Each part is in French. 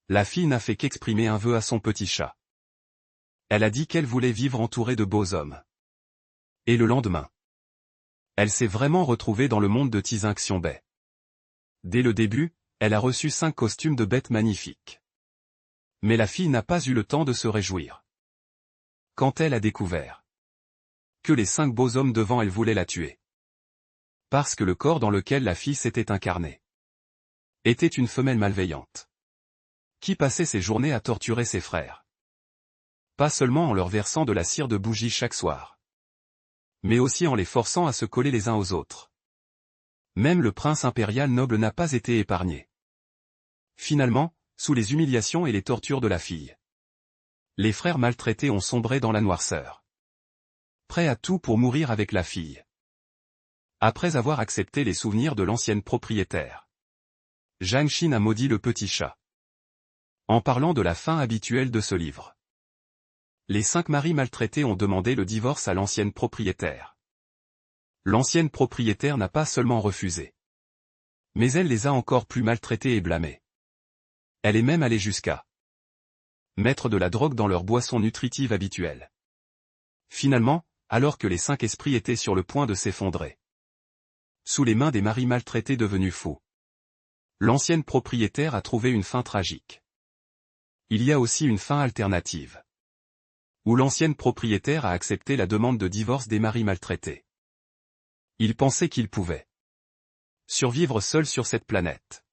La fille n'a fait qu'exprimer un vœu à son petit chat. Elle a dit qu'elle voulait vivre entourée de beaux hommes. Et le lendemain, elle s'est vraiment retrouvée dans le monde de Tizinction Bay. Dès le début, elle a reçu 5 costumes de bêtes magnifiques. Mais la fille n'a pas eu le temps de se réjouir. Quand elle a découvert que les 5 beaux hommes devant elle voulaient la tuer. Parce que le corps dans lequel la fille s'était incarnée était une femelle malveillante, qui passait ses journées à torturer ses frères. Pas seulement en leur versant de la cire de bougie chaque soir, mais aussi en les forçant à se coller les uns aux autres. Même le prince impérial noble n'a pas été épargné. Finalement, sous les humiliations et les tortures de la fille, les frères maltraités ont sombré dans la noirceur, prêts à tout pour mourir avec la fille. Après avoir accepté les souvenirs de l'ancienne propriétaire, Zhang Xin a maudit le petit chat, en parlant de la fin habituelle de ce livre. Les 5 maris maltraités ont demandé le divorce à l'ancienne propriétaire. L'ancienne propriétaire n'a pas seulement refusé, mais elle les a encore plus maltraités et blâmés. Elle est même allée jusqu'à mettre de la drogue dans leur boisson nutritive habituelle. Finalement, alors que les 5 esprits étaient sur le point de s'effondrer, sous les mains des maris maltraités devenus fous, l'ancienne propriétaire a trouvé une fin tragique. Il y a aussi une fin alternative, où l'ancienne propriétaire a accepté la demande de divorce des maris maltraités. Il pensait qu'il pouvait survivre seul sur cette planète.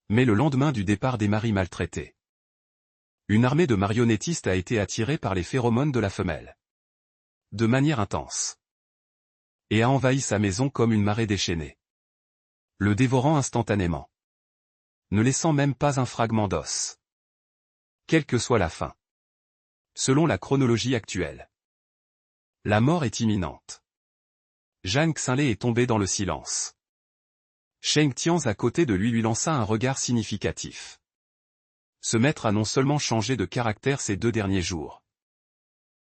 Mais le lendemain du départ des maris maltraités, une armée de marionnettistes a été attirée par les phéromones de la femelle, de manière intense, et a envahi sa maison comme une marée déchaînée, le dévorant instantanément, ne laissant même pas un fragment d'os. Quelle que soit la fin. Selon la chronologie actuelle, la mort est imminente. Zhang Xinlei est tombé dans le silence. Sheng Tianz à côté de lui lança un regard significatif. Ce maître a non seulement changé de caractère ces 2 derniers jours,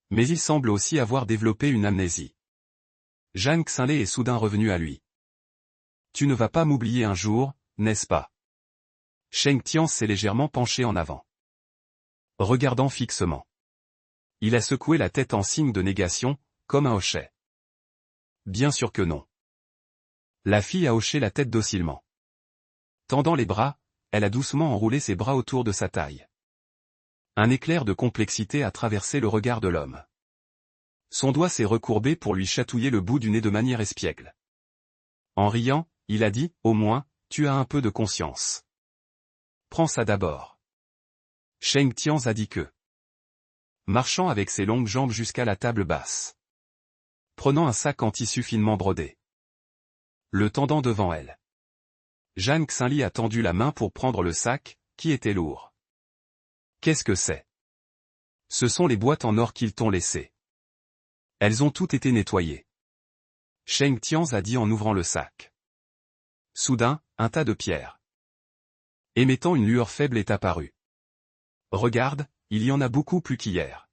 mais il semble aussi avoir développé une amnésie. Zhang Xinlei est soudain revenu à lui. Tu ne vas pas m'oublier un jour, n'est-ce pas? Sheng Tianz s'est légèrement penché en avant, regardant fixement. Il a secoué la tête en signe de négation, comme un hochet. Bien sûr que non. La fille a hoché la tête docilement. Tendant les bras, elle a doucement enroulé ses bras autour de sa taille. Un éclair de complexité a traversé le regard de l'homme. Son doigt s'est recourbé pour lui chatouiller le bout du nez de manière espiègle. En riant, il a dit, au moins, tu as un peu de conscience. Prends ça d'abord. Sheng Tianz a dit que, marchant avec ses longues jambes jusqu'à la table basse, prenant un sac en tissu finement brodé, le tendant devant elle. Zhang Xinlei a tendu la main pour prendre le sac, qui était lourd. Qu'est-ce que c'est? Ce sont les boîtes en or qu'ils t'ont laissées. Elles ont toutes été nettoyées. Sheng Tianz a dit en ouvrant le sac. Soudain, un tas de pierres, émettant une lueur faible est apparu. Regarde, il y en a beaucoup plus qu'hier.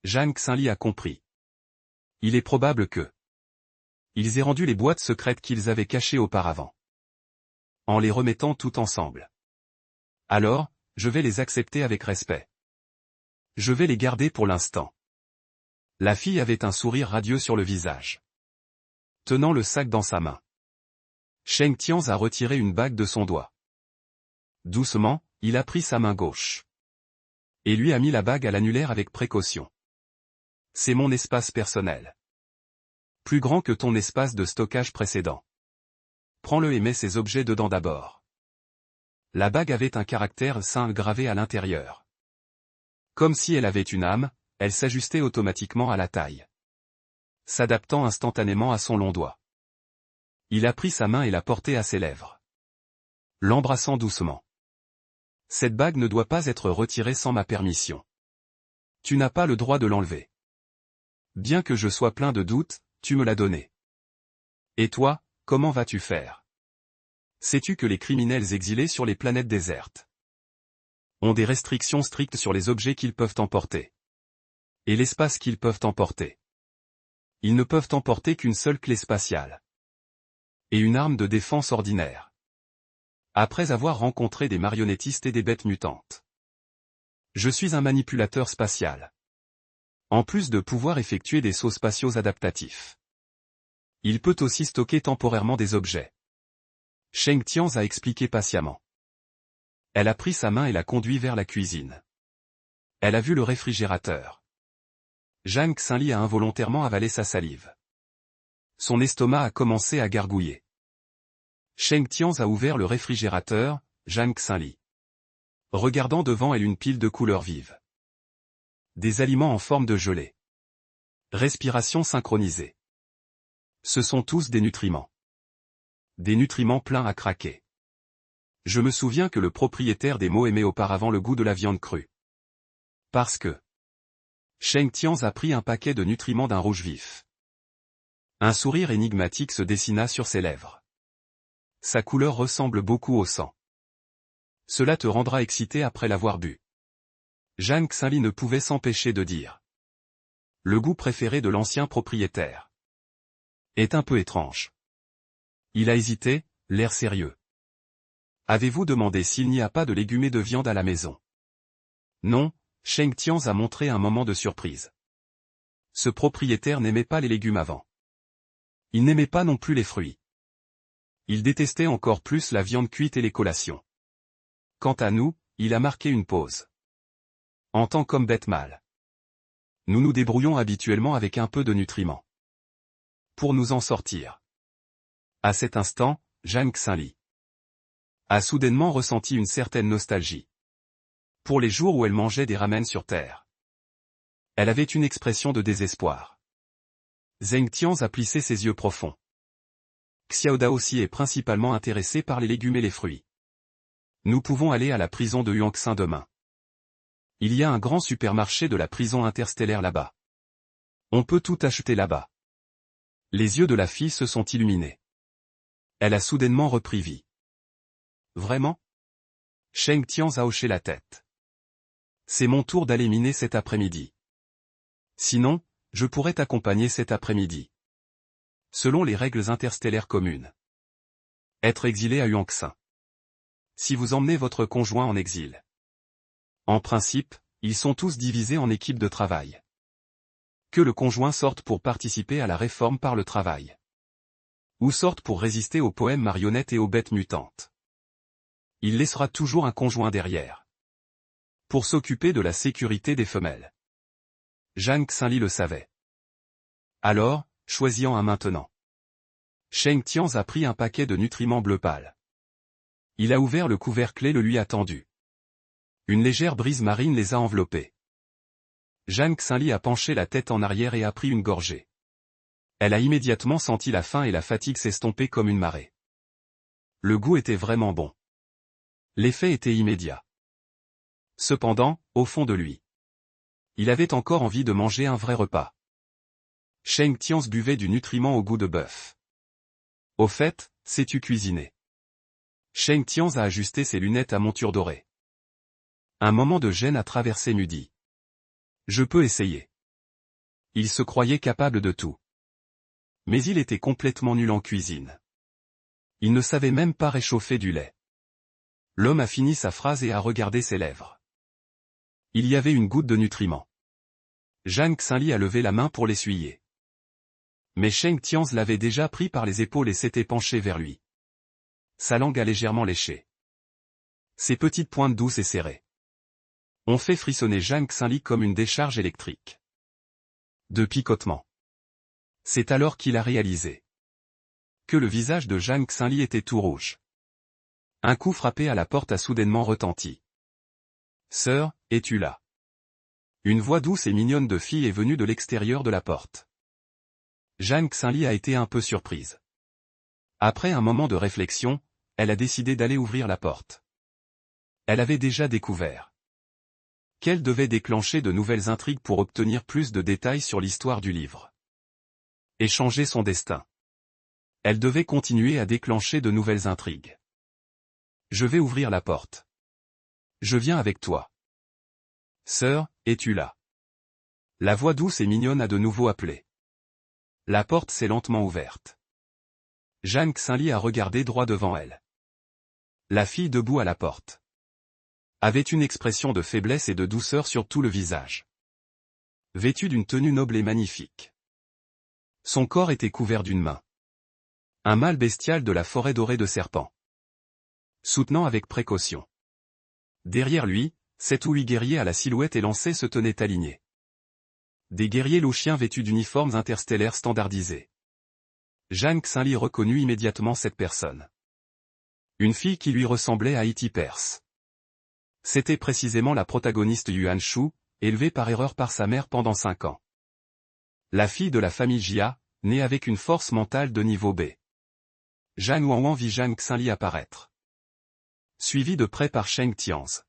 Zhang Xinlei a compris. Il est probable que ils aient rendu les boîtes secrètes qu'ils avaient cachées auparavant, en les remettant toutes ensemble. Alors, je vais les accepter avec respect. Je vais les garder pour l'instant. La fille avait un sourire radieux sur le visage, tenant le sac dans sa main. Sheng Tianz a retiré une bague de son doigt. Doucement, il a pris sa main gauche et lui a mis la bague à l'annulaire avec précaution. C'est mon espace personnel, plus grand que ton espace de stockage précédent. Prends-le et mets ces objets dedans d'abord. La bague avait un caractère saint gravé à l'intérieur. Comme si elle avait une âme, elle s'ajustait automatiquement à la taille, s'adaptant instantanément à son long doigt. Il a pris sa main et l'a portée à ses lèvres, l'embrassant doucement. Cette bague ne doit pas être retirée sans ma permission. Tu n'as pas le droit de l'enlever. Bien que je sois plein de doutes, tu me l'as donnée. Et toi, comment vas-tu faire? Sais-tu que les criminels exilés sur les planètes désertes ont des restrictions strictes sur les objets qu'ils peuvent emporter et l'espace qu'ils peuvent emporter? Ils ne peuvent emporter qu'une seule clé spatiale et une arme de défense ordinaire. Après avoir rencontré des marionnettistes et des bêtes mutantes. Je suis un manipulateur spatial. En plus de pouvoir effectuer des sauts spatiaux adaptatifs. Il peut aussi stocker temporairement des objets. Sheng Tianz a expliqué patiemment. Elle a pris sa main et l'a conduit vers la cuisine. Elle a vu le réfrigérateur. Zhang Xinli a involontairement avalé sa salive. Son estomac a commencé à gargouiller. Sheng Tianz a ouvert le réfrigérateur, Zhang Xinli. Regardant devant elle une pile de couleurs vives. Des aliments en forme de gelée. Respiration synchronisée. Ce sont tous des nutriments. Des nutriments pleins à craquer. Je me souviens que le propriétaire des mots aimait auparavant le goût de la viande crue. Parce que Sheng Tianz a pris un paquet de nutriments d'un rouge vif. Un sourire énigmatique se dessina sur ses lèvres. Sa couleur ressemble beaucoup au sang. Cela te rendra excité après l'avoir bu. Zhang Xinli ne pouvait s'empêcher de dire. Le goût préféré de l'ancien propriétaire. Est un peu étrange. Il a hésité, l'air sérieux. Avez-vous demandé s'il n'y a pas de légumes et de viande à la maison? Non, Sheng Tianz a montré un moment de surprise. Ce propriétaire n'aimait pas les légumes avant. Il n'aimait pas non plus les fruits. Il détestait encore plus la viande cuite et les collations. Quant à nous, il a marqué une pause. En tant qu'homme bête mâle. Nous nous débrouillons habituellement avec un peu de nutriments. Pour nous en sortir. À cet instant, Zhang Xinli a soudainement ressenti une certaine nostalgie. Pour les jours où elle mangeait des ramen sur terre. Elle avait une expression de désespoir. Zheng Tianz a plissé ses yeux profonds. Xiaoda aussi est principalement intéressé par les légumes et les fruits. Nous pouvons aller à la prison de Huangxin demain. Il y a un grand supermarché de la prison interstellaire là-bas. On peut tout acheter là-bas. Les yeux de la fille se sont illuminés. Elle a soudainement repris vie. Vraiment? Sheng Tianz a hoché la tête. C'est mon tour d'aller miner cet après-midi. Sinon, je pourrais t'accompagner cet après-midi. Selon les règles interstellaires communes. Être exilé à Huangxin. Si vous emmenez votre conjoint en exil. En principe, ils sont tous divisés en équipes de travail. Que le conjoint sorte pour participer à la réforme par le travail. Ou sorte pour résister aux poèmes marionnettes et aux bêtes mutantes. Il laissera toujours un conjoint derrière. Pour s'occuper de la sécurité des femelles. Zhang Xinli le savait. Alors, choisis-en un maintenant. Sheng Tianz a pris un paquet de nutriments bleu pâle. Il a ouvert le couvercle et le lui a tendu. Une légère brise marine les a enveloppés. Zhang Xinli a penché la tête en arrière et a pris une gorgée. Elle a immédiatement senti la faim et la fatigue s'estomper comme une marée. Le goût était vraiment bon. L'effet était immédiat. Cependant, au fond de lui, il avait encore envie de manger un vrai repas. Sheng Tianz buvait du nutriment au goût de bœuf. Au fait, sais-tu cuisiner? Sheng Tianz a ajusté ses lunettes à monture dorée. Un moment de gêne a traversé Mudi. Je peux essayer. Il se croyait capable de tout. Mais il était complètement nul en cuisine. Il ne savait même pas réchauffer du lait. L'homme a fini sa phrase et a regardé ses lèvres. Il y avait une goutte de nutriment. Zhang Xinli a levé la main pour l'essuyer. Mais Sheng Tianz l'avait déjà pris par les épaules et s'était penché vers lui. Sa langue a légèrement léché. Ses petites pointes douces et serrées ont fait frissonner Zhang Xinli comme une décharge électrique. De picotement. C'est alors qu'il a réalisé que le visage de Zhang Xinli était tout rouge. Un coup frappé à la porte a soudainement retenti. « Sœur, es-tu là ?» Une voix douce et mignonne de fille est venue de l'extérieur de la porte. Zhang Xinli a été un peu surprise. Après un moment de réflexion, elle a décidé d'aller ouvrir la porte. Elle avait déjà découvert qu'elle devait déclencher de nouvelles intrigues pour obtenir plus de détails sur l'histoire du livre. Et changer son destin. Elle devait continuer à déclencher de nouvelles intrigues. Je vais ouvrir la porte. Je viens avec toi. Sœur, es-tu là? La voix douce et mignonne a de nouveau appelé. La porte s'est lentement ouverte. Zhang Xinli a regardé droit devant elle. La fille debout à la porte avait une expression de faiblesse et de douceur sur tout le visage. Vêtue d'une tenue noble et magnifique. Son corps était couvert d'une main. Un mâle bestial de la forêt dorée de serpents. Soutenant avec précaution. Derrière lui, 7 ou 8 guerriers à la silhouette élancée se tenaient alignés. Des guerriers louchiens vêtus d'uniformes interstellaires standardisés. Zhang Xinli reconnut immédiatement cette personne. Une fille qui lui ressemblait à Ity Perse. C'était précisément la protagoniste Yuan Shu, élevée par erreur par sa mère pendant 5 ans. La fille de la famille Jia, née avec une force mentale de niveau B. Zhang Wanwan vit Zhang Xinli apparaître. Suivi de près par Sheng Tianzi.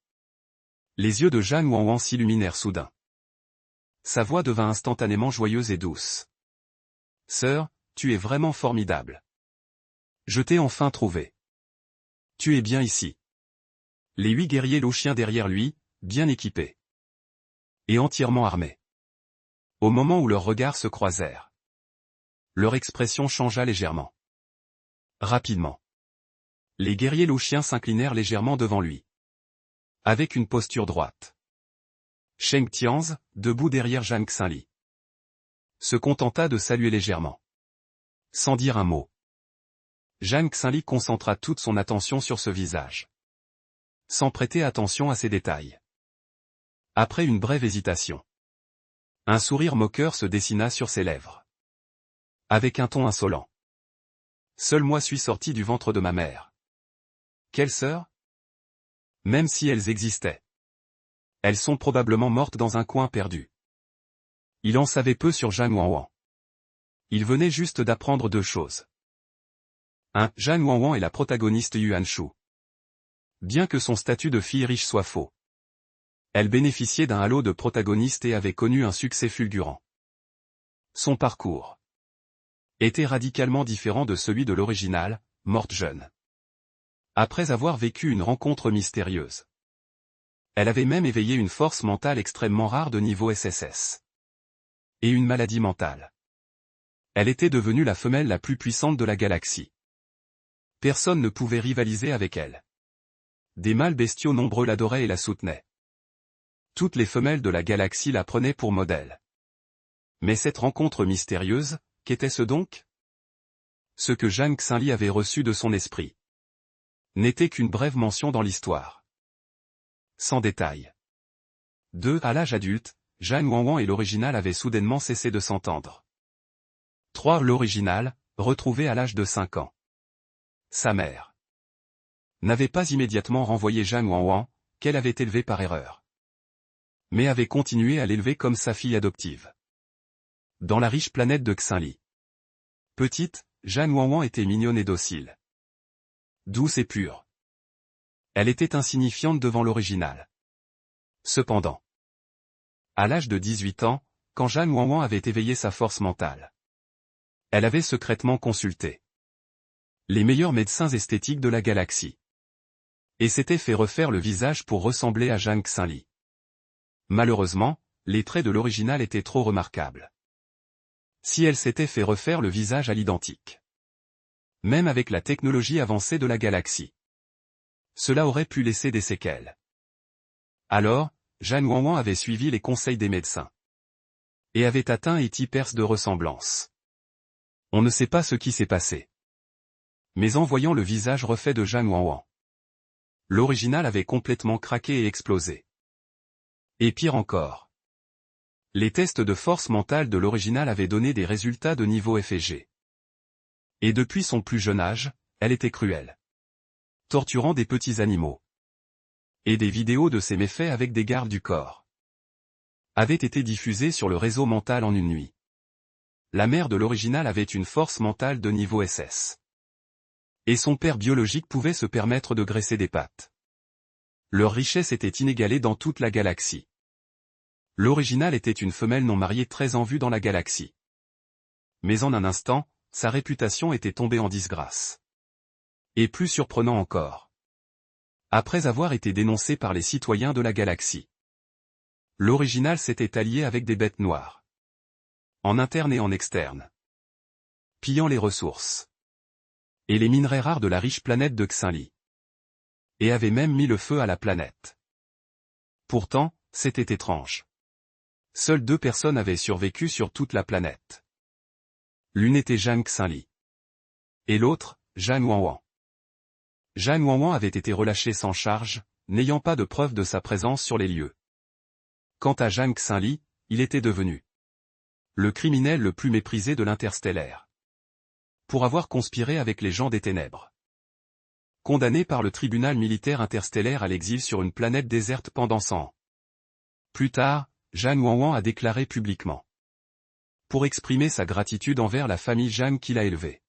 Les yeux de Zhang Wanwan s'illuminèrent soudain. Sa voix devint instantanément joyeuse et douce. « Sœur, tu es vraiment formidable. Je t'ai enfin trouvé. Tu es bien ici. » Les 8 guerriers louchiens derrière lui, bien équipés. Et entièrement armés. Au moment où leurs regards se croisèrent. Leur expression changea légèrement. Rapidement. Les guerriers louchiens s'inclinèrent légèrement devant lui. Avec une posture droite. Sheng Tianzi, debout derrière Zhang Xinli, se contenta de saluer légèrement. Sans dire un mot. Zhang Xinli concentra toute son attention sur ce visage. Sans prêter attention à ces détails. Après une brève hésitation. Un sourire moqueur se dessina sur ses lèvres. Avec un ton insolent. Seul moi suis sorti du ventre de ma mère. Quelles sœurs? Même si elles existaient. Elles sont probablement mortes dans un coin perdu. Il en savait peu sur Zhang Wanwan. Il venait juste d'apprendre 2 choses. 1. Zhang Wanwan est la protagoniste Yuan Shu. Bien que son statut de fille riche soit faux. Elle bénéficiait d'un halo de protagoniste et avait connu un succès fulgurant. Son parcours était radicalement différent de celui de l'original, morte jeune. Après avoir vécu une rencontre mystérieuse. Elle avait même éveillé une force mentale extrêmement rare de niveau SSS. Et une maladie mentale. Elle était devenue la femelle la plus puissante de la galaxie. Personne ne pouvait rivaliser avec elle. Des mâles bestiaux nombreux l'adoraient et la soutenaient. Toutes les femelles de la galaxie la prenaient pour modèle. Mais cette rencontre mystérieuse, qu'était-ce donc? Ce que Zhang Xinli avait reçu de son esprit. N'était qu'une brève mention dans l'histoire. Sans détail. 2. À l'âge adulte, Zhang Wanwan et l'original avaient soudainement cessé de s'entendre. 3. L'original, retrouvé à l'âge de 5 ans. Sa mère n'avait pas immédiatement renvoyé Zhang Wanwan, qu'elle avait élevé par erreur. Mais avait continué à l'élever comme sa fille adoptive. Dans la riche planète de Xinli. Petite, Zhang Wanwan était mignonne et docile. Douce et pure. Elle était insignifiante devant l'original. Cependant, à l'âge de 18 ans, quand Zhang Wanwan avait éveillé sa force mentale, elle avait secrètement consulté les meilleurs médecins esthétiques de la galaxie. Et s'était fait refaire le visage pour ressembler à Zhang Xinli. Malheureusement, les traits de l'original étaient trop remarquables. Si elle s'était fait refaire le visage à l'identique. Même avec la technologie avancée de la galaxie. Cela aurait pu laisser des séquelles. Alors, Zhang Wanwan avait suivi les conseils des médecins. Et avait atteint Ity Perse de ressemblance. On ne sait pas ce qui s'est passé. Mais en voyant le visage refait de Zhang Wanwan, l'original avait complètement craqué et explosé. Et pire encore. Les tests de force mentale de l'original avaient donné des résultats de niveau F et G. Et depuis son plus jeune âge, elle était cruelle. Torturant des petits animaux. Et des vidéos de ses méfaits avec des gardes du corps avaient été diffusées sur le réseau mental en une nuit. La mère de l'original avait une force mentale de niveau SS. Et son père biologique pouvait se permettre de graisser des pattes. Leur richesse était inégalée dans toute la galaxie. L'original était une femelle non mariée très en vue dans la galaxie. Mais en un instant, sa réputation était tombée en disgrâce. Et plus surprenant encore. Après avoir été dénoncé par les citoyens de la galaxie. L'original s'était allié avec des bêtes noires. En interne et en externe. Pillant les ressources. Et les minerais rares de la riche planète de Xinli. Et avait même mis le feu à la planète. Pourtant, c'était étrange. Seules 2 personnes avaient survécu sur toute la planète. L'une était Zhang Xinli. Et l'autre, Zhan Wanwan. Zhan Wanwan avait été relâché sans charge, n'ayant pas de preuve de sa présence sur les lieux. Quant à Zhang Xinli, il était devenu le criminel le plus méprisé de l'interstellaire. Pour avoir conspiré avec les gens des ténèbres. Condamné par le tribunal militaire interstellaire à l'exil sur une planète déserte pendant 100 ans. Plus tard, Zhan Wanwan a déclaré publiquement. Pour exprimer sa gratitude envers la famille Zhang qui l'a élevé.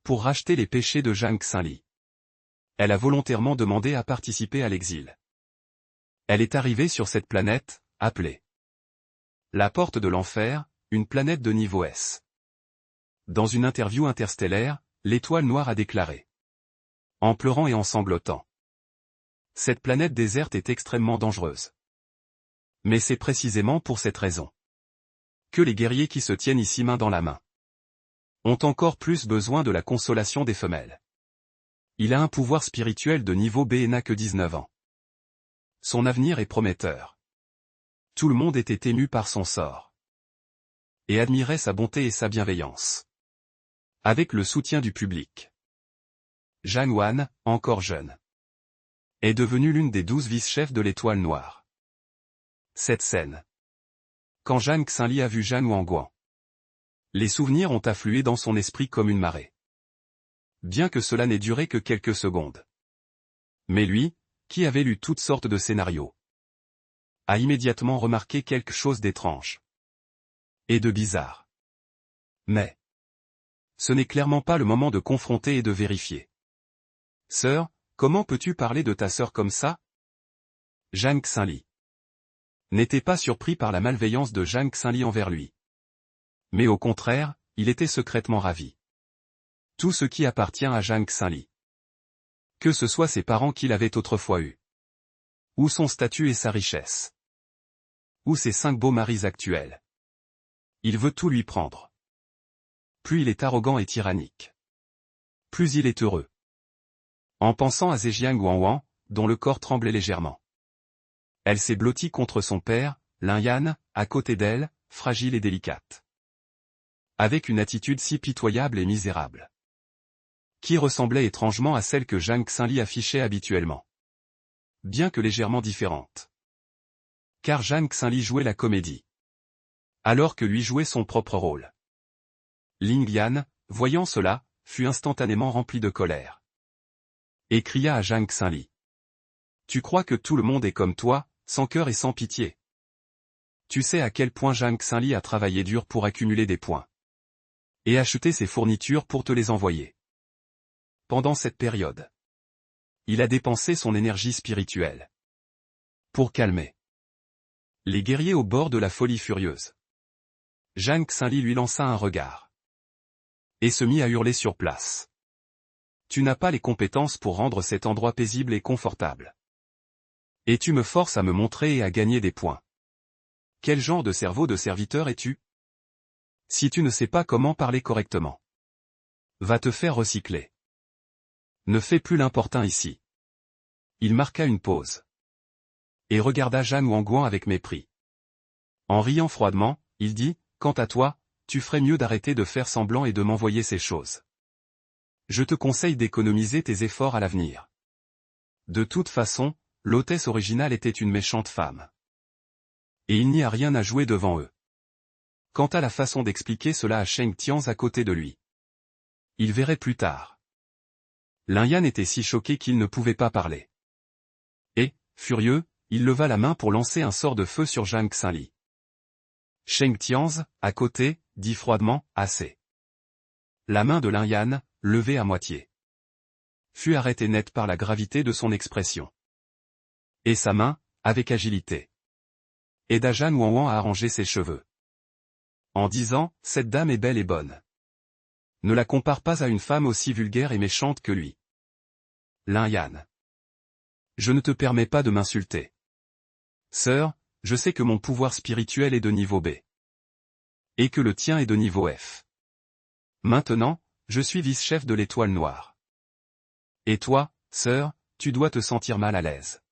Pour racheter les péchés de Zhang Xinli. Elle a volontairement demandé à participer à l'exil. Elle est arrivée sur cette planète, appelée la porte de l'enfer, une planète de niveau S. Dans une interview interstellaire, l'Étoile Noire a déclaré. En pleurant et en sanglotant. Cette planète déserte est extrêmement dangereuse. Mais c'est précisément pour cette raison que les guerriers qui se tiennent ici main dans la main ont encore plus besoin de la consolation des femelles. Il a un pouvoir spirituel de niveau B et n'a que 19 ans. Son avenir est prometteur. Tout le monde était ému par son sort. Et admirait sa bonté et sa bienveillance. Avec le soutien du public. Zhan Wan, encore jeune, est devenue l'une des 12 vice-chefs de l'Étoile Noire. Cette scène. Quand Zhang Xinli a vu Zhan Wanguan. Les souvenirs ont afflué dans son esprit comme une marée. Bien que cela n'ait duré que quelques secondes. Mais lui, qui avait lu toutes sortes de scénarios, a immédiatement remarqué quelque chose d'étrange. Et de bizarre. Mais ce n'est clairement pas le moment de confronter et de vérifier. Sœur, comment peux-tu parler de ta sœur comme ça? Zhang Xinli n'était pas surpris par la malveillance de Zhang Xinli envers lui. Mais au contraire, il était secrètement ravi. Tout ce qui appartient à Zhang Xinli. Que ce soit ses parents qu'il avait autrefois eus. Ou son statut et sa richesse. Ou ses 5 beaux maris actuels. Il veut tout lui prendre. Plus il est arrogant et tyrannique. Plus il est heureux. En pensant à Zhejiang Wanwan, dont le corps tremblait légèrement. Elle s'est blottie contre son père, Lin Yan, à côté d'elle, fragile et délicate. Avec une attitude si pitoyable et misérable. Qui ressemblait étrangement à celle que Zhang Xinli affichait habituellement. Bien que légèrement différente. Car Zhang Xinli jouait la comédie. Alors que lui jouait son propre rôle. Ling Yan, voyant cela, fut instantanément rempli de colère. Et cria à Zhang Xinli. Tu crois que tout le monde est comme toi, sans cœur et sans pitié. Tu sais à quel point Zhang Xinli a travaillé dur pour accumuler des points. Et acheter ses fournitures pour te les envoyer. Pendant cette période. Il a dépensé son énergie spirituelle. Pour calmer les guerriers au bord de la folie furieuse. Zhang Xinli lui lança un regard. Et se mit à hurler sur place. Tu n'as pas les compétences pour rendre cet endroit paisible et confortable. Et tu me forces à me montrer et à gagner des points. Quel genre de cerveau de serviteur es-tu? Si tu ne sais pas comment parler correctement. Va te faire recycler. Ne fais plus l'importun ici. Il marqua une pause. Et regarda Zhan Wanguan avec mépris. En riant froidement, il dit, quant à toi, tu ferais mieux d'arrêter de faire semblant et de m'envoyer ces choses. Je te conseille d'économiser tes efforts à l'avenir. De toute façon, l'hôtesse originale était une méchante femme. Et il n'y a rien à jouer devant eux. Quant à la façon d'expliquer cela à Sheng Tianz à côté de lui. Il verrait plus tard. Lin Yan était si choqué qu'il ne pouvait pas parler. Et, furieux, il leva la main pour lancer un sort de feu sur Zhang Xinli. Sheng Tianz, à côté, dit froidement, assez. La main de Lin Yan, levée à moitié, fut arrêtée net par la gravité de son expression. Et sa main, avec agilité, aida Zhan Wanwan à arranger ses cheveux. En disant, cette dame est belle et bonne. Ne la compare pas à une femme aussi vulgaire et méchante que lui. Lin Yan. Je ne te permets pas de m'insulter. Sœur, je sais que mon pouvoir spirituel est de niveau B. Et que le tien est de niveau F. Maintenant, je suis vice-chef de l'Étoile Noire. Et toi, sœur, tu dois te sentir mal à l'aise.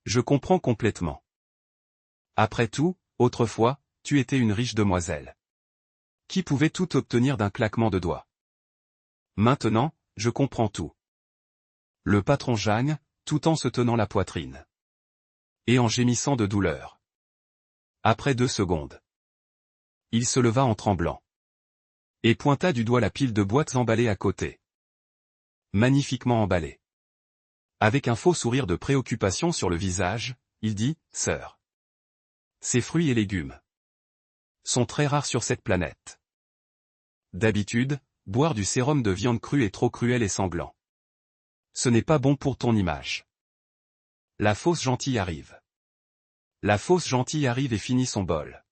Je comprends complètement. Après tout, autrefois, tu étais une riche demoiselle. Qui pouvait tout obtenir d'un claquement de doigts. Maintenant, je comprends tout. Le patron Zhang, tout en se tenant la poitrine. Et en gémissant de douleur. Après 2 secondes. Il se leva en tremblant. Et pointa du doigt la pile de boîtes emballées à côté. Magnifiquement emballées. Avec un faux sourire de préoccupation sur le visage, il dit, « Sœur. Ces fruits et légumes sont très rares sur cette planète. D'habitude, boire du sérum de viande crue est trop cruel et sanglant. Ce n'est pas bon pour ton image. » La fausse gentille arrive. La fausse gentille arrive et finit son bol.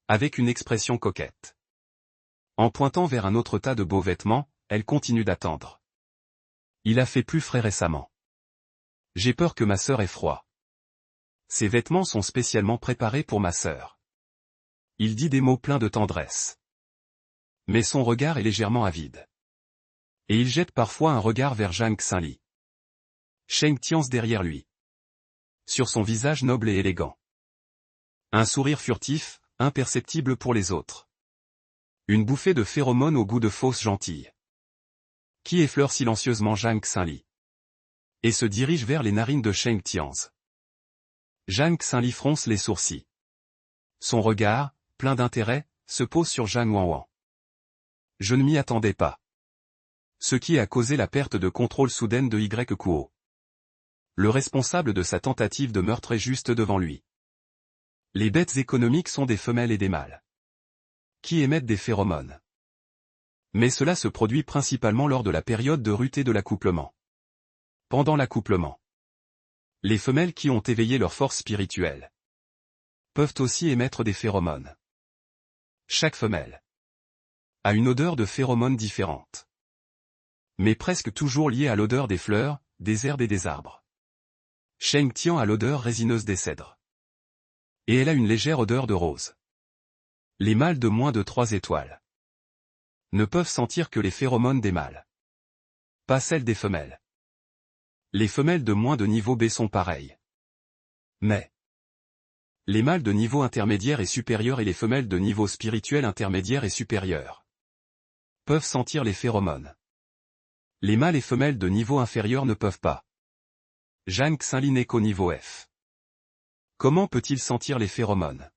Avec une expression coquette. En pointant vers un autre tas de beaux vêtements, elle continue d'attendre. Il a fait plus frais récemment. J'ai peur que ma sœur ait froid. Ces vêtements sont spécialement préparés pour ma sœur. Il dit des mots pleins de tendresse. Mais son regard est légèrement avide. Et il jette parfois un regard vers Zhang Xinli. Sheng Tianze derrière lui. Sur son visage noble et élégant. Un sourire furtif, imperceptible pour les autres. Une bouffée de phéromones au goût de fausse gentille. Qui effleure silencieusement Zhang Xinli. Et se dirige vers les narines de Sheng Tianze. Zhang Xinli fronce les sourcils. Son regard, plein d'intérêt, se pose sur Zhang Wanwan. Je ne m'y attendais pas. Ce qui a causé la perte de contrôle soudaine de Y Kuo. Le responsable de sa tentative de meurtre est juste devant lui. Les bêtes économiques sont des femelles et des mâles. Qui émettent des phéromones. Mais cela se produit principalement lors de la période de rut de l'accouplement. Pendant l'accouplement. Les femelles qui ont éveillé leur force spirituelle peuvent aussi émettre des phéromones. Chaque femelle a une odeur de phéromones différente. Mais presque toujours liée à l'odeur des fleurs, des herbes et des arbres. Sheng Tian a l'odeur résineuse des cèdres. Et elle a une légère odeur de rose. Les mâles de moins de 3 étoiles ne peuvent sentir que les phéromones des mâles. Pas celles des femelles. Les femelles de moins de niveau B sont pareilles. Mais les mâles de niveau intermédiaire et supérieur et les femelles de niveau spirituel intermédiaire et supérieur peuvent sentir les phéromones. Les mâles et femelles de niveau inférieur ne peuvent pas. Zhang Xinli n'est qu'au niveau F. Comment peut-il sentir les phéromones?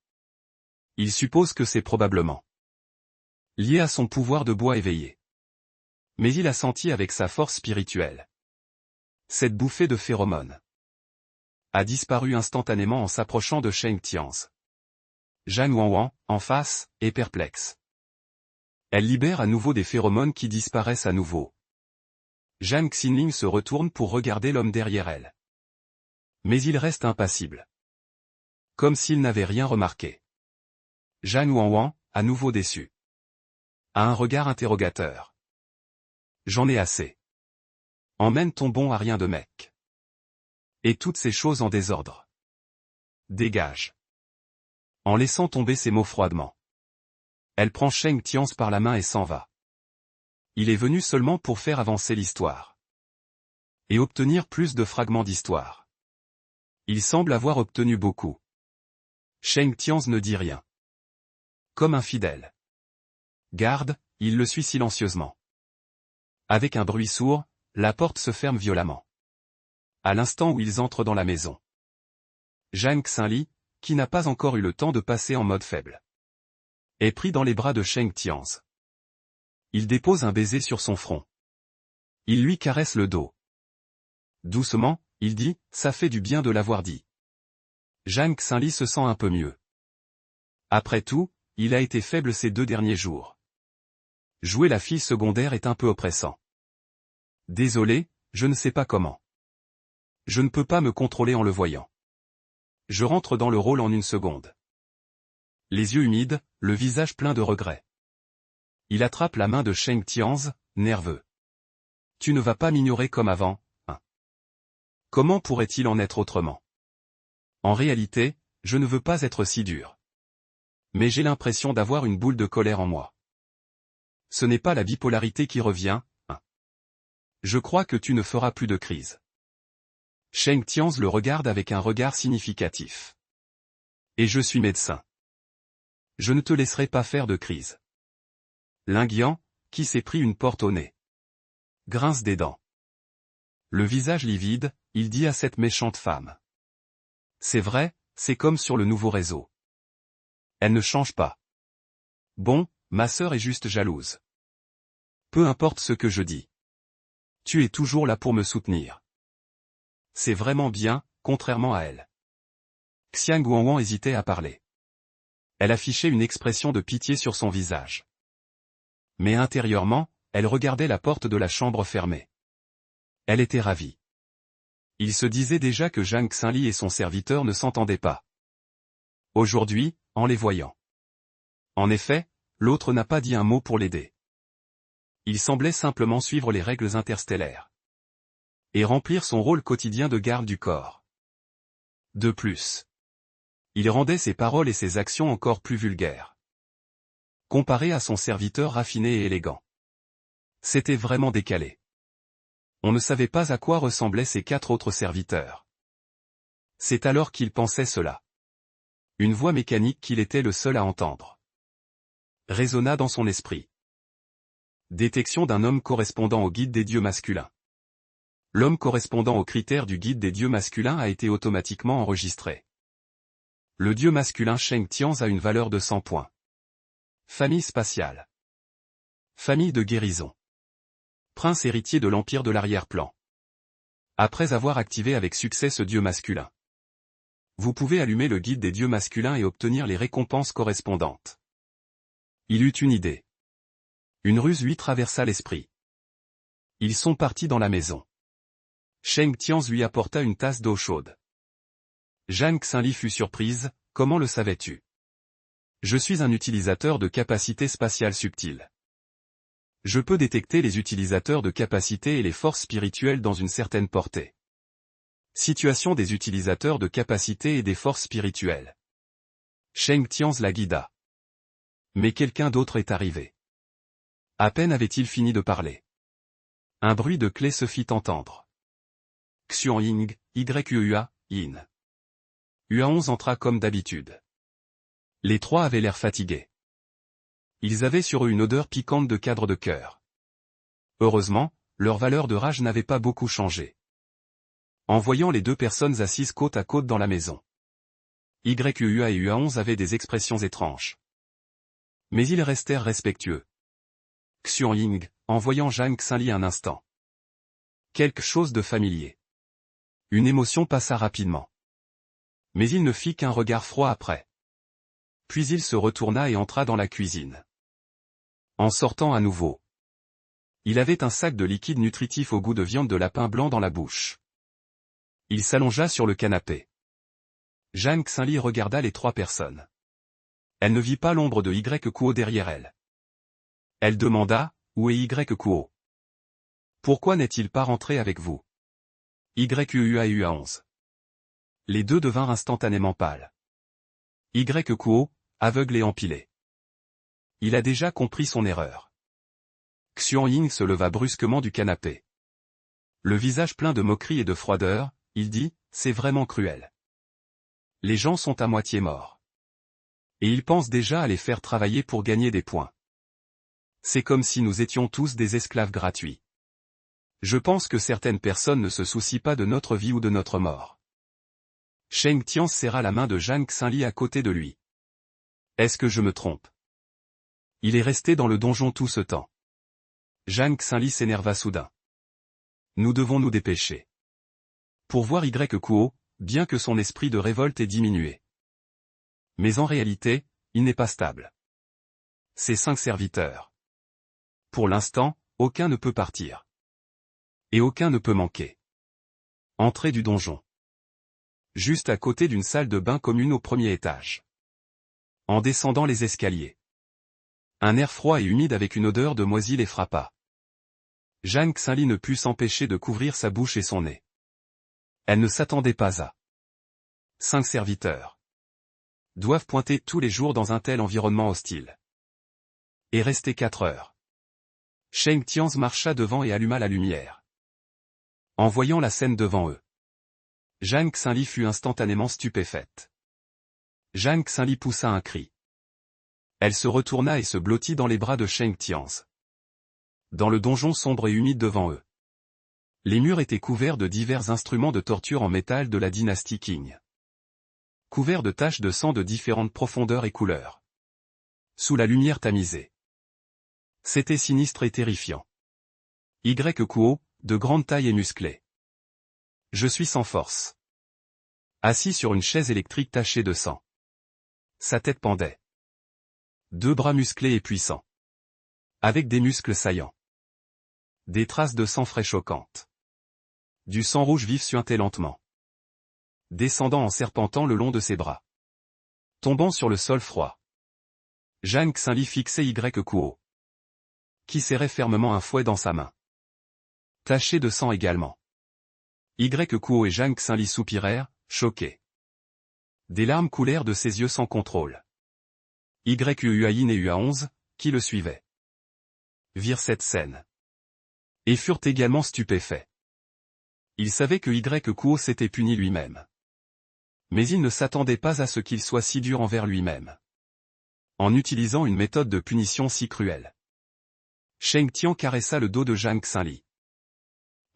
Il suppose que c'est probablement lié à son pouvoir de bois éveillé. Mais il a senti avec sa force spirituelle. Cette bouffée de phéromones a disparu instantanément en s'approchant de Sheng Tianze. Zhang Wanwan, en face, est perplexe. Elle libère à nouveau des phéromones qui disparaissent à nouveau. Zhang Xinling se retourne pour regarder l'homme derrière elle. Mais il reste impassible. Comme s'il n'avait rien remarqué. Zhang Wanwan, à nouveau déçu. A un regard interrogateur. J'en ai assez. Emmène ton bon à rien de mec. Et toutes ces choses en désordre. Dégage. En laissant tomber ses mots froidement. Elle prend Sheng Tianze par la main et s'en va. Il est venu seulement pour faire avancer l'histoire. Et obtenir plus de fragments d'histoire. Il semble avoir obtenu beaucoup. Sheng Tianze ne dit rien. Comme un fidèle. Garde, il le suit silencieusement. Avec un bruit sourd, la porte se ferme violemment. À l'instant où ils entrent dans la maison. Zhang Xinli, qui n'a pas encore eu le temps de passer en mode faible, est pris dans les bras de Sheng Tianze. Il dépose un baiser sur son front. Il lui caresse le dos. Doucement, il dit, ça fait du bien de l'avoir dit. Zhang Xinli se sent un peu mieux. Après tout, il a été faible ces 2 derniers jours. Jouer la fille secondaire est un peu oppressant. Désolé, je ne sais pas comment. Je ne peux pas me contrôler en le voyant. Je rentre dans le rôle en 1 seconde. Les yeux humides, le visage plein de regret. Il attrape la main de Sheng Tianze, nerveux. Tu ne vas pas m'ignorer comme avant, hein? Comment pourrait-il en être autrement? En réalité, je ne veux pas être si dur. Mais j'ai l'impression d'avoir une boule de colère en moi. Ce n'est pas la bipolarité qui revient, hein? Je crois que tu ne feras plus de crise. Sheng Tianz le regarde avec un regard significatif. Et je suis médecin. Je ne te laisserai pas faire de crise. Ling Yan, qui s'est pris une porte au nez, grince des dents. Le visage livide, il dit à cette méchante femme. C'est vrai, c'est comme sur le nouveau réseau. Elle ne change pas. Bon, ma sœur est juste jalouse. Peu importe ce que je dis. Tu es toujours là pour me soutenir. C'est vraiment bien, contrairement à elle. Xiang Guangwan hésitait à parler. Elle affichait une expression de pitié sur son visage. Mais intérieurement, elle regardait la porte de la chambre fermée. Elle était ravie. Il se disait déjà que Zhang Xinli et son serviteur ne s'entendaient pas. Aujourd'hui, en les voyant. En effet, l'autre n'a pas dit un mot pour l'aider. Il semblait simplement suivre les règles interstellaires. Et remplir son rôle quotidien de garde du corps. De plus. Il rendait ses paroles et ses actions encore plus vulgaires. Comparé à son serviteur raffiné et élégant. C'était vraiment décalé. On ne savait pas à quoi ressemblaient ses 4 autres serviteurs. C'est alors qu'il pensait cela. Une voix mécanique qu'il était le seul à entendre. Résonna dans son esprit. Détection d'un homme correspondant au guide des dieux masculins. L'homme correspondant aux critères du guide des dieux masculins a été automatiquement enregistré. Le dieu masculin Sheng Tianz a une valeur de 100 points. Famille spatiale. Famille de guérison. Prince héritier de l'empire de l'arrière-plan. Après avoir activé avec succès ce dieu masculin, vous pouvez allumer le guide des dieux masculins et obtenir les récompenses correspondantes. Il eut une idée. Une ruse lui traversa l'esprit. Ils sont partis dans la maison. Sheng Tianz lui apporta une tasse d'eau chaude. Zhang Xinli fut surprise, comment le savais-tu? Je suis un utilisateur de capacités spatiales subtiles. Je peux détecter les utilisateurs de capacités et les forces spirituelles dans une certaine portée. Situation des utilisateurs de capacités et des forces spirituelles. Sheng Tianz la guida. Mais quelqu'un d'autre est arrivé. À peine avait-il fini de parler. Un bruit de clé se fit entendre. Xuan Ying, YUA, Yin. UA11 entra comme d'habitude. Les 3 avaient l'air fatigués. Ils avaient sur eux une odeur piquante de cadre de cœur. Heureusement, leur valeur de rage n'avait pas beaucoup changé. En voyant les 2 personnes assises côte à côte dans la maison. YUA et UA11 avaient des expressions étranges. Mais ils restèrent respectueux. Xuan Ying, en voyant Zhang Xinli un instant. Quelque chose de familier. Une émotion passa rapidement. Mais il ne fit qu'un regard froid après. Puis il se retourna et entra dans la cuisine. En sortant à nouveau. Il avait un sac de liquide nutritif au goût de viande de lapin blanc dans la bouche. Il s'allongea sur le canapé. Zhang Xinli regarda les 3 personnes. Elle ne vit pas l'ombre de Kuo derrière elle. Elle demanda, où est Kuo? Pourquoi n'est-il pas rentré avec vous? YUA11. Les 2 devinrent instantanément pâles. Kuo, aveugle et empilé. Il a déjà compris son erreur. Xuan Ying se leva brusquement du canapé. Le visage plein de moquerie et de froideur, il dit, c'est vraiment cruel. Les gens sont à moitié morts. Et ils pensent déjà à les faire travailler pour gagner des points. C'est comme si nous étions tous des esclaves gratuits. Je pense que certaines personnes ne se soucient pas de notre vie ou de notre mort. Sheng Tianz serra la main de Zhang Xinli à côté de lui. Est-ce que je me trompe? Il est resté dans le donjon tout ce temps. Zhang Xinli s'énerva soudain. Nous devons nous dépêcher. Pour voir Kuo, bien que son esprit de révolte ait diminué. Mais en réalité, il n'est pas stable. Ses 5 serviteurs. Pour l'instant, aucun ne peut partir. Et aucun ne peut manquer. Entrée du donjon. Juste à côté d'une salle de bain commune au 1er étage. En descendant les escaliers. Un air froid et humide avec une odeur de moisi les frappa. Zhang Xinli ne put s'empêcher de couvrir sa bouche et son nez. Elle ne s'attendait pas à 5 serviteurs. Doivent pointer tous les jours dans un tel environnement hostile. Et rester 4 heures. Sheng Tianz marcha devant et alluma la lumière. En voyant la scène devant eux. Zhang Xinli fut instantanément stupéfaite. Zhang Xinli poussa un cri. Elle se retourna et se blottit dans les bras de Sheng Tianze. Dans le donjon sombre et humide devant eux. Les murs étaient couverts de divers instruments de torture en métal de la dynastie Qing. Couverts de taches de sang de différentes profondeurs et couleurs. Sous la lumière tamisée. C'était sinistre et terrifiant. Y Kuo, de grande taille et musclé. Je suis sans force. Assis sur une chaise électrique tachée de sang. Sa tête pendait. 2 bras musclés et puissants. Avec des muscles saillants. Des traces de sang frais choquantes. Du sang rouge vif suintait lentement. Descendant en serpentant le long de ses bras. Tombant sur le sol froid. Zhang Xinli fixait Y Kuo. Qui serrait fermement un fouet dans sa main. Taché de sang également. Y Kuo et Zhang Xinli soupirèrent, choqués. Des larmes coulèrent de ses yeux sans contrôle. Huayin et Hua11, qui le suivaient. Virent cette scène. Et furent également stupéfaits. Ils savaient que Y Kuo s'était puni lui-même. Mais ils ne s'attendaient pas à ce qu'il soit si dur envers lui-même. En utilisant une méthode de punition si cruelle. Sheng Tian caressa le dos de Zhang Xinli.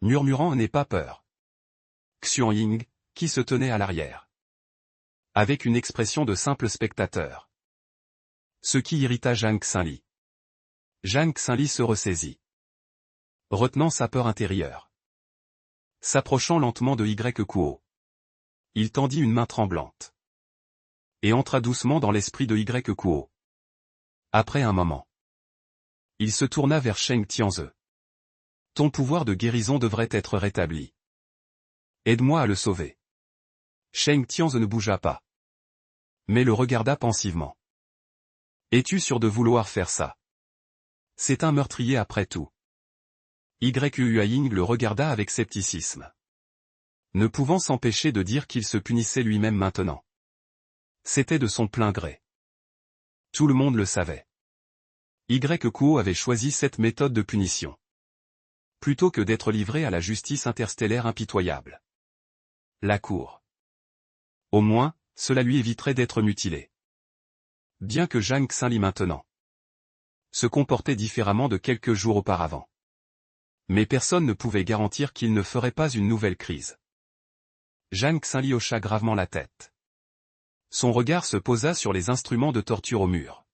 Murmurant « N'aie pas peur ». Xuan Ying, qui se tenait à l'arrière. Avec une expression de simple spectateur. Ce qui irrita Zhang Xinli. Zhang Xinli se ressaisit. Retenant sa peur intérieure. S'approchant lentement de Y Kuo. Il tendit une main tremblante. Et entra doucement dans l'esprit de Y Kuo. Après un moment. Il se tourna vers Sheng Tianze. Ton pouvoir de guérison devrait être rétabli. Aide-moi à le sauver. Sheng Tianze ne bougea pas. Mais le regarda pensivement. Es-tu sûr de vouloir faire ça? C'est un meurtrier après tout. Huayin le regarda avec scepticisme. Ne pouvant s'empêcher de dire qu'il se punissait lui-même maintenant. C'était de son plein gré. Tout le monde le savait. Y Kuo avait choisi cette méthode de punition. Plutôt que d'être livré à la justice interstellaire impitoyable. La cour. Au moins, cela lui éviterait d'être mutilé. Bien que Zhang Xinli maintenant se comportait différemment de quelques jours auparavant. Mais personne ne pouvait garantir qu'il ne ferait pas une nouvelle crise. Zhang Xinli hocha gravement la tête. Son regard se posa sur les instruments de torture au mur.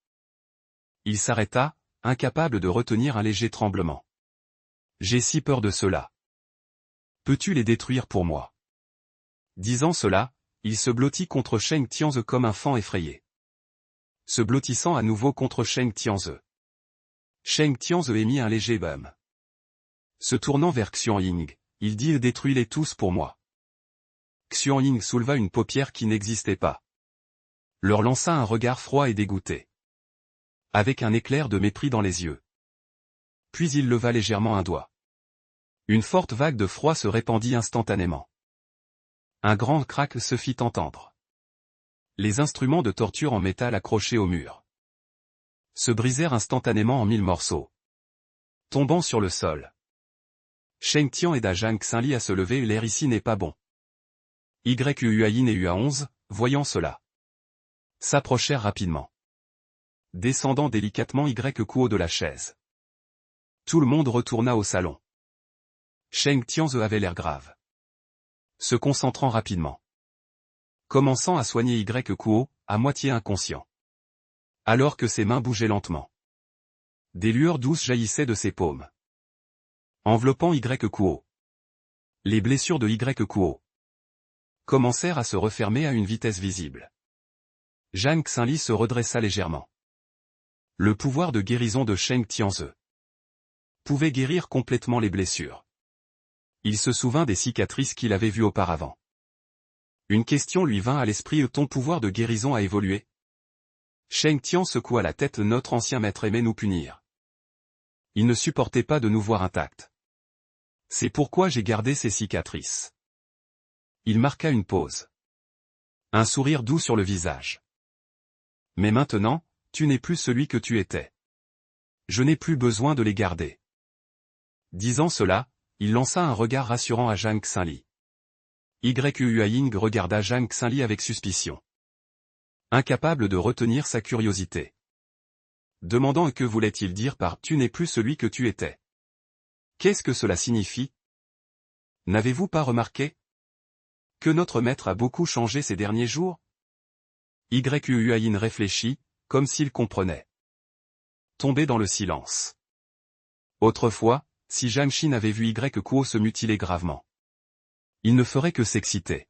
Il s'arrêta, incapable de retenir un léger tremblement. J'ai si peur de cela. Peux-tu les détruire pour moi? Disant cela, il se blottit contre Sheng Tianze comme un faon effrayé. Se blottissant à nouveau contre Sheng Tianze. Sheng Tianze émit un léger bum. Se tournant vers Xuan Ying, il dit « Détruis-les tous pour moi ». Xuan Ying souleva une paupière qui n'existait pas. Leur lança un regard froid et dégoûté. Avec un éclair de mépris dans les yeux. Puis il leva légèrement un doigt. Une forte vague de froid se répandit instantanément. Un grand craque se fit entendre. Les instruments de torture en métal accrochés au mur se brisèrent instantanément en 1000 morceaux. Tombant sur le sol. Sheng Tian aida Zhang Xinli à se lever. L'air ici n'est pas bon. Huayin et Hua11, voyant cela, s'approchèrent rapidement. Descendant délicatement Y Kuo de la chaise. Tout le monde retourna au salon. Sheng Tianze avait l'air grave. Se concentrant rapidement. Commençant à soigner Y Kuo, à moitié inconscient. Alors que ses mains bougeaient lentement. Des lueurs douces jaillissaient de ses paumes. Enveloppant Y Kuo. Les blessures de Y Kuo commencèrent à se refermer à une vitesse visible. Zhang Xinli se redressa légèrement. Le pouvoir de guérison de Sheng Tianze pouvait guérir complètement les blessures. Il se souvint des cicatrices qu'il avait vues auparavant. Une question lui vint à l'esprit. Ton pouvoir de guérison a évolué? Sheng Tian secoua la tête. Notre ancien maître aimait nous punir. Il ne supportait pas de nous voir intacts. C'est pourquoi j'ai gardé ces cicatrices. Il marqua une pause. Un sourire doux sur le visage. Mais maintenant, tu n'es plus celui que tu étais. Je n'ai plus besoin de les garder. Disant cela, il lança un regard rassurant à Zhang Xinli. Yuanying regarda Zhang Xinli avec suspicion. Incapable de retenir sa curiosité. Demandant que voulait-il dire par « tu n'es plus celui que tu étais ». Qu'est-ce que cela signifie? N'avez-vous pas remarqué que notre maître a beaucoup changé ces derniers jours? Yuanying réfléchit, comme s'il comprenait. Tombé dans le silence. Autrefois, si Zhang Xin avait vu Kuo se mutiler gravement, il ne ferait que s'exciter.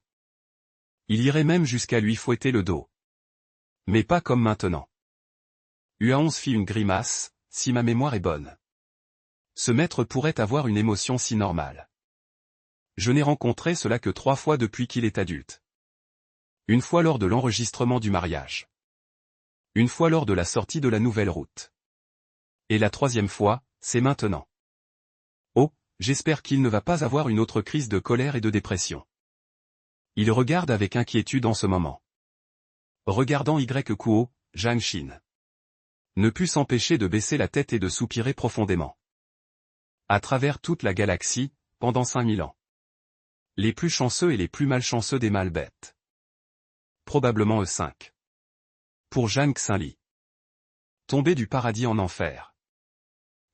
Il irait même jusqu'à lui fouetter le dos. Mais pas comme maintenant. Yuanying fit une grimace, si ma mémoire est bonne. Ce maître pourrait avoir une émotion si normale. Je n'ai rencontré cela que 3 fois depuis qu'il est adulte. Une fois lors de l'enregistrement du mariage. Une fois lors de la sortie de la nouvelle route. Et la 3e fois, c'est maintenant. Oh, j'espère qu'il ne va pas avoir une autre crise de colère et de dépression. Il regarde avec inquiétude en ce moment. Regardant Kuo, Zhang Xin ne put s'empêcher de baisser la tête et de soupirer profondément. À travers toute la galaxie, pendant 5000 ans. Les plus chanceux et les plus malchanceux des malbêtes. Probablement E5. Pour Zhang Xinli. Tombé du paradis en enfer.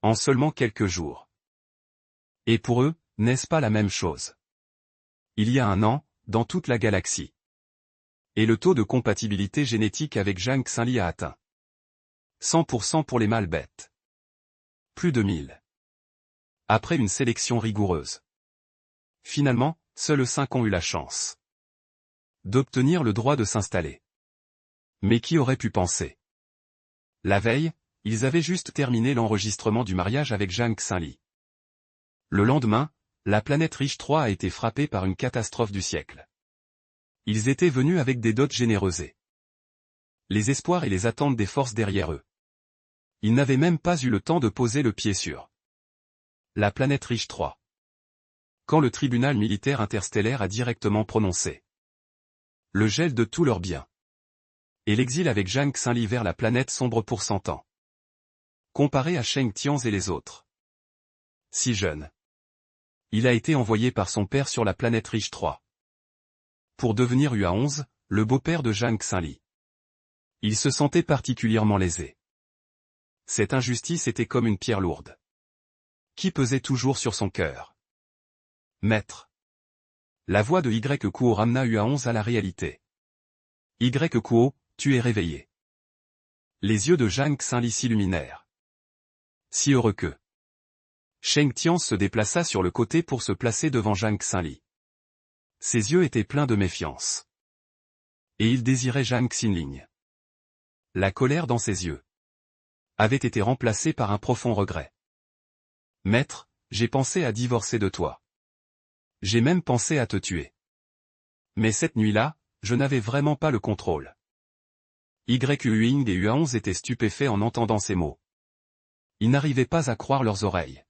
En seulement quelques jours. Et pour eux, n'est-ce pas la même chose? Il y a 1 an, dans toute la galaxie. Et le taux de compatibilité génétique avec Zhang Xinli a atteint 100% pour les malbêtes. Plus de 1000. Après une sélection rigoureuse. Finalement, seuls 5 ont eu la chance d'obtenir le droit de s'installer. Mais qui aurait pu penser? La veille, ils avaient juste terminé l'enregistrement du mariage avec Zhang Xinli. Le lendemain, la planète Riche 3 a été frappée par une catastrophe du siècle. Ils étaient venus avec des dots généreuses. Les espoirs et les attentes des forces derrière eux. Ils n'avaient même pas eu le temps de poser le pied sur la planète Riche 3. Quand le tribunal militaire interstellaire a directement prononcé le gel de tous leurs biens. Et l'exil avec Zhang Xinli vers la planète sombre pour 100 ans. Comparé à Sheng Tianz et les autres. Si jeune. Il a été envoyé par son père sur la planète Riche 3. Pour devenir Yuanying, le beau-père de Zhang Xinli. Il se sentait particulièrement lésé. Cette injustice était comme une pierre lourde. Qui pesait toujours sur son cœur. Maître. La voix de Kuo ramena Yuanying à la réalité. Kuo, tu es réveillé. Les yeux de Zhang Xinli s'illuminèrent. Si heureux que. Sheng Tianz se déplaça sur le côté pour se placer devant Zhang Xinli. Ses yeux étaient pleins de méfiance. Et il désirait Zhang Xinli. La colère dans ses yeux avait été remplacée par un profond regret. Maître, j'ai pensé à divorcer de toi. J'ai même pensé à te tuer. Mais cette nuit-là, je n'avais vraiment pas le contrôle. Yuanying et Yuanying étaient stupéfaits en entendant ces mots. Ils n'arrivaient pas à croire leurs oreilles.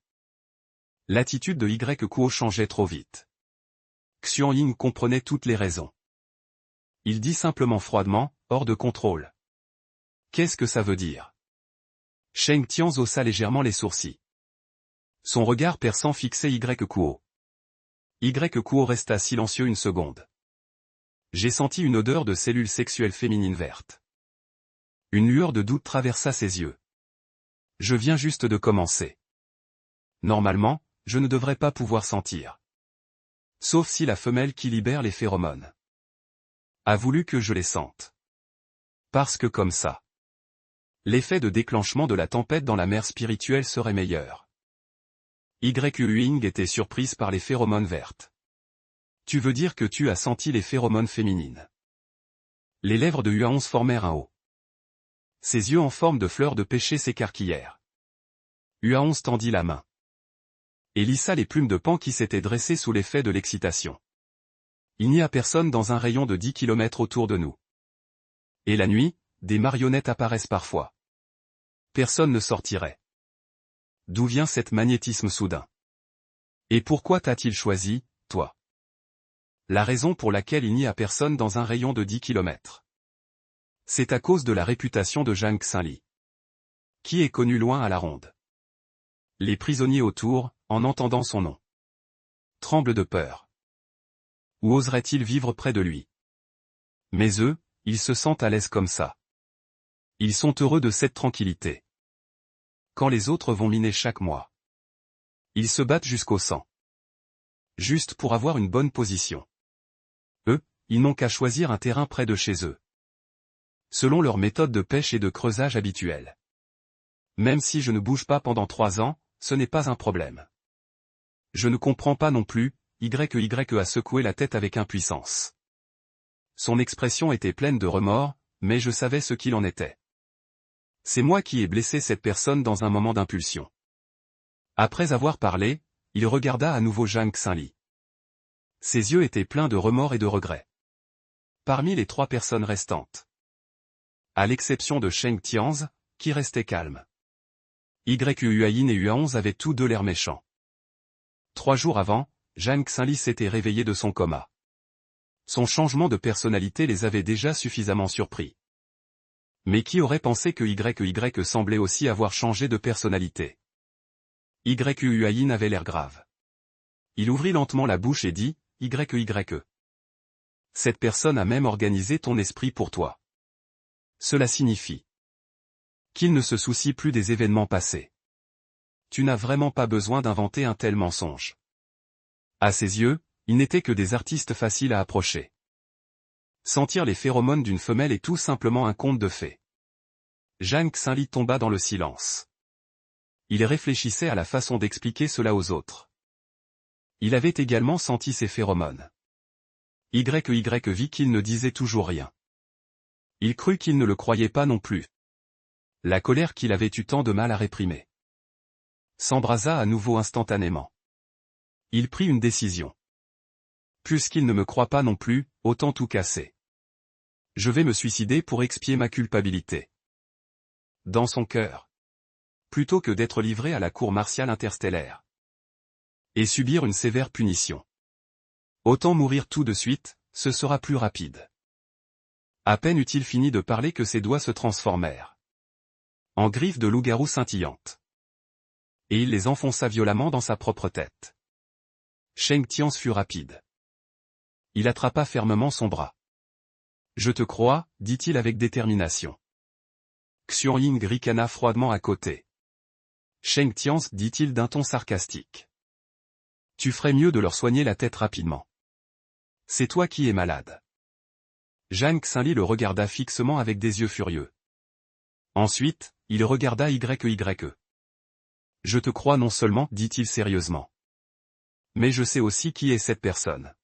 L'attitude de Kuo changeait trop vite. Xuanying comprenait toutes les raisons. Il dit simplement froidement, hors de contrôle. Qu'est-ce que ça veut dire? Sheng Tianz haussa légèrement les sourcils. Son regard perçant fixait Kuo. Kuo resta silencieux une seconde. J'ai senti une odeur de cellules sexuelles féminines vertes. Une lueur de doute traversa ses yeux. Je viens juste de commencer. Normalement, je ne devrais pas pouvoir sentir. Sauf si la femelle qui libère les phéromones a voulu que je les sente. Parce que comme ça, l'effet de déclenchement de la tempête dans la mer spirituelle serait meilleur. Yuanying était surprise par les phéromones vertes. Tu veux dire que tu as senti les phéromones féminines? Les lèvres de Yuanying formèrent un O. Ses yeux en forme de fleurs de péché s'écarquillèrent. Yuanying tendit la main. Et lissa les plumes de pan qui s'étaient dressées sous l'effet de l'excitation. Il n'y a personne dans un rayon de 10 km autour de nous. Et la nuit, des marionnettes apparaissent parfois. Personne ne sortirait. D'où vient cet magnétisme soudain? Et pourquoi t'a-t-il choisi, toi? La raison pour laquelle il n'y a personne dans un rayon de 10 km. C'est à cause de la réputation de Zhang Xinli. Qui est connu loin à la ronde. Les prisonniers autour, en entendant son nom, tremblent de peur. Ou oserait-il vivre près de lui? Mais eux, ils se sentent à l'aise comme ça. Ils sont heureux de cette tranquillité. Quand les autres vont miner chaque mois, ils se battent jusqu'au sang. Juste pour avoir une bonne position. Eux, ils n'ont qu'à choisir un terrain près de chez eux. Selon leur méthode de pêche et de creusage habituelle. Même si je ne bouge pas pendant 3 ans, ce n'est pas un problème. Je ne comprends pas non plus, YY a secoué la tête avec impuissance. Son expression était pleine de remords, mais je savais ce qu'il en était. C'est moi qui ai blessé cette personne dans un moment d'impulsion. Après avoir parlé, il regarda à nouveau Zhang Xinli. Ses yeux étaient pleins de remords et de regrets. Parmi les 3 personnes restantes. À l'exception de Sheng Tianz, qui restait calme. Yuayin et Ua11 avaient tous deux l'air méchants. 3 jours avant, Zhang Xinli s'était réveillé de son coma. Son changement de personnalité les avait déjà suffisamment surpris. Mais qui aurait pensé que YY semblait aussi avoir changé de personnalité? Yuayin avait l'air grave. Il ouvrit lentement la bouche et dit, YY. Cette personne a même organisé ton esprit pour toi. Cela signifie qu'il ne se soucie plus des événements passés. Tu n'as vraiment pas besoin d'inventer un tel mensonge. À ses yeux, ils n'étaient que des artistes faciles à approcher. Sentir les phéromones d'une femelle est tout simplement un conte de fées. Zhang Xinli tomba dans le silence. Il réfléchissait à la façon d'expliquer cela aux autres. Il avait également senti ces phéromones. YY vit qu'il ne disait toujours rien. Il crut qu'il ne le croyait pas non plus. La colère qu'il avait eu tant de mal à réprimer s'embrasa à nouveau instantanément. Il prit une décision. Puisqu'il ne me croit pas non plus, autant tout casser. Je vais me suicider pour expier ma culpabilité. Dans son cœur. Plutôt que d'être livré à la cour martiale interstellaire. Et subir une sévère punition. Autant mourir tout de suite, ce sera plus rapide. À peine eut-il fini de parler que ses doigts se transformèrent en griffes de loup-garou scintillantes. Et il les enfonça violemment dans sa propre tête. Sheng Tianz fut rapide. Il attrapa fermement son bras. Je te crois, dit-il avec détermination. Xianying ricana froidement à côté. Sheng Tianz, dit-il d'un ton sarcastique. Tu ferais mieux de leur soigner la tête rapidement. C'est toi qui es malade. Zhang Xinli le regarda fixement avec des yeux furieux. Ensuite, il regarda YY. Je te crois non seulement, dit-il sérieusement. Mais je sais aussi qui est cette personne.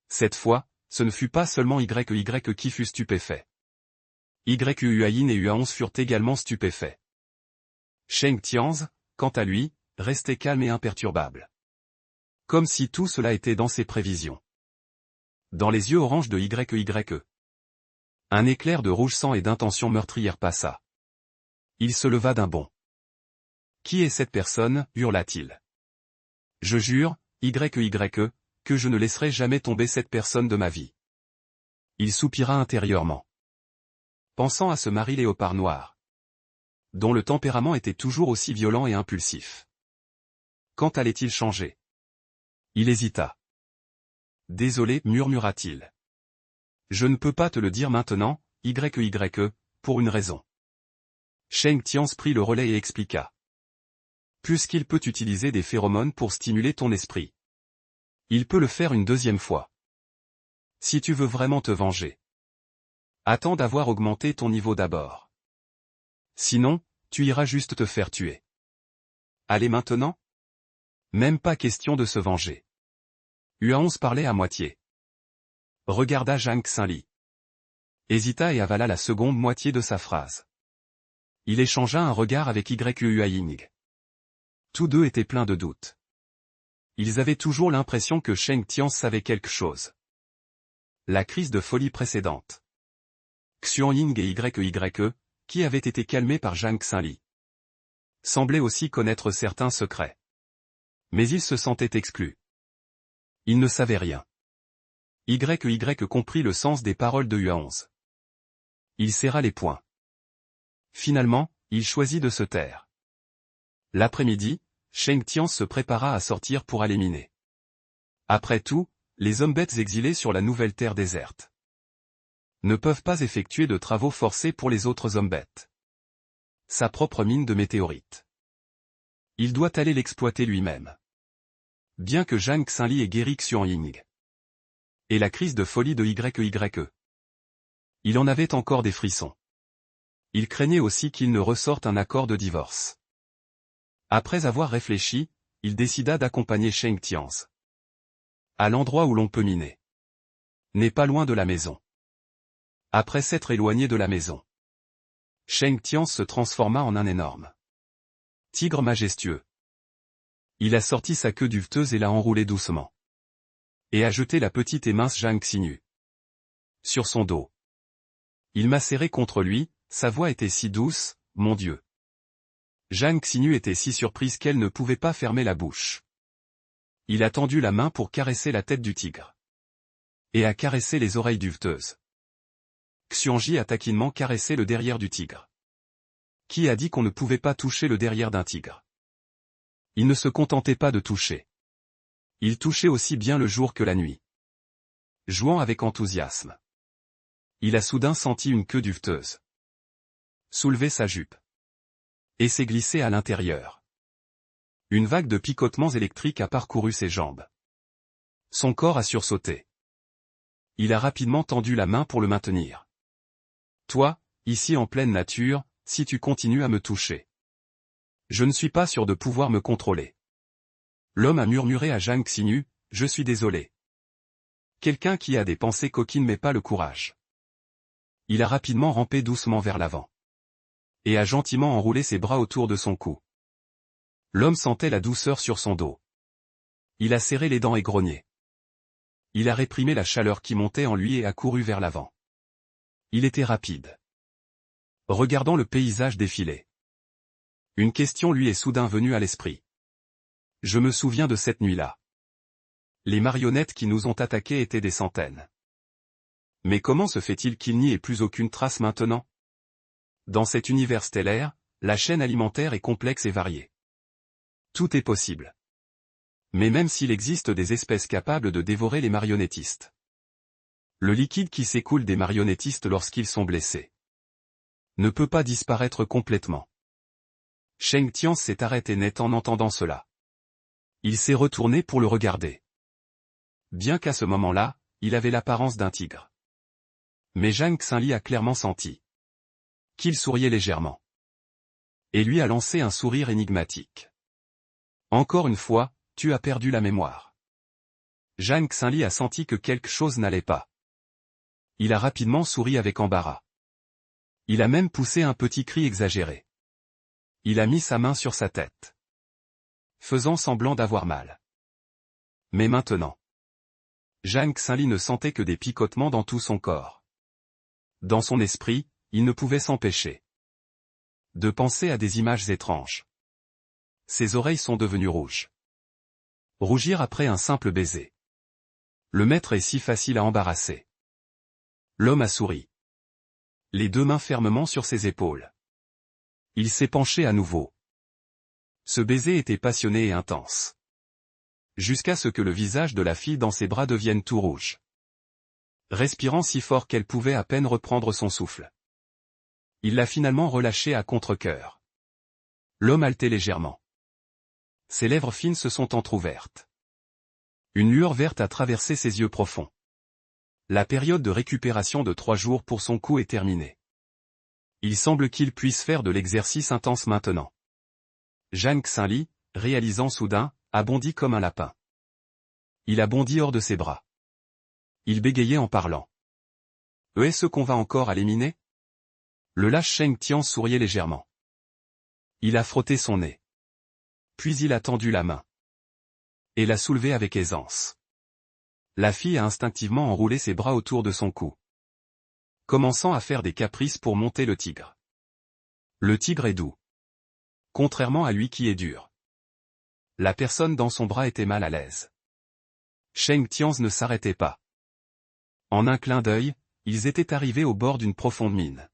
Cette fois, ce ne fut pas seulement YY qui fut stupéfait. Yuayin et Ua11 furent également stupéfaits. Sheng Tianz, quant à lui, restait calme et imperturbable. Comme si tout cela était dans ses prévisions. Dans les yeux oranges de YY. Un éclair de rouge sang et d'intention meurtrière passa. Il se leva d'un bond. Qui est cette personne, hurla-t-il. Je jure, YY, que je ne laisserai jamais tomber cette personne de ma vie. Il soupira intérieurement. Pensant à ce mari léopard noir. Dont le tempérament était toujours aussi violent et impulsif. Quand allait-il changer? Il hésita. Désolé, murmura-t-il. Je ne peux pas te le dire maintenant, YY, pour une raison. Sheng Tianz prit le relais et expliqua. Puisqu'il peut utiliser des phéromones pour stimuler ton esprit. Il peut le faire une 2e fois. Si tu veux vraiment te venger. Attends d'avoir augmenté ton niveau d'abord. Sinon, tu iras juste te faire tuer. Allez maintenant? Même pas question de se venger. Ua11 parlait à moitié. Regarda Zhang Xinli. Hésita et avala la seconde moitié de sa phrase. Il échangea un regard avec Yuayin. Tous deux étaient pleins de doutes. Ils avaient toujours l'impression que Sheng Tianz savait quelque chose. La crise de folie précédente. Xianying et YY, qui avaient été calmés par Zhang Xinli, semblaient aussi connaître certains secrets. Mais ils se sentaient exclus. Ils ne savaient rien. YY comprit le sens des paroles de Ua11. Il serra les poings. Finalement, il choisit de se taire. L'après-midi, Sheng Tianz se prépara à sortir pour aller miner. Après tout, Les hommes bêtes exilés sur la nouvelle terre déserte ne peuvent pas effectuer de travaux forcés pour les autres hommes bêtes. Sa propre mine de météorites. Il doit aller l'exploiter lui-même. Bien que Zhang Xinli ait guéri Xuanying. Et la crise de folie de YYE. Il en avait encore des frissons. Il craignait aussi qu'il ne ressorte un accord de divorce. Après avoir réfléchi, il décida d'accompagner Sheng Tianzi. À l'endroit où l'on peut miner. N'est pas loin de la maison. Après s'être éloigné de la maison, Sheng Tianzi se transforma en un énorme tigre majestueux. Il a sorti sa queue duveteuse et l'a enroulée doucement. Et a jeté la petite et mince Zhang Xinyu sur son dos. Il m'a serré contre lui, sa voix était si douce, mon Dieu. Zhang Xinyu était si surprise qu'elle ne pouvait pas fermer la bouche. Il a tendu la main pour caresser la tête du tigre. Et a caressé les oreilles duveteuses. Xuanji a taquinement caressé le derrière du tigre. Qui a dit qu'on ne pouvait pas toucher le derrière d'un tigre? Il ne se contentait pas de toucher. Il touchait aussi bien le jour que la nuit. Jouant avec enthousiasme. Il a soudain senti une queue duveteuse soulever sa jupe. Et s'est glissé à l'intérieur. Une vague de picotements électriques a parcouru ses jambes. Son corps a sursauté. Il a rapidement tendu la main pour le maintenir. Toi, ici en pleine nature, si tu continues à me toucher. Je ne suis pas sûr de pouvoir me contrôler. L'homme a murmuré à Zhang Xinyu, je suis désolé. Quelqu'un qui a des pensées coquines mais pas le courage. Il a rapidement rampé doucement vers l'avant. Et a gentiment enroulé ses bras autour de son cou. L'homme sentait la douceur sur son dos. Il a serré les dents et grogné. Il a réprimé la chaleur qui montait en lui et a couru vers l'avant. Il était rapide. Regardant le paysage défiler. Une question lui est soudain venue à l'esprit. Je me souviens de cette nuit-là. Les marionnettes qui nous ont attaqués étaient des centaines. Mais comment se fait-il qu'il n'y ait plus aucune trace maintenant? Dans cet univers stellaire, la chaîne alimentaire est complexe et variée. Tout est possible. Mais même s'il existe des espèces capables de dévorer les marionnettistes. Le liquide qui s'écoule des marionnettistes lorsqu'ils sont blessés ne peut pas disparaître complètement. Sheng Tianzi s'est arrêté net en entendant cela. Il s'est retourné pour le regarder. Bien qu'à ce moment-là, il avait l'apparence d'un tigre. Mais Zhang Xinli a clairement senti qu'il souriait légèrement. Et lui a lancé un sourire énigmatique. Encore une fois, tu as perdu la mémoire. Zhang Xinli a senti que quelque chose n'allait pas. Il a rapidement souri avec embarras. Il a même poussé un petit cri exagéré. Il a mis sa main sur sa tête, faisant semblant d'avoir mal. Mais maintenant, Zhang Xinli ne sentait que des picotements dans tout son corps. Dans son esprit, il ne pouvait s'empêcher de penser à des images étranges. Ses oreilles sont devenues rouges. Rougir après un simple baiser. Le maître est si facile à embarrasser. L'homme a souri. Les deux mains fermement sur ses épaules. Il s'est penché à nouveau. Ce baiser était passionné et intense. Jusqu'à ce que le visage de la fille dans ses bras devienne tout rouge. Respirant si fort qu'elle pouvait à peine reprendre son souffle. Il l'a finalement relâchée à contre-cœur. L'homme haletait légèrement. Ses lèvres fines se sont entr'ouvertes. Une lueur verte a traversé ses yeux profonds. La période de récupération de 3 jours pour son cou est terminée. Il semble qu'il puisse faire de l'exercice intense maintenant. Zhang Xinli, réalisant soudain, a bondi comme un lapin. Il a bondi hors de ses bras. Il bégayait en parlant. Est-ce qu'on va encore à l'éminer? Le lâche Sheng Tianzi souriait légèrement. Il a frotté son nez. Puis il a tendu la main. Et l'a soulevée avec aisance. La fille a instinctivement enroulé ses bras autour de son cou. Commençant à faire des caprices pour monter le tigre. Le tigre est doux. Contrairement à lui qui est dur. La personne dans son bras était mal à l'aise. Sheng Tianzi ne s'arrêtait pas. En un clin d'œil, ils étaient arrivés au bord d'une profonde mine.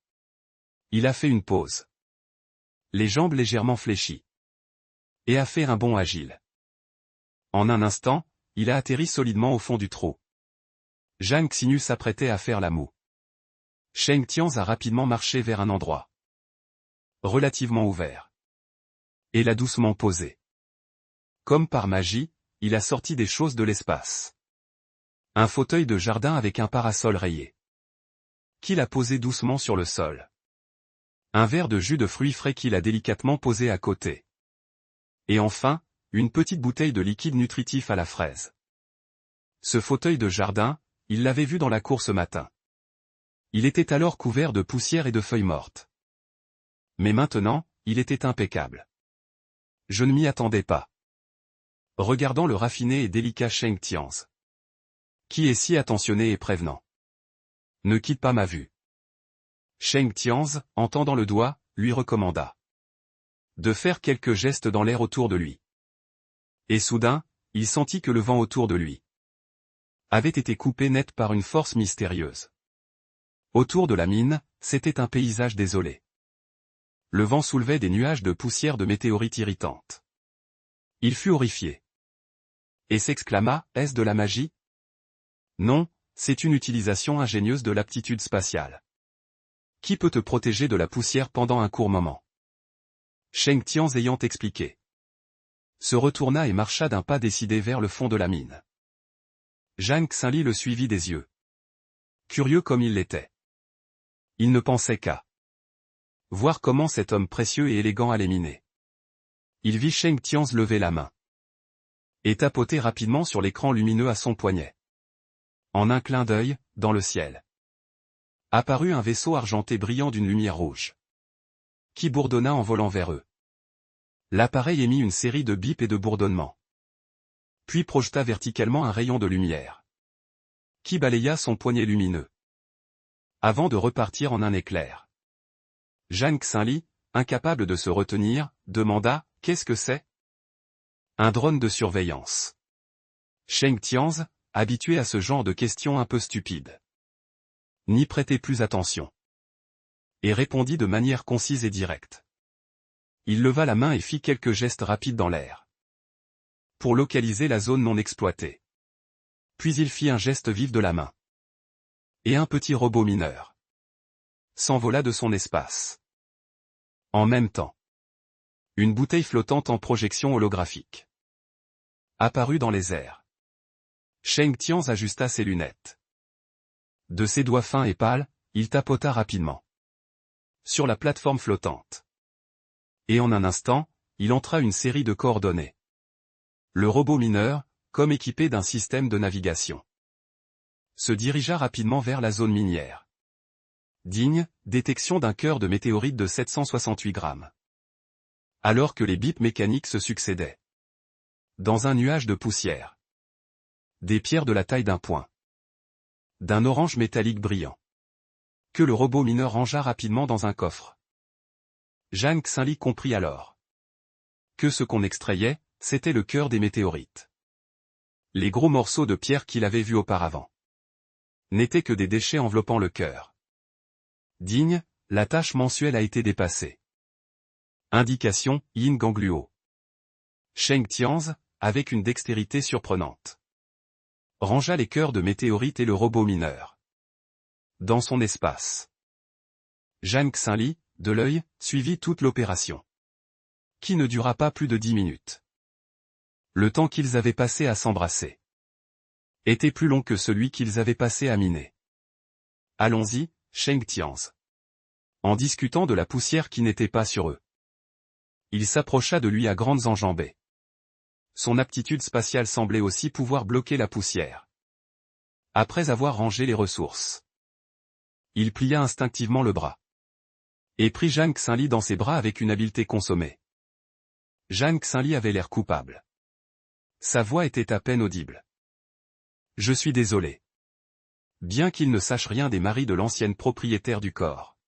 Il a fait une pause. Les jambes légèrement fléchies. Et a fait un bond agile. En un instant, il a atterri solidement au fond du trou. Zhang Xinyu s'apprêtait à faire la moue. Sheng Tianz a rapidement marché vers un endroit relativement ouvert et l'a doucement posé. Comme par magie, il a sorti des choses de l'espace. Un fauteuil de jardin avec un parasol rayé, qu'il a posé doucement sur le sol. Un verre de jus de fruits frais qu'il a délicatement posé à côté. Et enfin, une petite bouteille de liquide nutritif à la fraise. Ce fauteuil de jardin, il l'avait vu dans la cour ce matin. Il était alors couvert de poussière et de feuilles mortes. Mais maintenant, il était impeccable. Je ne m'y attendais pas. Regardant le raffiné et délicat Sheng Tianz, qui est si attentionné et prévenant. Ne quitte pas ma vue. Sheng Tianz, en tendant le doigt, lui recommanda de faire quelques gestes dans l'air autour de lui. Et soudain, il sentit que le vent autour de lui avait été coupé net par une force mystérieuse. Autour de la mine, c'était un paysage désolé. Le vent soulevait des nuages de poussière de météorites irritantes. Il fut horrifié. Et s'exclama, est-ce de la magie? Non, c'est une utilisation ingénieuse de l'aptitude spatiale. Qui peut te protéger de la poussière pendant un court moment? Sheng Tianz ayant expliqué, se retourna et marcha d'un pas décidé vers le fond de la mine. Zhang Xinli le suivit des yeux. Curieux comme il l'était. Il ne pensait qu'à voir comment cet homme précieux et élégant allait miner. Il vit Sheng Tianz lever la main et tapoter rapidement sur l'écran lumineux à son poignet. En un clin d'œil, dans le ciel, apparut un vaisseau argenté brillant d'une lumière rouge, qui bourdonna en volant vers eux. L'appareil émit une série de bips et de bourdonnements, puis projeta verticalement un rayon de lumière, qui balaya son poignet lumineux, avant de repartir en un éclair. Zhang Xinli, incapable de se retenir, demanda, qu'est-ce que c'est? Un drone de surveillance. Sheng Tianz, habitué à ce genre de questions un peu stupides, n'y prêtait plus attention, et répondit de manière concise et directe. Il leva la main et fit quelques gestes rapides dans l'air, pour localiser la zone non exploitée. Puis il fit un geste vif de la main. Et un petit robot mineur s'envola de son espace. En même temps, une bouteille flottante en projection holographique apparut dans les airs. Sheng Tianz ajusta ses lunettes. De ses doigts fins et pâles, il tapota rapidement sur la plateforme flottante. Et en un instant, il entra une série de coordonnées. Le robot mineur, comme équipé d'un système de navigation, se dirigea rapidement vers la zone minière. Digne, détection d'un cœur de météorite de 768 grammes. Alors que les bips mécaniques se succédaient. Dans un nuage de poussière. Des pierres de la taille d'un poing. D'un orange métallique brillant. Que le robot mineur rangea rapidement dans un coffre. Zhang Xinli comprit alors que ce qu'on extrayait, c'était le cœur des météorites. Les gros morceaux de pierre qu'il avait vus auparavant n'étaient que des déchets enveloppant le cœur. Digne, la tâche mensuelle a été dépassée. Indication, yin gangluo. Sheng Tianz, avec une dextérité surprenante, rangea les cœurs de météorites et le robot mineur dans son espace. Zhang Xinli, de l'œil, suivit toute l'opération, qui ne dura pas plus de 10 minutes. Le temps qu'ils avaient passé à s'embrasser était plus long que celui qu'ils avaient passé à miner. Allons-y, Sheng Tianz. En discutant de la poussière qui n'était pas sur eux. Il s'approcha de lui à grandes enjambées. Son aptitude spatiale semblait aussi pouvoir bloquer la poussière. Après avoir rangé les ressources, il plia instinctivement le bras. Et prit Zhang Xinli dans ses bras avec une habileté consommée. Zhang Xinli avait l'air coupable. Sa voix était à peine audible. Je suis désolé. Bien qu'il ne sache rien des maris de l'ancienne propriétaire du corps.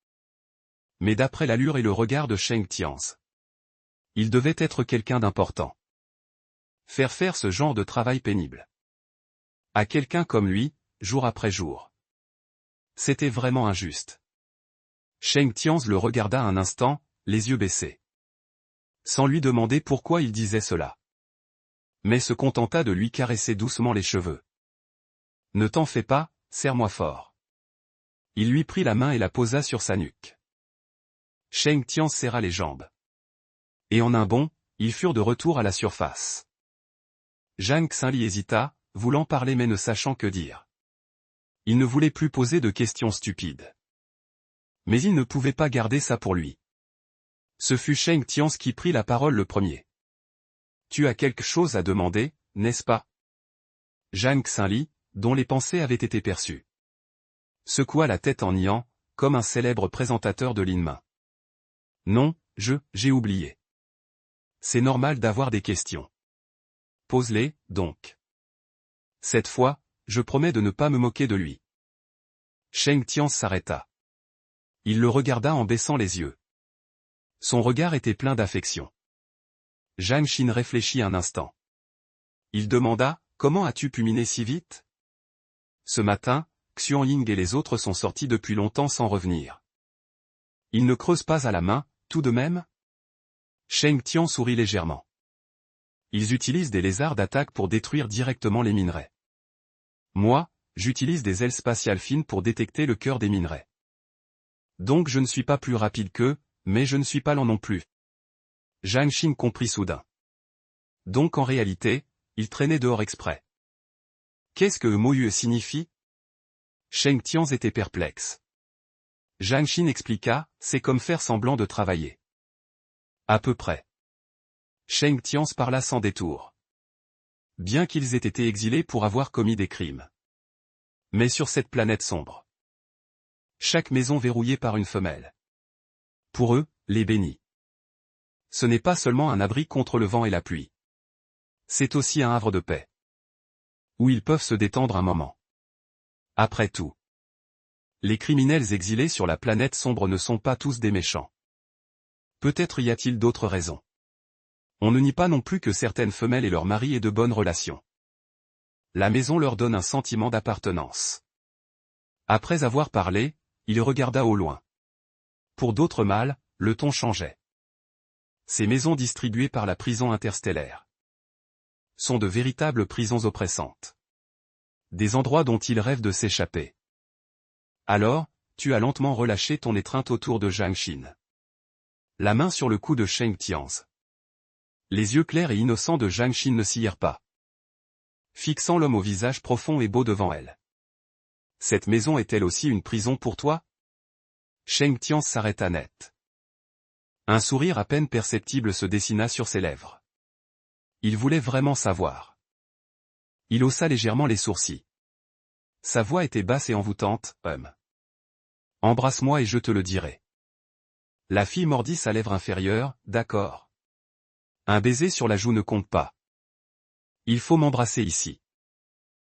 Mais d'après l'allure et le regard de Sheng Tianz, il devait être quelqu'un d'important. Faire ce genre de travail pénible à quelqu'un comme lui, jour après jour. C'était vraiment injuste. Sheng Tianz le regarda un instant, les yeux baissés. Sans lui demander pourquoi il disait cela. mais se contenta de lui caresser doucement les cheveux. « Ne t'en fais pas, serre-moi fort. » Il lui prit la main et la posa sur sa nuque. Sheng Tian serra les jambes. Et en un bond, ils furent de retour à la surface. Zhang Xinli hésita, voulant parler mais ne sachant que dire. Il ne voulait plus poser de questions stupides. Mais il ne pouvait pas garder ça pour lui. Ce fut Sheng Tian qui prit la parole le premier. « Tu as quelque chose à demander, n'est-ce pas ?» Zhang Xinli, dont les pensées avaient été perçues, secoua la tête en niant, comme un célèbre présentateur de l'Inmin. « Non, j'ai oublié. » C'est normal d'avoir des questions. Pose-les, donc. Cette fois, je promets de ne pas me moquer de lui. Sheng Tian s'arrêta. Il le regarda en baissant les yeux. Son regard était plein d'affection. Zhang Xin réfléchit un instant. Il demanda, « Comment as-tu pu miner si vite ?» Ce matin, Xuan Ying et les autres sont sortis depuis longtemps sans revenir. Ils ne creusent pas à la main, tout de même ? Sheng Tian sourit légèrement. Ils utilisent des lézards d'attaque pour détruire directement les minerais. Moi, j'utilise des ailes spatiales fines pour détecter le cœur des minerais. Donc je ne suis pas plus rapide qu'eux, mais je ne suis pas lent non plus. Zhang Xin comprit soudain. Donc en réalité, il traînait dehors exprès. Qu'est-ce que Moyue signifie ? Sheng Tian était perplexe. Zhang Xin expliqua, c'est comme faire semblant de travailler. À peu près. Sheng Tian parla sans détour. Bien qu'ils aient été exilés pour avoir commis des crimes. Mais sur cette planète sombre. Chaque maison verrouillée par une femelle. Pour eux, les bénis. Ce n'est pas seulement un abri contre le vent et la pluie. C'est aussi un havre de paix. Où ils peuvent se détendre un moment. Après tout. Les criminels exilés sur la planète sombre ne sont pas tous des méchants. Peut-être y a-t-il d'autres raisons. On ne nie pas non plus que certaines femelles et leurs maris aient de bonnes relations. La maison leur donne un sentiment d'appartenance. Après avoir parlé, il regarda au loin. Pour d'autres mâles, le ton changeait. Ces maisons distribuées par la prison interstellaire sont de véritables prisons oppressantes. Des endroits dont ils rêvent de s'échapper. Alors, tu as lentement relâché ton étreinte autour de Zhang Xin. La main sur le cou de Sheng Tian. Les yeux clairs et innocents de Zhang Xin ne sillèrent pas. Fixant l'homme au visage profond et beau devant elle. Cette maison est-elle aussi une prison pour toi ? Sheng Tian s'arrêta net. Un sourire à peine perceptible se dessina sur ses lèvres. Il voulait vraiment savoir. Il haussa légèrement les sourcils. Sa voix était basse et envoûtante, « Embrasse-moi et je te le dirai. » La fille mordit sa lèvre inférieure, « D'accord. Un baiser sur la joue ne compte pas. Il faut m'embrasser ici. »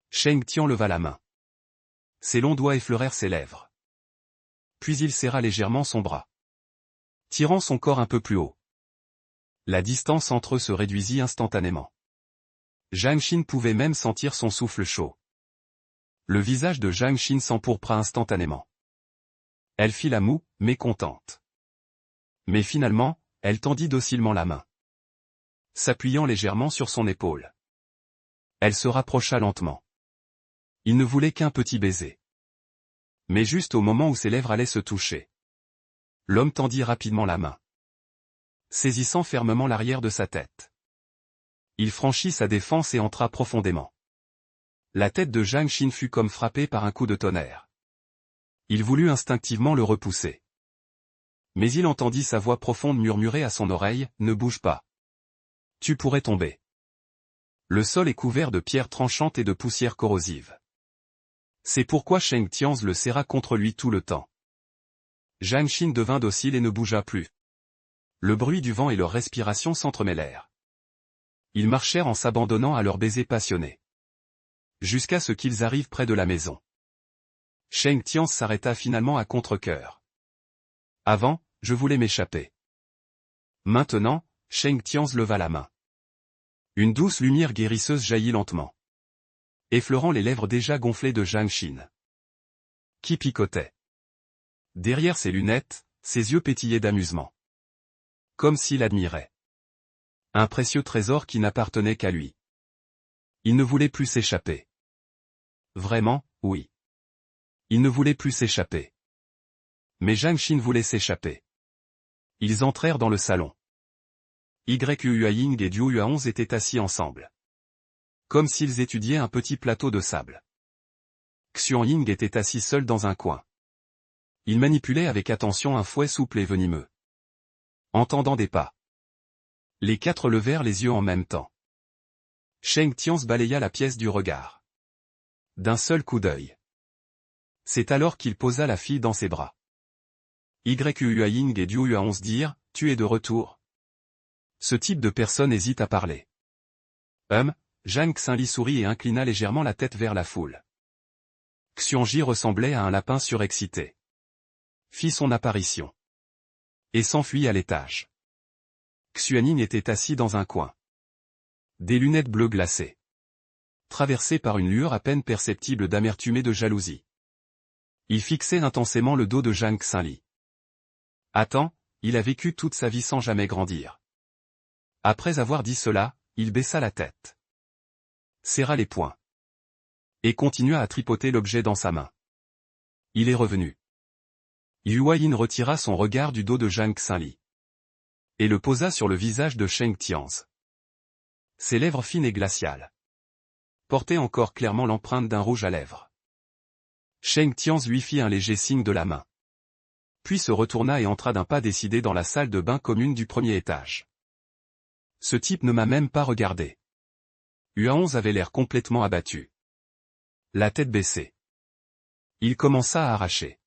Sheng Tian leva la main. Ses longs doigts effleurèrent ses lèvres. Puis il serra légèrement son bras. Tirant son corps un peu plus haut. La distance entre eux se réduisit instantanément. Zhang Xin pouvait même sentir son souffle chaud. Le visage de Zhang Xin s'empourpra instantanément. Elle fit la moue, mécontente. Mais finalement, elle tendit docilement la main. S'appuyant légèrement sur son épaule. Elle se rapprocha lentement. Il ne voulait qu'un petit baiser. Mais juste au moment où ses lèvres allaient se toucher. L'homme tendit rapidement la main. Saisissant fermement l'arrière de sa tête. Il franchit sa défense et entra profondément. La tête de Zhang Xin fut comme frappée par un coup de tonnerre. Il voulut instinctivement le repousser. Mais il entendit sa voix profonde murmurer à son oreille, « Ne bouge pas. Tu pourrais tomber. » Le sol est couvert de pierres tranchantes et de poussière corrosive. C'est pourquoi Sheng Tian le serra contre lui tout le temps. Zhang Xin devint docile et ne bougea plus. Le bruit du vent et leur respiration s'entremêlèrent. Ils marchèrent en s'abandonnant à leurs baisers passionnés. Jusqu'à ce qu'ils arrivent près de la maison. Sheng Tian s'arrêta finalement à contre-cœur. Avant, je voulais m'échapper. Maintenant, Sheng Tian leva la main. Une douce lumière guérisseuse jaillit lentement. Effleurant les lèvres déjà gonflées de Zhang Xin. Qui picotait. Derrière ses lunettes, ses yeux pétillaient d'amusement. Comme s'il admirait. Un précieux trésor qui n'appartenait qu'à lui. Il ne voulait plus s'échapper. Vraiment, oui. Il ne voulait plus s'échapper. Mais Zhang Xin voulait s'échapper. Ils entrèrent dans le salon. Yuanying et Diu Yuaonz étaient assis ensemble. Comme s'ils étudiaient un petit plateau de sable. Xuanying était assis seul dans un coin. Il manipulait avec attention un fouet souple et venimeux. Entendant des pas. Les quatre levèrent les yeux en même temps. Sheng Tianz balaya la pièce du regard. D'un seul coup d'œil. C'est alors qu'il posa la fille dans ses bras. Yuanying et Diu Yuaonz dirent, « Tu es de retour ?» Ce type de personne hésite à parler. Zhang Xinli sourit et inclina légèrement la tête vers la foule. Xuanji ressemblait à un lapin surexcité. Fit son apparition. Et s'enfuit à l'étage. Xuanyin était assis dans un coin. Des lunettes bleues glacées. Traversées par une lueur à peine perceptible d'amertume et de jalousie. Il fixait intensément le dos de Zhang Xinli. Attends, il a vécu toute sa vie sans jamais grandir. Après avoir dit cela, il baissa la tête. Serra les poings. Et continua à tripoter l'objet dans sa main. Il est revenu. Yuayin retira son regard du dos de Zhang Xinli. Et le posa sur le visage de Sheng Tianz. Ses lèvres fines et glaciales. Portaient encore clairement l'empreinte d'un rouge à lèvres. Sheng Tianz lui fit un léger signe de la main. Puis se retourna et entra d'un pas décidé dans la salle de bain commune du premier étage. Ce type ne m'a même pas regardé. Yuaonz avait l'air complètement abattu. La tête baissée. Il commença à arracher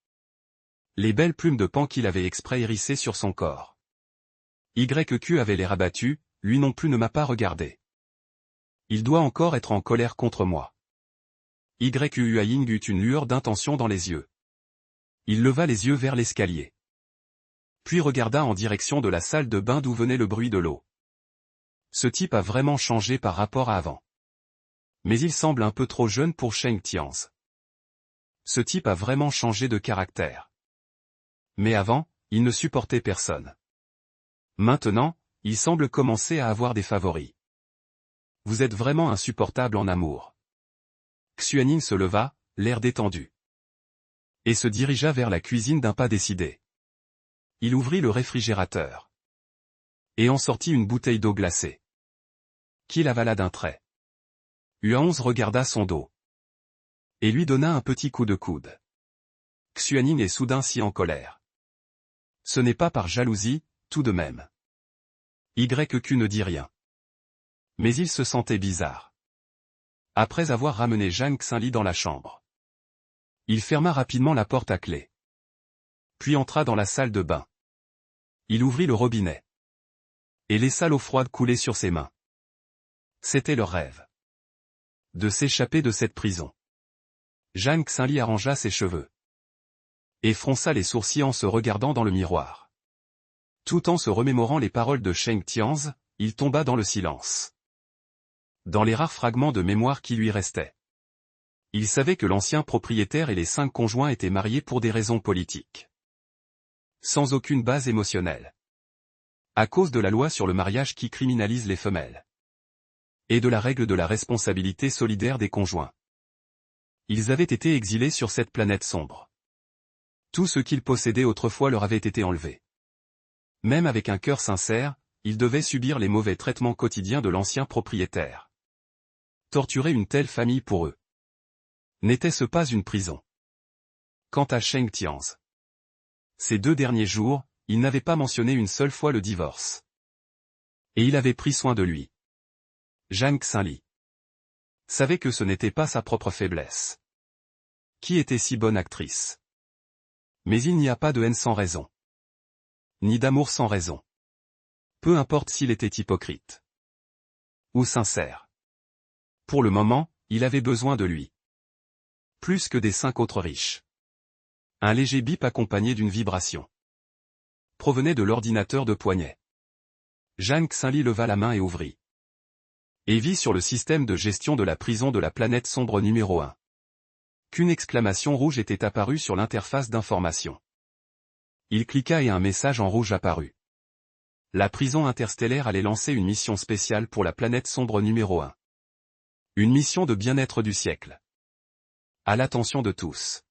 les belles plumes de paon qu'il avait exprès hérissées sur son corps. YQ avait l'air abattu, lui non plus ne m'a pas regardé. Il doit encore être en colère contre moi. Yuanying eut une lueur d'intention dans les yeux. Il leva les yeux vers l'escalier. Puis regarda en direction de la salle de bain d'où venait le bruit de l'eau. Ce type a vraiment changé par rapport à avant. Mais il semble un peu trop jeune pour Sheng Tianz. Ce type a vraiment changé de caractère. Mais avant, il ne supportait personne. Maintenant, il semble commencer à avoir des favoris. Vous êtes vraiment insupportable en amour. Xuanying se leva, l'air détendu. Et se dirigea vers la cuisine d'un pas décidé. Il ouvrit le réfrigérateur. Et en sortit une bouteille d'eau glacée. Qu'il avala d'un trait. Yuaonz regarda son dos. Et lui donna un petit coup de coude. Xuanying est soudain si en colère. Ce n'est pas par jalousie, tout de même. YQ ne dit rien. Mais il se sentait bizarre. Après avoir ramené Zhang Xinli dans la chambre. Il ferma rapidement la porte à clé. Puis entra dans la salle de bain. Il ouvrit le robinet. Et laissa l'eau froide couler sur ses mains. C'était leur rêve. De s'échapper de cette prison. Zhang Xinli arrangea ses cheveux. Et fronça les sourcils en se regardant dans le miroir. Tout en se remémorant les paroles de Sheng Tianz, il tomba dans le silence. Dans les rares fragments de mémoire qui lui restaient. Il savait que l'ancien propriétaire et les 5 conjoints étaient mariés pour des raisons politiques. Sans aucune base émotionnelle. À cause de la loi sur le mariage qui criminalise les femelles. Et de la règle de la responsabilité solidaire des conjoints. Ils avaient été exilés sur cette planète sombre. Tout ce qu'ils possédaient autrefois leur avait été enlevé. Même avec un cœur sincère, ils devaient subir les mauvais traitements quotidiens de l'ancien propriétaire. Torturer une telle famille pour eux. N'était-ce pas une prison? Quant à Sheng Tianz. Ces 2 derniers jours, il n'avait pas mentionné une seule fois le divorce. Et il avait pris soin de lui. Zhang Xinli savait que ce n'était pas sa propre faiblesse. Qui était si bonne actrice? Mais il n'y a pas de haine sans raison. Ni d'amour sans raison. Peu importe s'il était hypocrite. Ou sincère. Pour le moment, il avait besoin de lui. Plus que des 5 autres riches. Un léger bip accompagné d'une vibration. Provenait de l'ordinateur de poignet. Zhang Xinli leva la main et ouvrit. Et vit sur le système de gestion de la prison de la planète sombre numéro 1. Qu'une exclamation rouge était apparue sur l'interface d'information. Il cliqua et un message en rouge apparut. La prison interstellaire allait lancer une mission spéciale pour la planète sombre numéro 1. Une mission de bien-être du siècle. À l'attention de tous.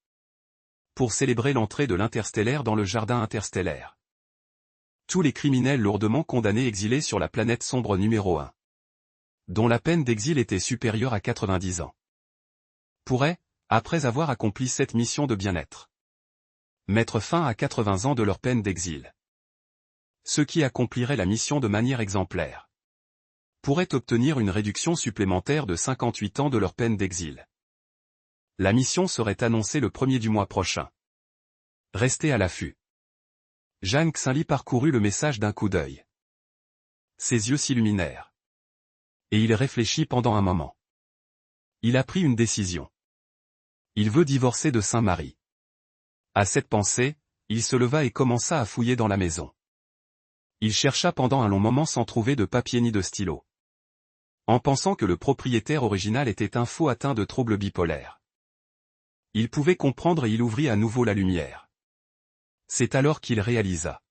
Pour célébrer l'entrée de l'interstellaire dans le jardin interstellaire. Tous les criminels lourdement condamnés exilés sur la planète sombre numéro 1. Dont la peine d'exil était supérieure à 90 ans. Pourraient, après avoir accompli cette mission de bien-être, mettre fin à 80 ans de leur peine d'exil. Ceux qui accompliraient la mission de manière exemplaire pourraient obtenir une réduction supplémentaire de 58 ans de leur peine d'exil. La mission serait annoncée le 1er du mois prochain. Restez à l'affût. Zhang Xinli parcourut le message d'un coup d'œil. Ses yeux s'illuminèrent. Et il réfléchit pendant un moment. Il a pris une décision. Il veut divorcer de Saint-Marie. À cette pensée, il se leva et commença à fouiller dans la maison. Il chercha pendant un long moment sans trouver de papier ni de stylo. En pensant que le propriétaire original était un faux atteint de troubles bipolaires. Il pouvait comprendre et il ouvrit à nouveau la lumière. C'est alors qu'il réalisa.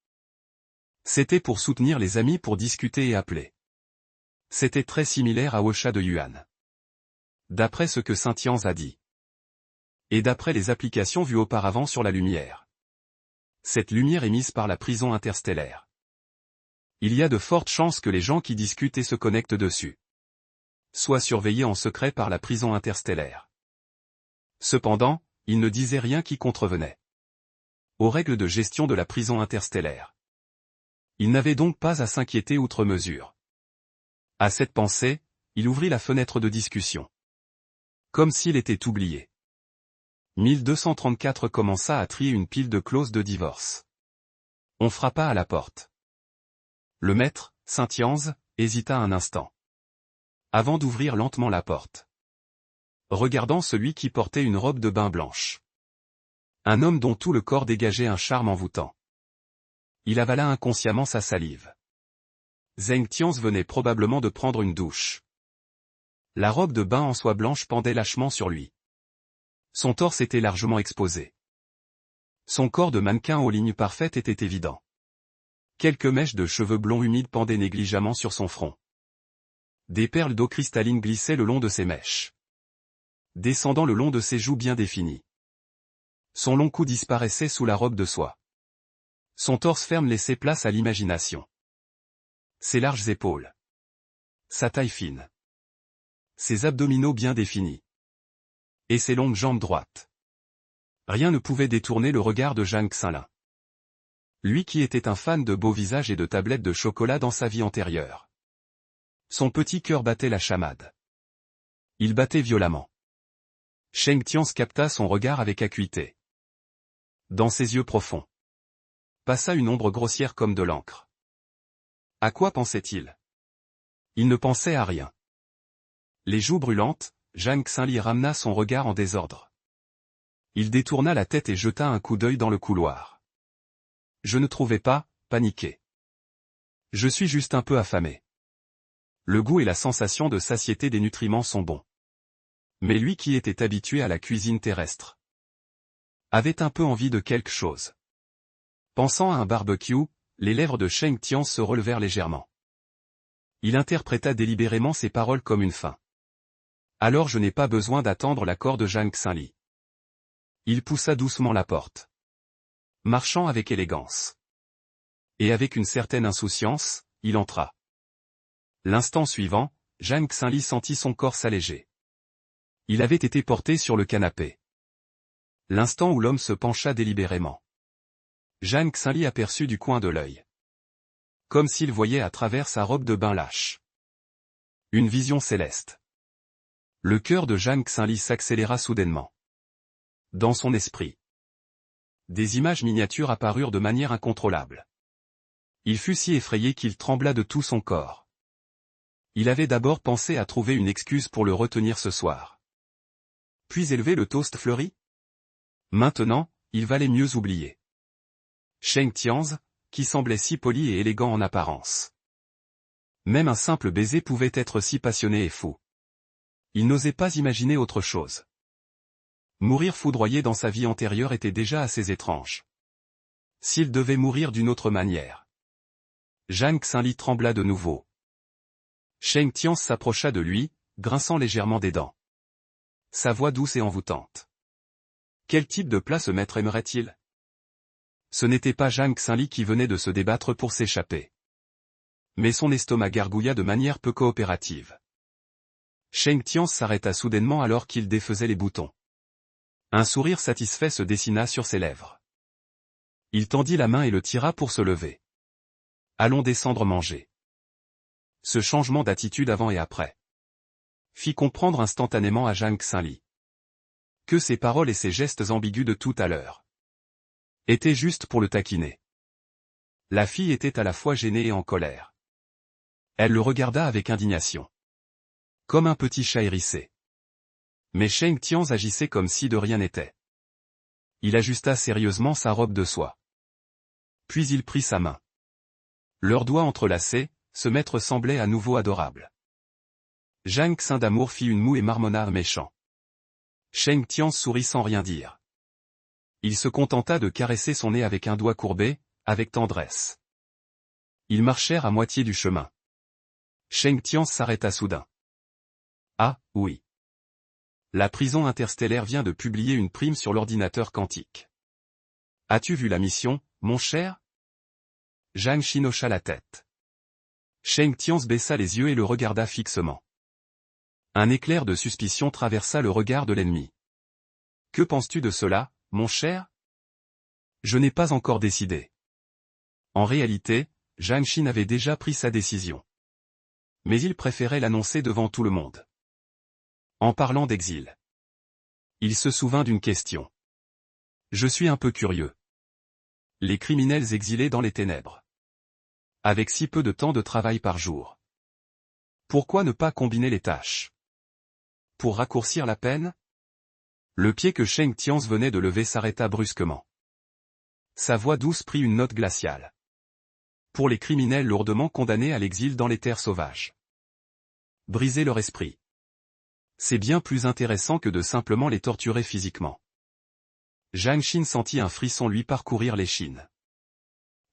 C'était pour soutenir les amis pour discuter et appeler. C'était très similaire à Osha de Yuan. D'après ce que Saint-Tians a dit. Et d'après les applications vues auparavant sur la lumière. Cette lumière émise par la prison interstellaire. Il y a de fortes chances que les gens qui discutent et se connectent dessus soient surveillés en secret par la prison interstellaire. Cependant, il ne disait rien qui contrevenait aux règles de gestion de la prison interstellaire. Il n'avait donc pas à s'inquiéter outre mesure. À cette pensée, il ouvrit la fenêtre de discussion. Comme s'il était oublié. 1234 commença à trier une pile de clauses de divorce. On frappa à la porte. Le maître, Saint-Tians, hésita un instant. Avant d'ouvrir lentement la porte. Regardant celui qui portait une robe de bain blanche. Un homme dont tout le corps dégageait un charme envoûtant. Il avala inconsciemment sa salive. Zheng Tians venait probablement de prendre une douche. La robe de bain en soie blanche pendait lâchement sur lui. Son torse était largement exposé. Son corps de mannequin aux lignes parfaites était évident. Quelques mèches de cheveux blonds humides pendaient négligemment sur son front. Des perles d'eau cristalline glissaient le long de ses mèches. Descendant le long de ses joues bien définies. Son long cou disparaissait sous la robe de soie. Son torse ferme laissait place à l'imagination. Ses larges épaules. Sa taille fine. Ses abdominaux bien définis. Et ses longues jambes droites. Rien ne pouvait détourner le regard de Zhang Xinli. Lui qui était un fan de beaux visages et de tablettes de chocolat dans sa vie antérieure. Son petit cœur battait la chamade. Il battait violemment. Zheng Tians capta son regard avec acuité. Dans ses yeux profonds. Passa une ombre grossière comme de l'encre. À quoi pensait-il? Il ne pensait à rien. Les joues brûlantes, Zhang Xinli ramena son regard en désordre. Il détourna la tête et jeta un coup d'œil dans le couloir. Je ne trouvais pas, paniqué. Je suis juste un peu affamé. Le goût et la sensation de satiété des nutriments sont bons. Mais lui qui était habitué à la cuisine terrestre avait un peu envie de quelque chose. Pensant à un barbecue, les lèvres de Zheng Tians se relevèrent légèrement. Il interpréta délibérément ses paroles comme une faim. Alors je n'ai pas besoin d'attendre l'accord de Zhang Xinli. Il poussa doucement la porte. Marchant avec élégance. Et avec une certaine insouciance, il entra. L'instant suivant, Zhang Xinli sentit son corps s'alléger. Il avait été porté sur le canapé. L'instant où l'homme se pencha délibérément. Zhang Xinli aperçut du coin de l'œil. Comme s'il voyait à travers sa robe de bain lâche. Une vision céleste. Le cœur de Zhang Xinli s'accéléra soudainement. Dans son esprit. Des images miniatures apparurent de manière incontrôlable. Il fut si effrayé qu'il trembla de tout son corps. Il avait d'abord pensé à trouver une excuse pour le retenir ce soir. Puis élever le toast fleuri? Maintenant, il valait mieux oublier. Zheng Tians, qui semblait si poli et élégant en apparence. Même un simple baiser pouvait être si passionné et fou. Il n'osait pas imaginer autre chose. Mourir foudroyé dans sa vie antérieure était déjà assez étrange. S'il devait mourir d'une autre manière. Zhang Xinli trembla de nouveau. Zheng Tians s'approcha de lui, grinçant légèrement des dents. Sa voix douce et envoûtante. Quel type de plat ce maître aimerait-il? Ce n'était pas Zhang Xinli qui venait de se débattre pour s'échapper. Mais son estomac gargouilla de manière peu coopérative. Sheng Tian s'arrêta soudainement alors qu'il défaisait les boutons. Un sourire satisfait se dessina sur ses lèvres. Il tendit la main et le tira pour se lever. Allons descendre manger. Ce changement d'attitude avant et après fit comprendre instantanément à Zhang Xinli que ses paroles et ses gestes ambigus de tout à l'heure étaient juste pour le taquiner. La fille était à la fois gênée et en colère. Elle le regarda avec indignation. Comme un petit chat hérissé. Mais Sheng Tian agissait comme si de rien n'était. Il ajusta sérieusement sa robe de soie. Puis il prit sa main. Leurs doigts entrelacés, ce maître semblait à nouveau adorable. Zhang Xin d'amour fit une moue et marmonna méchant. Sheng Tian sourit sans rien dire. Il se contenta de caresser son nez avec un doigt courbé, avec tendresse. Ils marchèrent à moitié du chemin. Sheng Tian s'arrêta soudain. Ah, oui. La prison interstellaire vient de publier une prime sur l'ordinateur quantique. As-tu vu la mission, mon cher? Zhang Xin hocha la tête. Sheng Tian baissa les yeux et le regarda fixement. Un éclair de suspicion traversa le regard de l'ennemi. Que penses-tu de cela, mon cher? Je n'ai pas encore décidé. En réalité, Zhang Xin avait déjà pris sa décision. Mais il préférait l'annoncer devant tout le monde. En parlant d'exil, il se souvint d'une question. Je suis un peu curieux. Les criminels exilés dans les ténèbres. Avec si peu de temps de travail par jour. Pourquoi ne pas combiner les tâches? Pour raccourcir la peine? Le pied que Sheng Tian venait de lever s'arrêta brusquement. Sa voix douce prit une note glaciale. Pour les criminels lourdement condamnés à l'exil dans les terres sauvages. Briser leur esprit. C'est bien plus intéressant que de simplement les torturer physiquement. Zhang Xin sentit un frisson lui parcourir l'échine.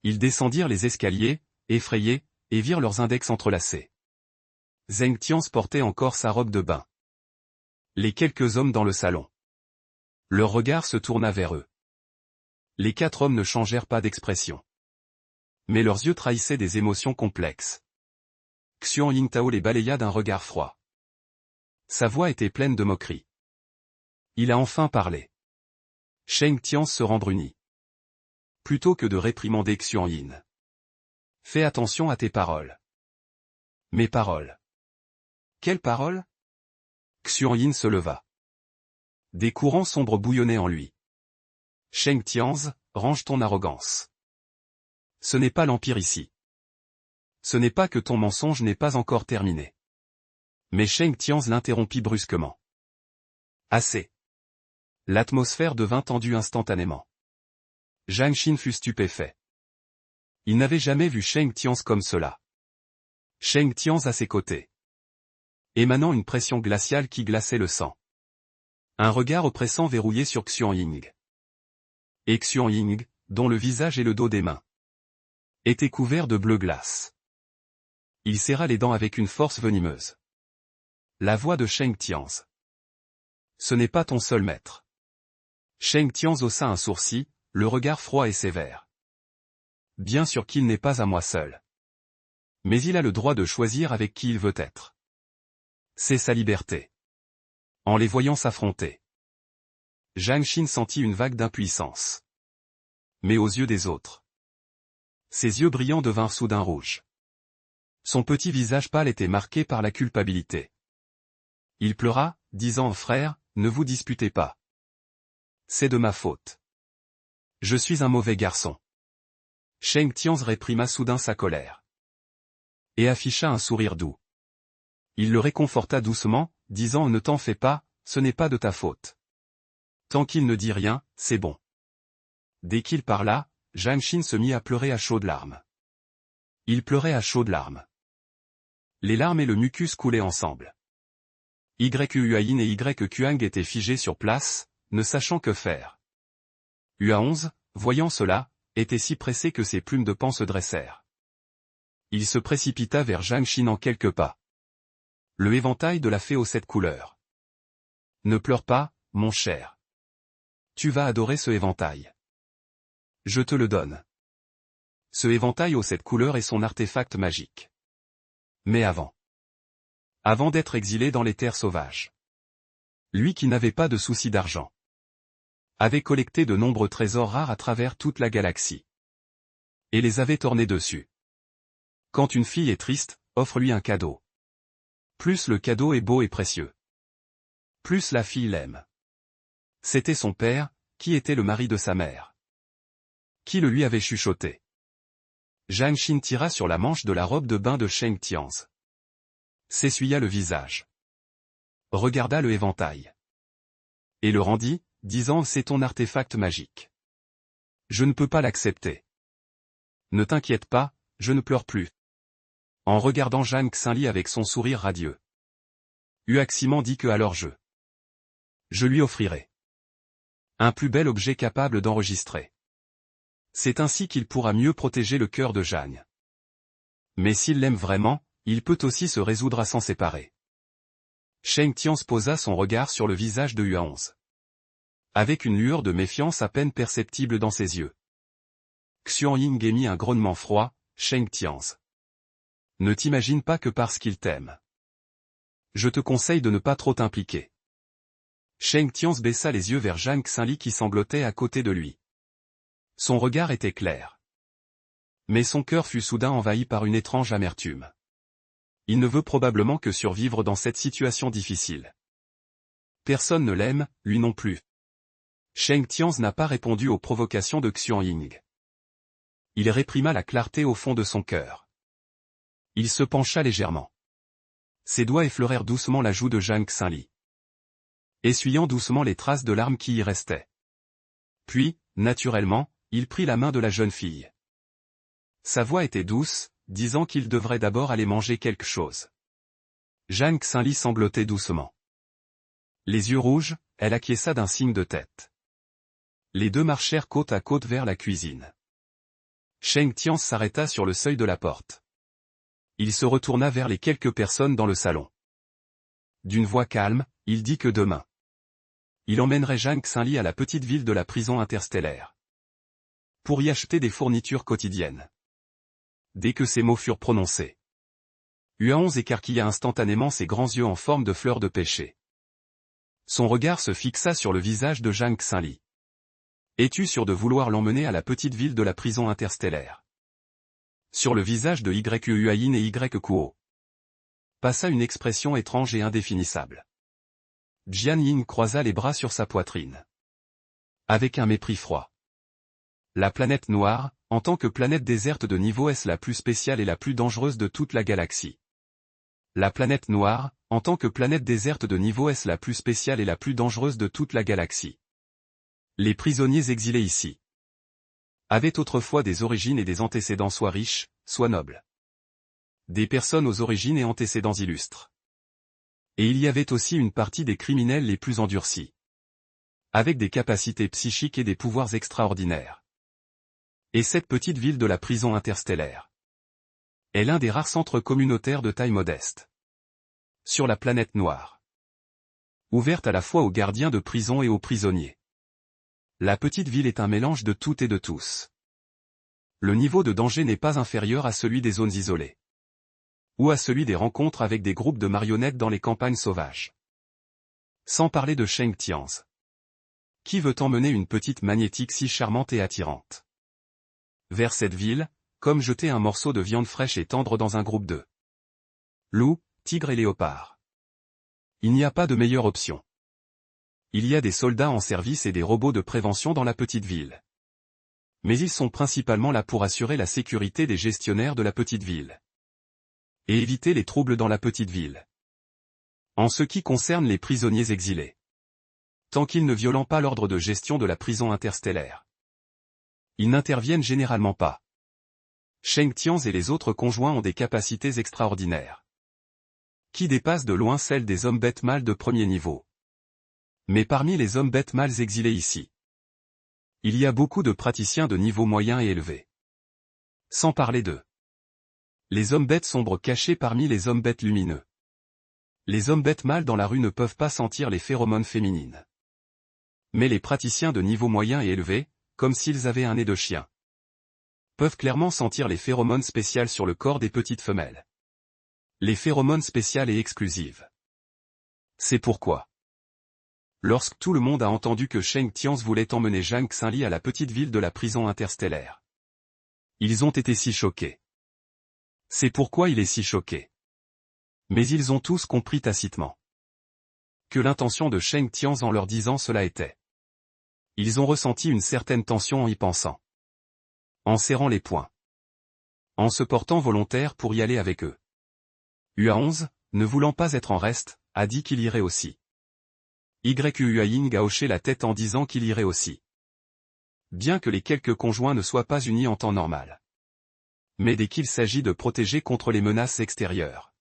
Ils descendirent les escaliers, effrayés, et virent leurs index entrelacés. Zheng Tian portait encore sa robe de bain. Les quelques hommes dans le salon. Leur regard se tourna vers eux. Les 4 hommes ne changèrent pas d'expression. Mais leurs yeux trahissaient des émotions complexes. Xuan Yingtao les balaya d'un regard froid. Sa voix était pleine de moquerie. Il a enfin parlé. Sheng Tian se rembrunit. Plutôt que de réprimander Xuan Yin. Fais attention à tes paroles. Mes paroles. Quelles paroles? Xuan Yin se leva. Des courants sombres bouillonnaient en lui. Sheng Tian, range ton arrogance. Ce n'est pas l'Empire ici. Ce n'est pas que ton mensonge n'est pas encore terminé. Mais Sheng Tian l'interrompit brusquement. Assez. L'atmosphère devint tendue instantanément. Zhang Xin fut stupéfait. Il n'avait jamais vu Sheng Tian comme cela. Sheng Tian à ses côtés. Émanant une pression glaciale qui glaçait le sang. Un regard oppressant verrouillé sur Xuan Ying. Et Xuan Ying, dont le visage et le dos des mains étaient couverts de bleu glace. Il serra les dents avec une force venimeuse. La voix de Sheng Tian. Ce n'est pas ton seul maître. Sheng Tian haussa un sourcil, le regard froid et sévère. Bien sûr qu'il n'est pas à moi seul. Mais il a le droit de choisir avec qui il veut être. C'est sa liberté. En les voyant s'affronter, Zhang Xin sentit une vague d'impuissance. Mais aux yeux des autres, ses yeux brillants devinrent soudain rouges. Son petit visage pâle était marqué par la culpabilité. Il pleura, disant au frère, ne vous disputez pas. C'est de ma faute. Je suis un mauvais garçon. Sheng Tian réprima soudain sa colère. Et afficha un sourire doux. Il le réconforta doucement, disant ne t'en fais pas, ce n'est pas de ta faute. Tant qu'il ne dit rien, c'est bon. Dès qu'il parla, Zhang Xin se mit à pleurer à chaudes larmes. Il pleurait à chaudes larmes. Les larmes et le mucus coulaient ensemble. Yuayin et Yuang étaient figés sur place, ne sachant que faire. Ua11, voyant cela, était si pressé que ses plumes de paon se dressèrent. Il se précipita vers Zhang Xin en quelques pas. Le éventail de la fée aux 7 couleurs. Ne pleure pas, mon cher. Tu vas adorer ce éventail. Je te le donne. Ce éventail aux 7 couleurs est son artefact magique. Mais avant d'être exilé dans les terres sauvages, lui qui n'avait pas de souci d'argent, avait collecté de nombreux trésors rares à travers toute la galaxie. Et les avait ornés dessus. Quand une fille est triste, offre-lui un cadeau. Plus le cadeau est beau et précieux, plus la fille l'aime. C'était son père, qui était le mari de sa mère, qui le lui avait chuchoté. Zhang Xin tira sur la manche de la robe de bain de Sheng Tianz. S'essuya le visage. Regarda le éventail. Et le rendit, disant c'est ton artefact magique. Je ne peux pas l'accepter. Ne t'inquiète pas, je ne pleure plus. En regardant Zhang Xinli avec son sourire radieux, Huaximan dit que alors je lui offrirai un plus bel objet capable d'enregistrer. C'est ainsi qu'il pourra mieux protéger le cœur de Zhang. Mais s'il l'aime vraiment, il peut aussi se résoudre à s'en séparer. Sheng Tianz posa son regard sur le visage de Huaonz, avec une lueur de méfiance à peine perceptible dans ses yeux. Xuan Ying émit un grognement froid, Sheng Tianz. Ne t'imagine pas que parce qu'il t'aime. Je te conseille de ne pas trop t'impliquer. Sheng Tianz baissa les yeux vers Zhang Xinli qui sanglotait à côté de lui. Son regard était clair. Mais son cœur fut soudain envahi par une étrange amertume. Il ne veut probablement que survivre dans cette situation difficile. Personne ne l'aime, lui non plus. Sheng Tianz n'a pas répondu aux provocations de Xuan Ying. Il réprima la clarté au fond de son cœur. Il se pencha légèrement. Ses doigts effleurèrent doucement la joue de Zhang Xinli, essuyant doucement les traces de larmes qui y restaient. Puis, naturellement, il prit la main de la jeune fille. Sa voix était douce, disant qu'il devrait d'abord aller manger quelque chose. Zhang Xinli sanglotait doucement. Les yeux rouges, elle acquiesça d'un signe de tête. Les deux marchèrent côte à côte vers la cuisine. Sheng Tianz s'arrêta sur le seuil de la porte. Il se retourna vers les quelques personnes dans le salon. D'une voix calme, il dit que demain, il emmènerait Zhang Xinli à la petite ville de la prison interstellaire, pour y acheter des fournitures quotidiennes. Dès que ces mots furent prononcés, Huaonz écarquilla instantanément ses grands yeux en forme de fleurs de pêcher. Son regard se fixa sur le visage de Zhang Xinli. Es-tu sûr de vouloir l'emmener à la petite ville de la prison interstellaire? Sur le visage de Huayin et Kuo passa une expression étrange et indéfinissable. Jian Yin croisa les bras sur sa poitrine, avec un mépris froid. La planète noire, en tant que planète déserte de niveau S la plus spéciale et la plus dangereuse de toute la galaxie. La planète noire, en tant que planète déserte de niveau S la plus spéciale et la plus dangereuse de toute la galaxie. Les prisonniers exilés ici avaient autrefois des origines et des antécédents soit riches, soit nobles. Des personnes aux origines et antécédents illustres. Et il y avait aussi une partie des criminels les plus endurcis, avec des capacités psychiques et des pouvoirs extraordinaires. Et cette petite ville de la prison interstellaire est l'un des rares centres communautaires de taille modeste sur la planète noire, ouverte à la fois aux gardiens de prison et aux prisonniers. La petite ville est un mélange de tout et de tous. Le niveau de danger n'est pas inférieur à celui des zones isolées, ou à celui des rencontres avec des groupes de marionnettes dans les campagnes sauvages. Sans parler de Sheng Tianz. Qui veut emmener une petite magnétique si charmante et attirante vers cette ville, comme jeter un morceau de viande fraîche et tendre dans un groupe de loups, tigres et léopards. Il n'y a pas de meilleure option. Il y a des soldats en service et des robots de prévention dans la petite ville. Mais ils sont principalement là pour assurer la sécurité des gestionnaires de la petite ville. Et éviter les troubles dans la petite ville. En ce qui concerne les prisonniers exilés. Tant qu'ils ne violent pas l'ordre de gestion de la prison interstellaire. Ils n'interviennent généralement pas. Sheng Tianz et les autres conjoints ont des capacités extraordinaires, qui dépassent de loin celles des hommes bêtes mâles de premier niveau. Mais parmi les hommes bêtes mâles exilés ici, il y a beaucoup de praticiens de niveau moyen et élevé. Sans parler d'eux. Les hommes bêtes sombres cachés parmi les hommes bêtes lumineux. Les hommes bêtes mâles dans la rue ne peuvent pas sentir les phéromones féminines. Mais les praticiens de niveau moyen et élevé, comme s'ils avaient un nez de chien, peuvent clairement sentir les phéromones spéciales sur le corps des petites femelles. Les phéromones spéciales et exclusives. C'est pourquoi, lorsque tout le monde a entendu que Sheng Tianz voulait emmener Zhang Xinli à la petite ville de la prison interstellaire, ils ont été si choqués. C'est pourquoi il est si choqué. Mais ils ont tous compris tacitement que l'intention de Sheng Tianz en leur disant cela était. Ils ont ressenti une certaine tension en y pensant. En serrant les poings. En se portant volontaire pour y aller avec eux. Hua11, ne voulant pas être en reste, a dit qu'il irait aussi. Ying a hoché la tête en disant qu'il irait aussi. Bien que les quelques conjoints ne soient pas unis en temps normal. Mais dès qu'il s'agit de protéger contre les menaces extérieures.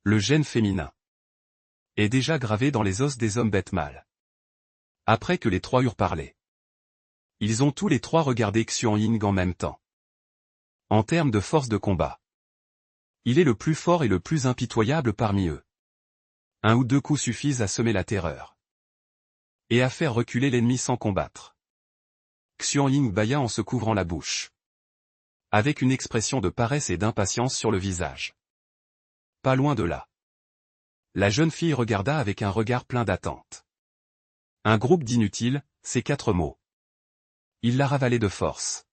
Le gène féminin est déjà gravé dans les os des hommes bêtes mâles. Après que les trois eurent parlé, ils ont tous les trois regardé Xuanying en même temps. En termes de force de combat, il est le plus fort et le plus impitoyable parmi eux. Un ou deux coups suffisent à semer la terreur et à faire reculer l'ennemi sans combattre. Xuanying bâilla en se couvrant la bouche, avec une expression de paresse et d'impatience sur le visage. Pas loin de là. La jeune fille regarda avec un regard plein d'attente. Un groupe d'inutiles, ces 4 mots. Il l'a ravalé de force.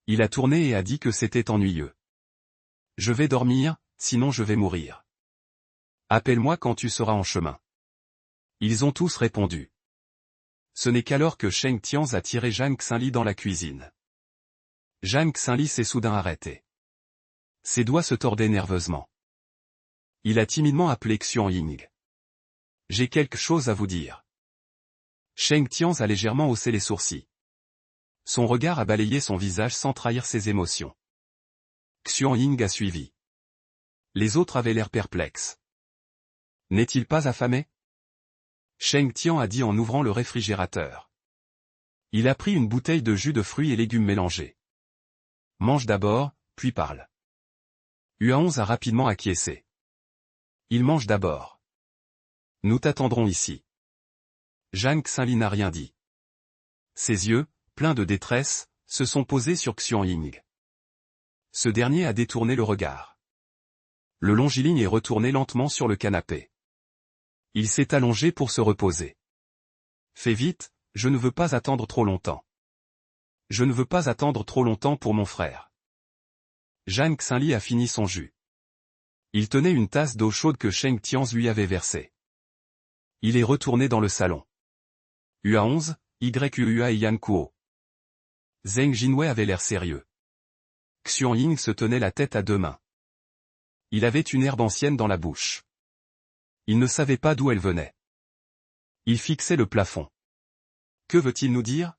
Il a tourné et a dit que c'était ennuyeux. Je vais dormir, sinon je vais mourir. Appelle-moi quand tu seras en chemin. Ils ont tous répondu. Ce n'est qu'alors que Sheng Tianz a tiré Zhang Xinli dans la cuisine. Zhang Xinli s'est soudain arrêté. Ses doigts se tordaient nerveusement. Il a timidement appelé Xuanying. J'ai quelque chose à vous dire. Sheng Tianz a légèrement haussé les sourcils. Son regard a balayé son visage sans trahir ses émotions. Xuanying a suivi. Les autres avaient l'air perplexes. N'est-il pas affamé? Sheng Tian a dit en ouvrant le réfrigérateur. Il a pris une bouteille de jus de fruits et légumes mélangés. Mange d'abord, puis parle. Hua11 a rapidement acquiescé. Il mange d'abord. Nous t'attendrons ici. Zhang Xinli n'a rien dit. Ses yeux, pleins de détresse, se sont posés sur Xuanying. Ce dernier a détourné le regard. Le longiligne est retourné lentement sur le canapé. Il s'est allongé pour se reposer. Fais vite, je ne veux pas attendre trop longtemps. Je ne veux pas attendre trop longtemps pour mon frère. Zhang Xinli a fini son jus. Il tenait une tasse d'eau chaude que Sheng Tianz lui avait versée. Il est retourné dans le salon. Hua11, Yua et Yan Kuo. Zheng Jinwei avait l'air sérieux. Xuanying se tenait la tête à 2 mains. Il avait une herbe ancienne dans la bouche. Il ne savait pas d'où elle venait. Il fixait le plafond. Que veut-il nous dire?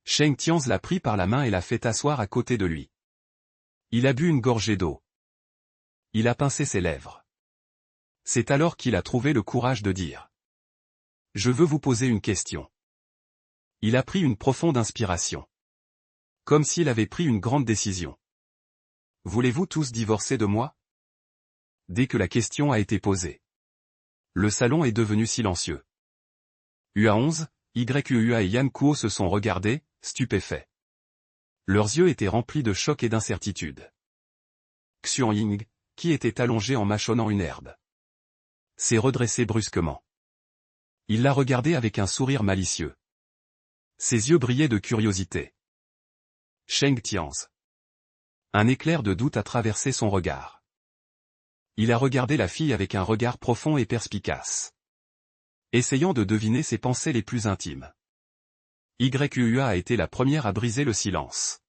Sheng Tianz l'a pris par la main et l'a fait asseoir à côté de lui. Il a bu une gorgée d'eau. Il a pincé ses lèvres. C'est alors qu'il a trouvé le courage de dire. Je veux vous poser une question. Il a pris une profonde inspiration. Comme s'il avait pris une grande décision. Voulez-vous tous divorcer de moi? Dès que la question a été posée, le salon est devenu silencieux. Hua11, Yua et Yan Kuo se sont regardés, stupéfaits. Leurs yeux étaient remplis de choc et d'incertitude. Xuanying, qui était allongé en mâchonnant une herbe, s'est redressé brusquement. Il l'a regardé avec un sourire malicieux. Ses yeux brillaient de curiosité. Sheng Tianz. Un éclair de doute a traversé son regard. Il a regardé la fille avec un regard profond et perspicace, essayant de deviner ses pensées les plus intimes. Yua a été la première à briser le silence.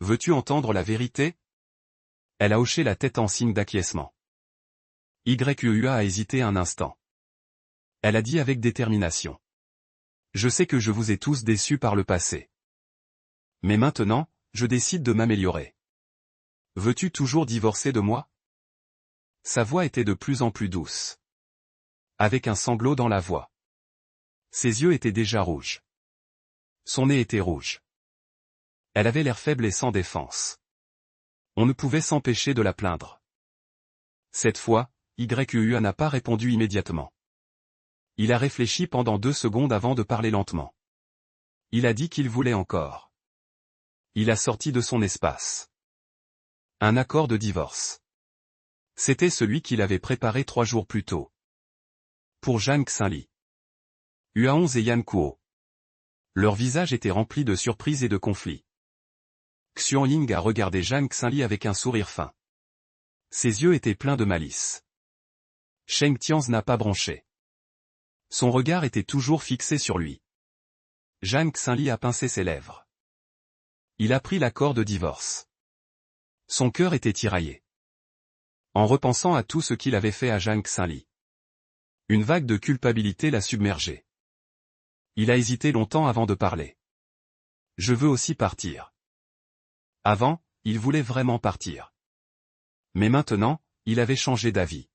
Veux-tu entendre la vérité? Elle a hoché la tête en signe d'acquiescement. Yua a hésité un instant. Elle a dit avec détermination. Je sais que je vous ai tous déçus par le passé. Mais maintenant, je décide de m'améliorer. Veux-tu toujours divorcer de moi? Sa voix était de plus en plus douce. Avec un sanglot dans la voix. Ses yeux étaient déjà rouges. Son nez était rouge. Elle avait l'air faible et sans défense. On ne pouvait s'empêcher de la plaindre. Cette fois, YQUA n'a pas répondu immédiatement. Il a réfléchi pendant 2 secondes avant de parler lentement. Il a dit qu'il voulait encore. Il a sorti de son espace un accord de divorce. C'était celui qu'il avait préparé 3 jours plus tôt. Pour Jang Xinli, Hua11 et Yan Kuo. Leur visage était rempli de surprise et de conflit. Xiong a regardé Jang Xinli avec un sourire fin. Ses yeux étaient pleins de malice. Sheng Tianz n'a pas bronché. Son regard était toujours fixé sur lui. Jang Xinli a pincé ses lèvres. Il a pris l'accord de divorce. Son cœur était tiraillé. En repensant à tout ce qu'il avait fait à Jang Xinli, une vague de culpabilité l'a submergé. Il a hésité longtemps avant de parler. Je veux aussi partir. Avant, il voulait vraiment partir. Mais maintenant, il avait changé d'avis.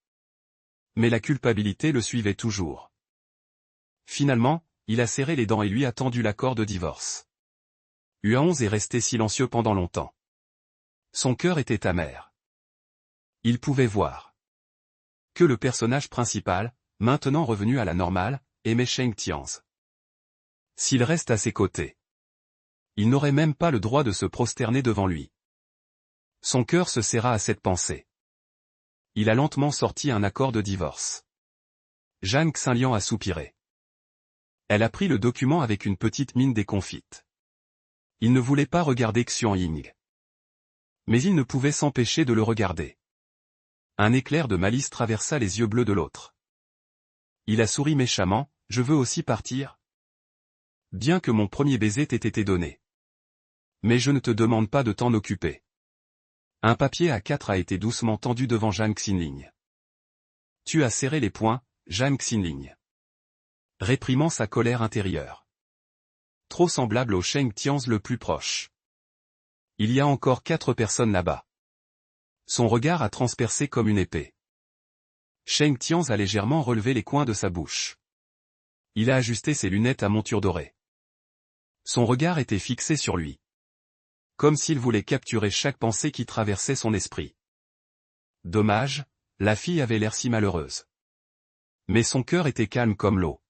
Mais la culpabilité le suivait toujours. Finalement, il a serré les dents et lui a tendu l'accord de divorce. Hua11 est resté silencieux pendant longtemps. Son cœur était amer. Il pouvait voir que le personnage principal, maintenant revenu à la normale, aimait Sheng Tianz. S'il reste à ses côtés, il n'aurait même pas le droit de se prosterner devant lui. Son cœur se serra à cette pensée. Il a lentement sorti un accord de divorce. Jang Xinliang a soupiré. Elle a pris le document avec une petite mine déconfite. Il ne voulait pas regarder Xiong. Mais il ne pouvait s'empêcher de le regarder. Un éclair de malice traversa les yeux bleus de l'autre. Il a souri méchamment, je veux aussi partir. Bien que mon premier baiser t'ait été donné. Mais je ne te demande pas de t'en occuper. Un papier A4 a été doucement tendu devant Jang Xinli. Tu as serré les poings, Jang Xinli. Réprimant sa colère intérieure. Trop semblable au Sheng Tianz le plus proche. Il y a encore 4 personnes là-bas. Son regard a transpercé comme une épée. Sheng Tianz a légèrement relevé les coins de sa bouche. Il a ajusté ses lunettes à monture dorée. Son regard était fixé sur lui. Comme s'il voulait capturer chaque pensée qui traversait son esprit. Dommage, la fille avait l'air si malheureuse. Mais son cœur était calme comme l'eau.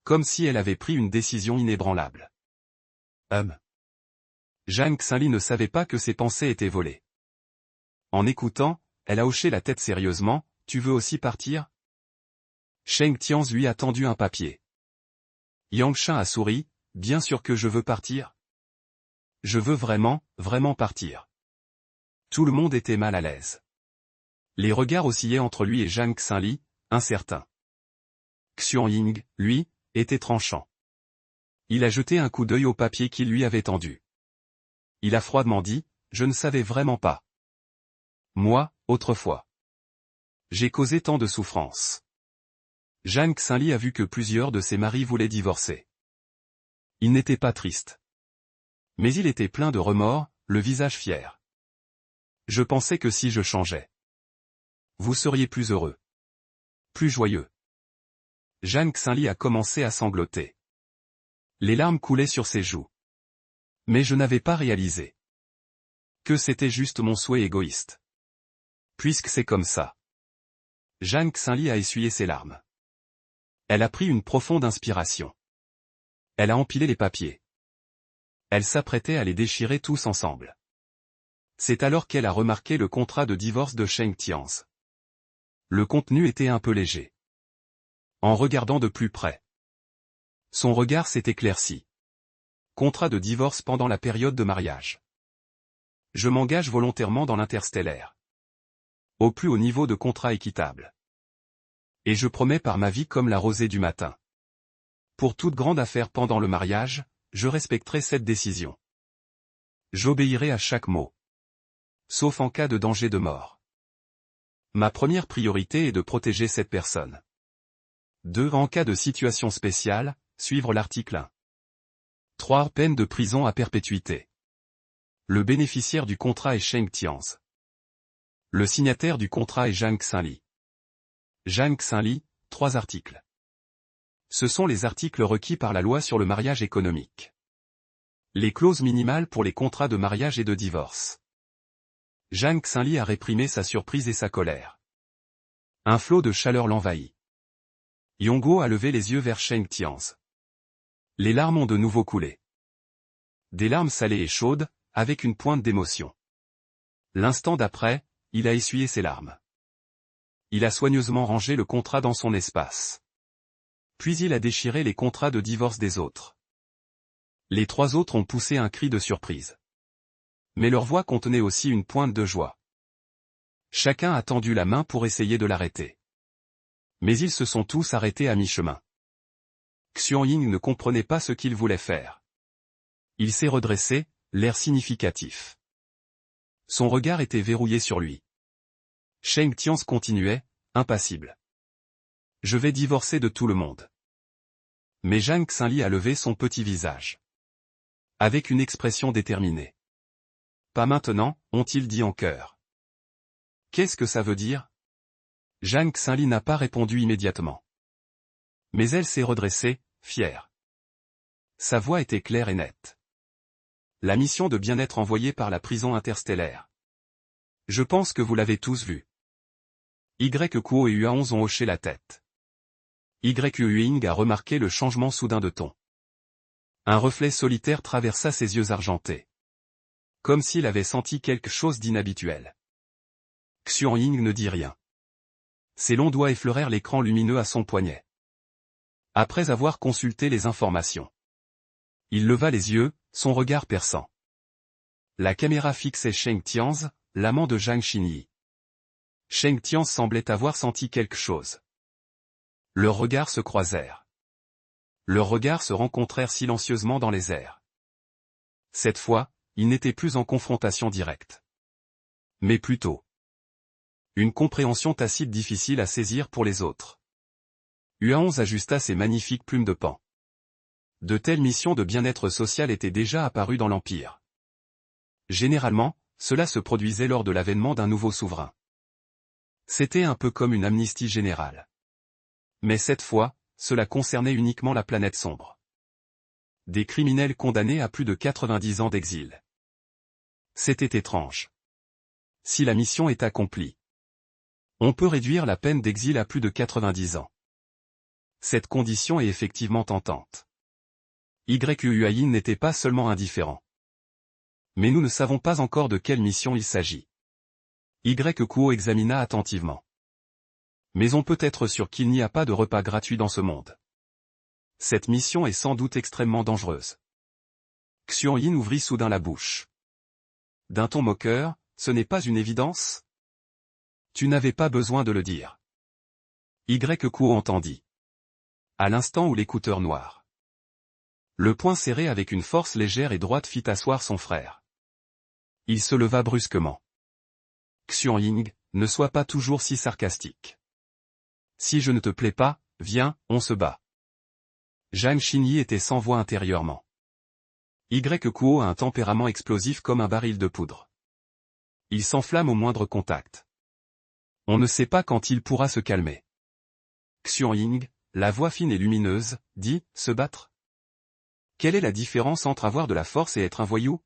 Comme si elle avait pris une décision inébranlable. Jang Xinli ne savait pas que ses pensées étaient volées. En écoutant, elle a hoché la tête sérieusement, tu veux aussi partir? Sheng Tianz lui a tendu un papier. Yangshan a souri, bien sûr que je veux partir. Je veux vraiment, vraiment partir. Tout le monde était mal à l'aise. Les regards oscillaient entre lui et Jang Xinli, incertains. Xiong, lui, était tranchant. Il a jeté un coup d'œil au papier qu'il lui avait tendu. Il a froidement dit, je ne savais vraiment pas. Moi, autrefois. J'ai causé tant de souffrances. Jang Xinli a vu que plusieurs de ses maris voulaient divorcer. Il n'était pas triste. Mais il était plein de remords, le visage fier. Je pensais que si je changeais, vous seriez plus heureux. Plus joyeux. Jang Xinli a commencé à sangloter. Les larmes coulaient sur ses joues. Mais je n'avais pas réalisé que c'était juste mon souhait égoïste. Puisque c'est comme ça. Jang Xinli a essuyé ses larmes. Elle a pris une profonde inspiration. Elle a empilé les papiers. Elle s'apprêtait à les déchirer tous ensemble. C'est alors qu'elle a remarqué le contrat de divorce de Sheng Tianz. Le contenu était un peu léger. En regardant de plus près, son regard s'est éclairci. Contrat de divorce pendant la période de mariage. Je m'engage volontairement dans l'interstellaire. Au plus haut niveau de contrat équitable. Et je promets par ma vie comme la rosée du matin. Pour toute grande affaire pendant le mariage, je respecterai cette décision. J'obéirai à chaque mot. Sauf en cas de danger de mort. Ma première priorité est de protéger cette personne. 2. En cas de situation spéciale, suivre l'article 1. 3. Peine de prison à perpétuité. Le bénéficiaire du contrat est Sheng Tianz. Le signataire du contrat est Jang Xinli. Jang Xinli, 3 articles. Ce sont les articles requis par la loi sur le mariage économique. Les clauses minimales pour les contrats de mariage et de divorce. Jang Xinli a réprimé sa surprise et sa colère. Un flot de chaleur l'envahit. Yongo a levé les yeux vers Sheng Tianz. Les larmes ont de nouveau coulé. Des larmes salées et chaudes, avec une pointe d'émotion. L'instant d'après, il a essuyé ses larmes. Il a soigneusement rangé le contrat dans son espace. Puis il a déchiré les contrats de divorce des autres. Les 3 autres ont poussé un cri de surprise. Mais leur voix contenait aussi une pointe de joie. Chacun a tendu la main pour essayer de l'arrêter. Mais ils se sont tous arrêtés à mi-chemin. Xuanying ne comprenait pas ce qu'il voulait faire. Il s'est redressé, l'air significatif. Son regard était verrouillé sur lui. Sheng Tianz continuait, impassible. Je vais divorcer de tout le monde. Mais Zhang Xinli a levé son petit visage. Avec une expression déterminée. Pas maintenant, ont-ils dit en chœur. Qu'est-ce que ça veut dire? Zhang Xinli n'a pas répondu immédiatement. Mais elle s'est redressée, fière. Sa voix était claire et nette. La mission de bien-être envoyée par la prison interstellaire. Je pense que vous l'avez tous vu. Kuo et Ua11 ont hoché la tête. Yuing a remarqué le changement soudain de ton. Un reflet solitaire traversa ses yeux argentés. Comme s'il avait senti quelque chose d'inhabituel. Xuanying ne dit rien. Ses longs doigts effleurèrent l'écran lumineux à son poignet. Après avoir consulté les informations. Il leva les yeux, son regard perçant. La caméra fixait Sheng Tianz, l'amant de Zhang Xinyi. Sheng Tianz semblait avoir senti quelque chose. Leurs regards se croisèrent. Leurs regards se rencontrèrent silencieusement dans les airs. Cette fois, ils n'étaient plus en confrontation directe. Mais plutôt. Une compréhension tacite difficile à saisir pour les autres. Ua11 ajusta ses magnifiques plumes de paon. De telles missions de bien-être social étaient déjà apparues dans l'Empire. Généralement, cela se produisait lors de l'avènement d'un nouveau souverain. C'était un peu comme une amnistie générale. Mais cette fois, cela concernait uniquement la planète sombre. Des criminels condamnés à plus de 90 ans d'exil. C'était étrange. Si la mission est accomplie, on peut réduire la peine d'exil à plus de 90 ans. Cette condition est effectivement tentante. Yuayin n'était pas seulement indifférent. Mais nous ne savons pas encore de quelle mission il s'agit. Kuo examina attentivement. Mais on peut être sûr qu'il n'y a pas de repas gratuit dans ce monde. Cette mission est sans doute extrêmement dangereuse. Xuanying ouvrit soudain la bouche. D'un ton moqueur, ce n'est pas une évidence? Tu n'avais pas besoin de le dire. Kuo entendit. À l'instant où l'écouteur noir. Le poing serré avec une force légère et droite fit asseoir son frère. Il se leva brusquement. Xuanying, ne sois pas toujours si sarcastique. Si je ne te plais pas, viens, on se bat. Zhang Xinyi était sans voix intérieurement. Kuo a un tempérament explosif comme un baril de poudre. Il s'enflamme au moindre contact. On ne sait pas quand il pourra se calmer. Xuanying, la voix fine et lumineuse, dit, se battre? Quelle est la différence entre avoir de la force et être un voyou?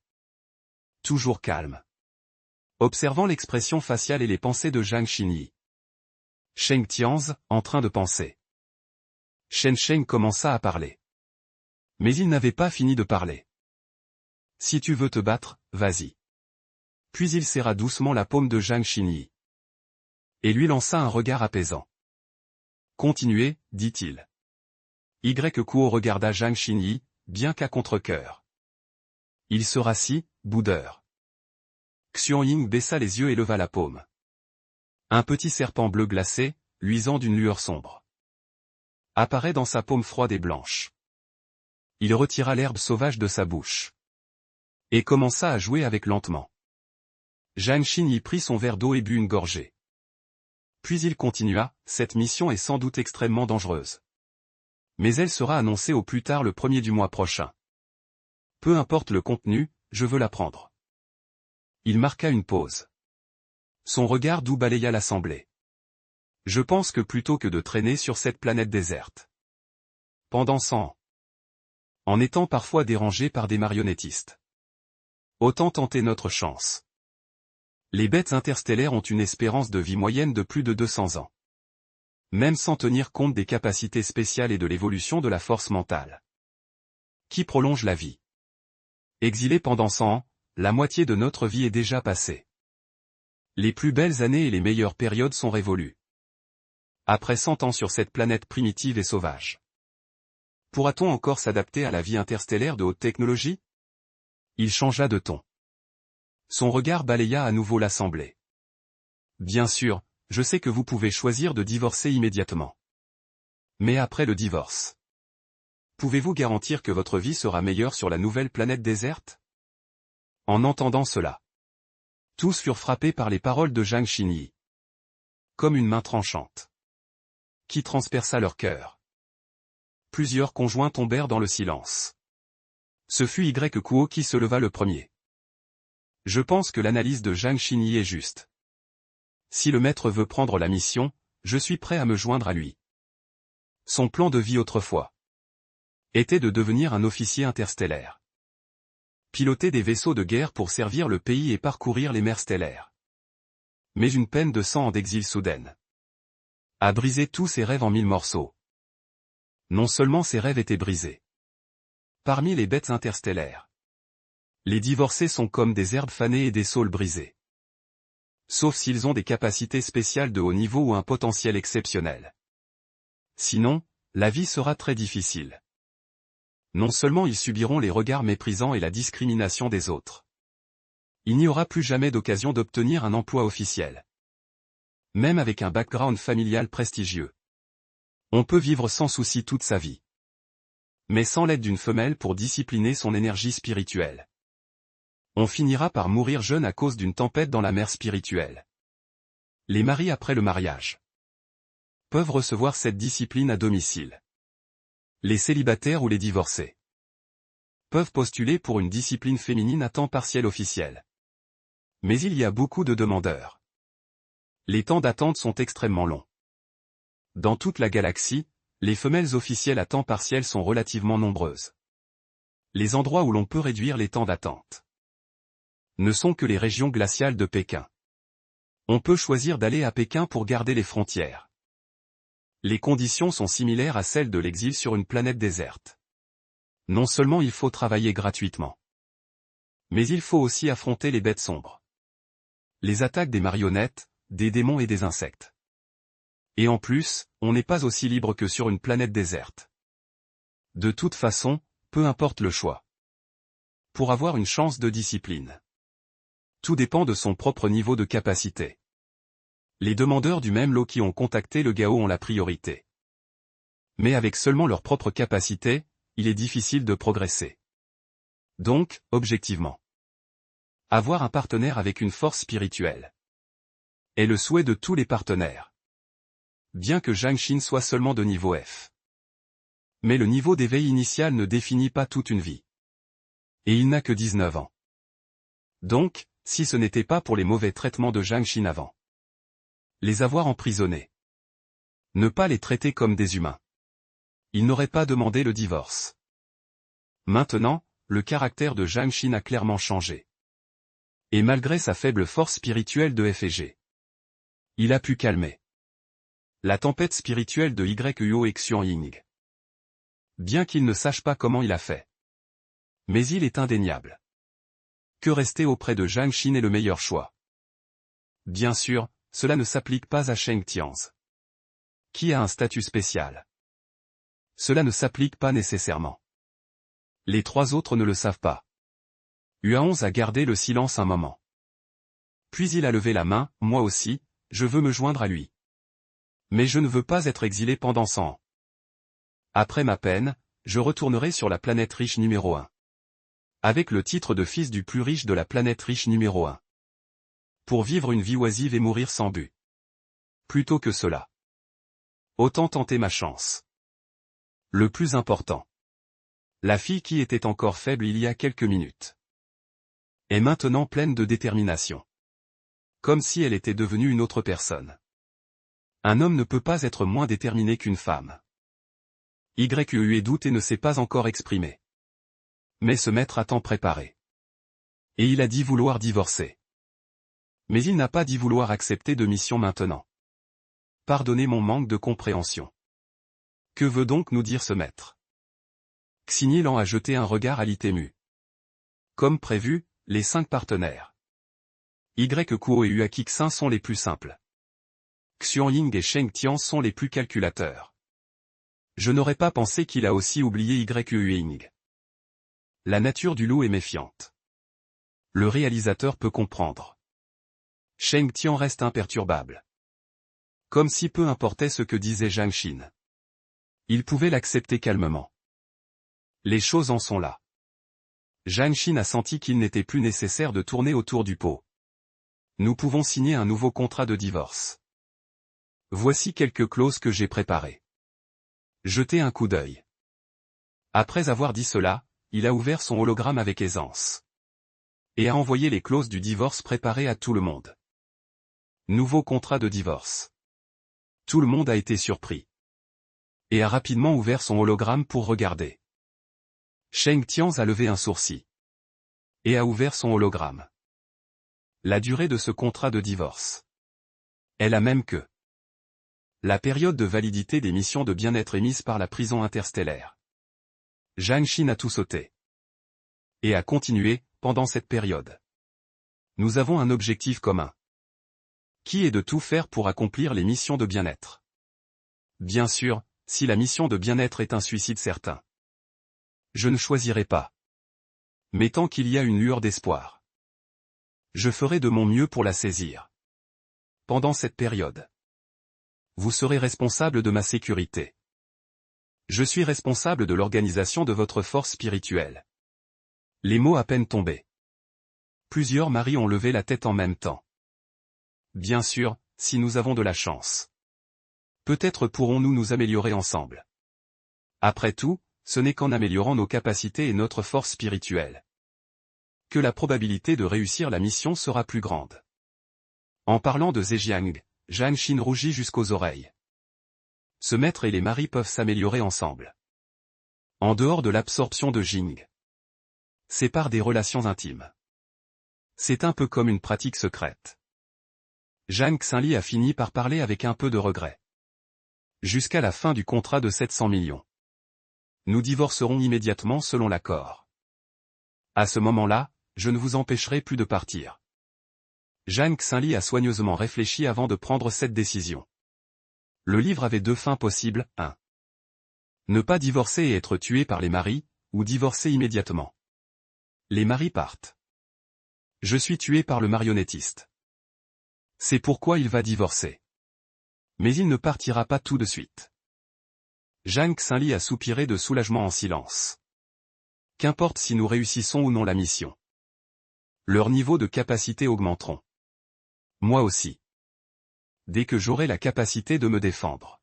Toujours calme. Observant l'expression faciale et les pensées de Zhang Xinyi. Sheng Tianz, en train de penser. Shen Sheng commença à parler. Mais il n'avait pas fini de parler. Si tu veux te battre, vas-y. Puis il serra doucement la paume de Zhang Xinyi. Et lui lança un regard apaisant. Continuez, dit-il. Kuo regarda Zhang Xinyi, bien qu'à contre-cœur. Il se rassit, boudeur. Xuanying baissa les yeux et leva la paume. Un petit serpent bleu glacé, luisant d'une lueur sombre. Apparaît dans sa paume froide et blanche. Il retira l'herbe sauvage de sa bouche. Et commença à jouer avec lentement. Zhang Xinyi prit son verre d'eau et but une gorgée. Puis il continua, cette mission est sans doute extrêmement dangereuse. Mais elle sera annoncée au plus tard le 1er du mois prochain. Peu importe le contenu, je veux l'apprendre. Il marqua une pause. Son regard doux balaya l'assemblée. Je pense que plutôt que de traîner sur cette planète déserte. Pendant 100 ans. En étant parfois dérangé par des marionnettistes. Autant tenter notre chance. Les bêtes interstellaires ont une espérance de vie moyenne de plus de 200 ans. Même sans tenir compte des capacités spéciales et de l'évolution de la force mentale. Qui prolonge la vie. Exilé pendant 100 ans, la moitié de notre vie est déjà passée. Les plus belles années et les meilleures périodes sont révolues. Après 100 ans sur cette planète primitive et sauvage. Pourra-t-on encore s'adapter à la vie interstellaire de haute technologie? Il changea de ton. Son regard balaya à nouveau l'assemblée. Bien sûr, je sais que vous pouvez choisir de divorcer immédiatement. Mais après le divorce, pouvez-vous garantir que votre vie sera meilleure sur la nouvelle planète déserte? En entendant cela, tous furent frappés par les paroles de Zhang Xinyi. Comme une main tranchante, qui transperça leur cœur. Plusieurs conjoints tombèrent dans le silence. Ce fut Y Kuo qui se leva le premier. Je pense que l'analyse de Zhang Xinyi est juste. Si le maître veut prendre la mission, je suis prêt à me joindre à lui. Son plan de vie autrefois était de devenir un officier interstellaire. Piloter des vaisseaux de guerre pour servir le pays et parcourir les mers stellaires. Mais une peine de sang d'exil soudaine a brisé tous ses rêves en 1000 morceaux. Non seulement ses rêves étaient brisés. Parmi les bêtes interstellaires, les divorcés sont comme des herbes fanées et des saules brisées. Sauf s'ils ont des capacités spéciales de haut niveau ou un potentiel exceptionnel. Sinon, la vie sera très difficile. Non seulement ils subiront les regards méprisants et la discrimination des autres. Il n'y aura plus jamais d'occasion d'obtenir un emploi officiel. Même avec un background familial prestigieux. On peut vivre sans souci toute sa vie. Mais sans l'aide d'une femelle pour discipliner son énergie spirituelle. On finira par mourir jeune à cause d'une tempête dans la mer spirituelle. Les maris après le mariage peuvent recevoir cette discipline à domicile. Les célibataires ou les divorcés peuvent postuler pour une discipline féminine à temps partiel officiel. Mais il y a beaucoup de demandeurs. Les temps d'attente sont extrêmement longs. Dans toute la galaxie, les femelles officielles à temps partiel sont relativement nombreuses. Les endroits où l'on peut réduire les temps d'attente ne sont que les régions glaciales de Pékin. On peut choisir d'aller à Pékin pour garder les frontières. Les conditions sont similaires à celles de l'exil sur une planète déserte. Non seulement il faut travailler gratuitement, mais il faut aussi affronter les bêtes sombres. Les attaques des marionnettes, des démons et des insectes. Et en plus, on n'est pas aussi libre que sur une planète déserte. De toute façon, peu importe le choix. Pour avoir une chance de discipline. Tout dépend de son propre niveau de capacité. Les demandeurs du même lot qui ont contacté le Gao ont la priorité. Mais avec seulement leur propre capacité, il est difficile de progresser. Donc, objectivement, avoir un partenaire avec une force spirituelle est le souhait de tous les partenaires. Bien que Zhang Xin soit seulement de niveau F. Mais le niveau d'éveil initial ne définit pas toute une vie. Et il n'a que 19 ans. Donc, si ce n'était pas pour les mauvais traitements de Zhang Xin avant. Les avoir emprisonnés. Ne pas les traiter comme des humains. Il n'aurait pas demandé le divorce. Maintenant, le caractère de Zhang Xin a clairement changé. Et malgré sa faible force spirituelle de F et G, il a pu calmer la tempête spirituelle de Yuo et Xuan Ying. Bien qu'il ne sache pas comment il a fait. Mais il est indéniable que rester auprès de Zhang Xin est le meilleur choix. Bien sûr, cela ne s'applique pas à Sheng Tianz, qui a un statut spécial. Cela ne s'applique pas nécessairement. Les trois autres ne le savent pas. Hua11 a gardé le silence un moment. Puis il a levé la main, moi aussi, je veux me joindre à lui. Mais je ne veux pas être exilé pendant 100 ans. Après ma peine, je retournerai sur la planète riche numéro 1. Avec le titre de fils du plus riche de la planète riche numéro 1. Pour vivre une vie oisive et mourir sans but. Plutôt que cela. Autant tenter ma chance. Le plus important. La fille qui était encore faible il y a quelques minutes est maintenant pleine de détermination. Comme si elle était devenue une autre personne. Un homme ne peut pas être moins déterminé qu'une femme. YU est doute et ne s'est pas encore exprimé. Mais se mettre à temps préparé. Et il a dit vouloir divorcer. Mais il n'a pas dit vouloir accepter de mission maintenant. Pardonnez mon manque de compréhension. Que veut donc nous dire ce maître? Xigny Lan a jeté un regard à l'Itemu. Comme prévu, les 5 partenaires Kuo et Huakixin sont les plus simples. Xuanying et Sheng Tian sont les plus calculateurs. Je n'aurais pas pensé qu'il a aussi oublié Ying. La nature du loup est méfiante. Le réalisateur peut comprendre. Sheng Tian reste imperturbable. Comme si peu importait ce que disait Zhang Xin. Il pouvait l'accepter calmement. Les choses en sont là. Zhang Xin a senti qu'il n'était plus nécessaire de tourner autour du pot. Nous pouvons signer un nouveau contrat de divorce. Voici quelques clauses que j'ai préparées. Jetez un coup d'œil. Après avoir dit cela, il a ouvert son hologramme avec aisance. Et a envoyé les clauses du divorce préparées à tout le monde. Nouveau contrat de divorce. Tout le monde a été surpris. Et a rapidement ouvert son hologramme pour regarder. Sheng Tian a levé un sourcil. Et a ouvert son hologramme. La durée de ce contrat de divorce. Est la même que la période de validité des missions de bien-être émises par la prison interstellaire. Zhang Xin a tout sauté. Et a continué, pendant cette période. Nous avons un objectif commun. Qui est de tout faire pour accomplir les missions de bien-être. Bien sûr, si la mission de bien-être est un suicide certain. Je ne choisirai pas. Mais tant qu'il y a une lueur d'espoir. Je ferai de mon mieux pour la saisir. Pendant cette période. Vous serez responsable de ma sécurité. Je suis responsable de l'organisation de votre force spirituelle. Les mots à peine tombés. Plusieurs maris ont levé la tête en même temps. Bien sûr, si nous avons de la chance. Peut-être pourrons-nous nous améliorer ensemble. Après tout, ce n'est qu'en améliorant nos capacités et notre force spirituelle que la probabilité de réussir la mission sera plus grande. En parlant de Zhejiang, Zhang Xin rougit jusqu'aux oreilles. Ce maître et les maris peuvent s'améliorer ensemble. En dehors de l'absorption de Jing. C'est par des relations intimes. C'est un peu comme une pratique secrète. Zhang Xinli a fini par parler avec un peu de regret. Jusqu'à la fin du contrat de 700 millions. Nous divorcerons immédiatement selon l'accord. À ce moment-là, je ne vous empêcherai plus de partir. Zhang Xinli a soigneusement réfléchi avant de prendre cette décision. Le livre avait 2 fins possibles, 1. Ne pas divorcer et être tué par les maris, ou divorcer immédiatement. Les maris partent. Je suis tué par le marionnettiste. C'est pourquoi il va divorcer. Mais il ne partira pas tout de suite. Zhang Xinli a soupiré de soulagement en silence. Qu'importe si nous réussissons ou non la mission. Leurs niveaux de capacité augmenteront. Moi aussi. Dès que j'aurai la capacité de me défendre.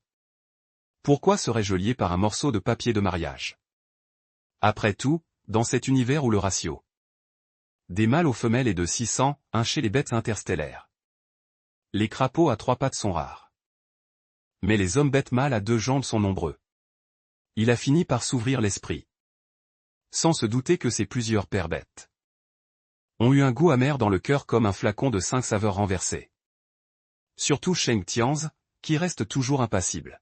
Pourquoi serais-je lié par un morceau de papier de mariage? Après tout, dans cet univers où le ratio des mâles aux femelles est de 600, 1 chez les bêtes interstellaires. Les crapauds à 3 pattes sont rares. Mais les hommes bêtes mâles à 2 jambes sont nombreux. Il a fini par s'ouvrir l'esprit. Sans se douter que ces plusieurs paires bêtes ont eu un goût amer dans le cœur comme un flacon de 5 saveurs renversées. Surtout Sheng Tianz, qui reste toujours impassible.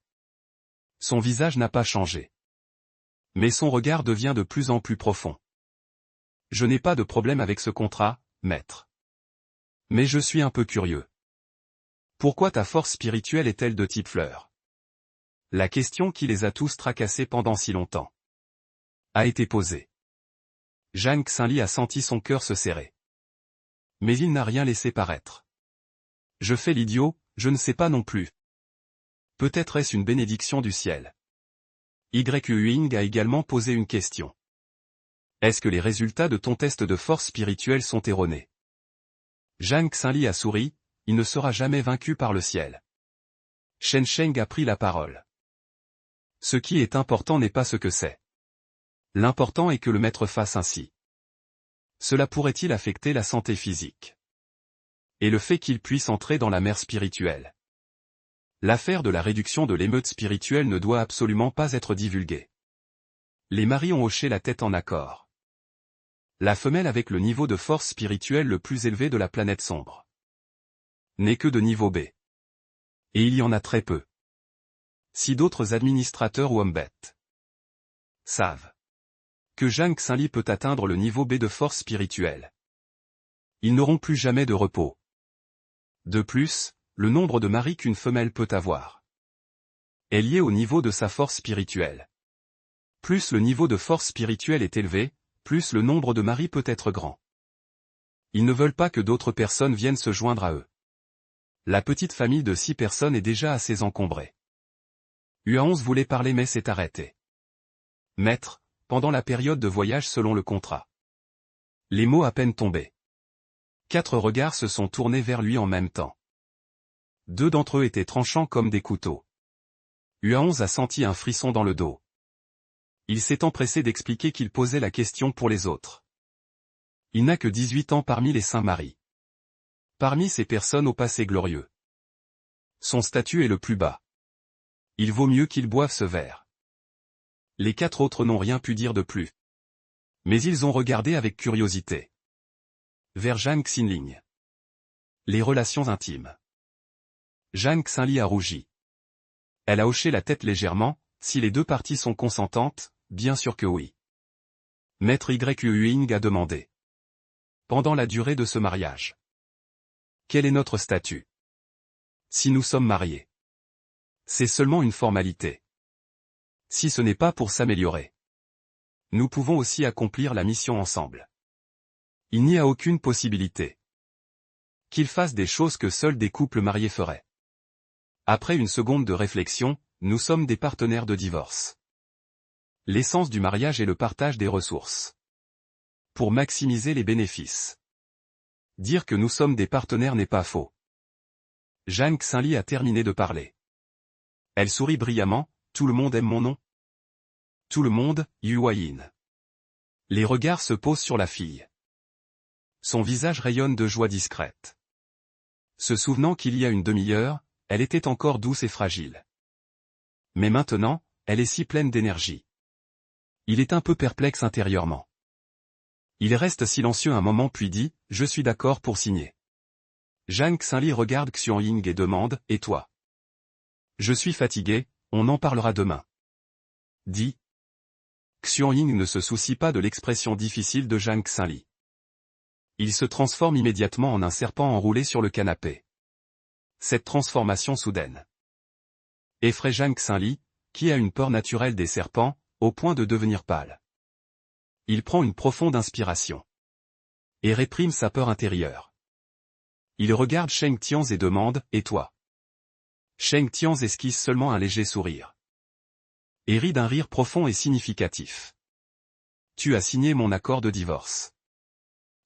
Son visage n'a pas changé. Mais son regard devient de plus en plus profond. Je n'ai pas de problème avec ce contrat, maître. Mais je suis un peu curieux. Pourquoi ta force spirituelle est-elle de type fleur? La question qui les a tous tracassés pendant si longtemps a été posée. Zhang Xinli a senti son cœur se serrer. Mais il n'a rien laissé paraître. Je fais l'idiot, je ne sais pas non plus. Peut-être est-ce une bénédiction du ciel. Ying a également posé une question. Est-ce que les résultats de ton test de force spirituelle sont erronés? Zhang Xinli a souri, il ne sera jamais vaincu par le ciel. Shen Sheng a pris la parole. Ce qui est important n'est pas ce que c'est. L'important est que le maître fasse ainsi. Cela pourrait-il affecter la santé physique? Et le fait qu'il puisse entrer dans la mer spirituelle. L'affaire de la réduction de l'émeute spirituelle ne doit absolument pas être divulguée. Les maris ont hoché la tête en accord. La femelle avec le niveau de force spirituelle le plus élevé de la planète sombre n'est que de niveau B. Et il y en a très peu. Si d'autres administrateurs ou hommes bêtes savent que Zhang Xinli peut atteindre le niveau B de force spirituelle, ils n'auront plus jamais de repos. De plus, le nombre de maris qu'une femelle peut avoir est lié au niveau de sa force spirituelle. Plus le niveau de force spirituelle est élevé, plus le nombre de maris peut être grand. Ils ne veulent pas que d'autres personnes viennent se joindre à eux. La petite famille de 6 personnes est déjà assez encombrée. Ua11 voulait parler mais s'est arrêté. Maître, pendant la période de voyage selon le contrat. Les mots à peine tombés. 4 regards se sont tournés vers lui en même temps. 2 d'entre eux étaient tranchants comme des couteaux. Ua11 a senti un frisson dans le dos. Il s'est empressé d'expliquer qu'il posait la question pour les autres. Il n'a que 18 ans parmi les saints maris. Parmi ces personnes au passé glorieux. Son statut est le plus bas. Il vaut mieux qu'il boive ce verre. Les 4 autres n'ont rien pu dire de plus. Mais ils ont regardé avec curiosité vers Zhang Xinli. Les relations intimes. Zhang Xinli a rougi. Elle a hoché la tête légèrement, si les 2 parties sont consentantes, bien sûr que oui. Maître Yuing a demandé. Pendant la durée de ce mariage. Quel est notre statut? Si nous sommes mariés. C'est seulement une formalité. Si ce n'est pas pour s'améliorer. Nous pouvons aussi accomplir la mission ensemble. Il n'y a aucune possibilité qu'ils fassent des choses que seuls des couples mariés feraient. Après une seconde de réflexion, nous sommes des partenaires de divorce. L'essence du mariage est le partage des ressources. Pour maximiser les bénéfices. Dire que nous sommes des partenaires n'est pas faux. Zhang Xinli a terminé de parler. Elle sourit brillamment, tout le monde aime mon nom. Tout le monde, Yuayin. Les regards se posent sur la fille. Son visage rayonne de joie discrète. Se souvenant qu'il y a une demi-heure, elle était encore douce et fragile. Mais maintenant, elle est si pleine d'énergie. Il est un peu perplexe intérieurement. Il reste silencieux un moment puis dit, « Je suis d'accord pour signer. » Zhang Xinli regarde Xianying et demande, « Et toi ?»« Je suis fatigué, on en parlera demain. » Dit. Xianying ne se soucie pas de l'expression difficile de Zhang Xinli. Il se transforme immédiatement en un serpent enroulé sur le canapé. Cette transformation soudaine effraie Zhang Xinli, qui a une peur naturelle des serpents, au point de devenir pâle. Il prend une profonde inspiration et réprime sa peur intérieure. Il regarde Sheng Tianz et demande, « Et toi ?» Sheng Tianz esquisse seulement un léger sourire. Et rit d'un rire profond et significatif. « Tu as signé mon accord de divorce.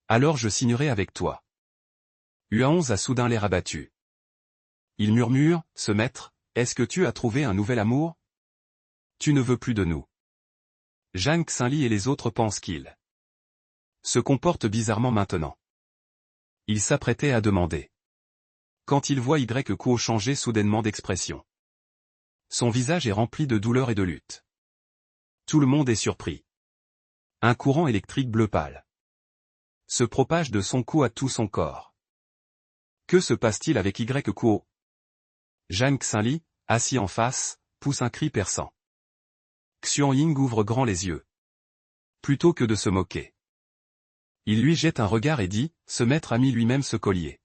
Alors je signerai avec toi. » Ua11 a soudain l'air abattu. Il murmure, « Ce maître, est-ce que tu as trouvé un nouvel amour? Tu ne veux plus de nous. » Zhang Xinli et les autres pensent qu'il se comporte bizarrement maintenant. Il s'apprêtait à demander. Quand il voit Kuo changer soudainement d'expression. Son visage est rempli de douleur et de lutte. Tout le monde est surpris. Un courant électrique bleu pâle se propage de son cou à tout son corps. Que se passe-t-il avec Kuo? Zhang Xinli, assis en face, pousse un cri perçant. Xianying ouvre grand les yeux. Plutôt que de se moquer. Il lui jette un regard et dit, « Ce maître a mis lui-même ce collier. »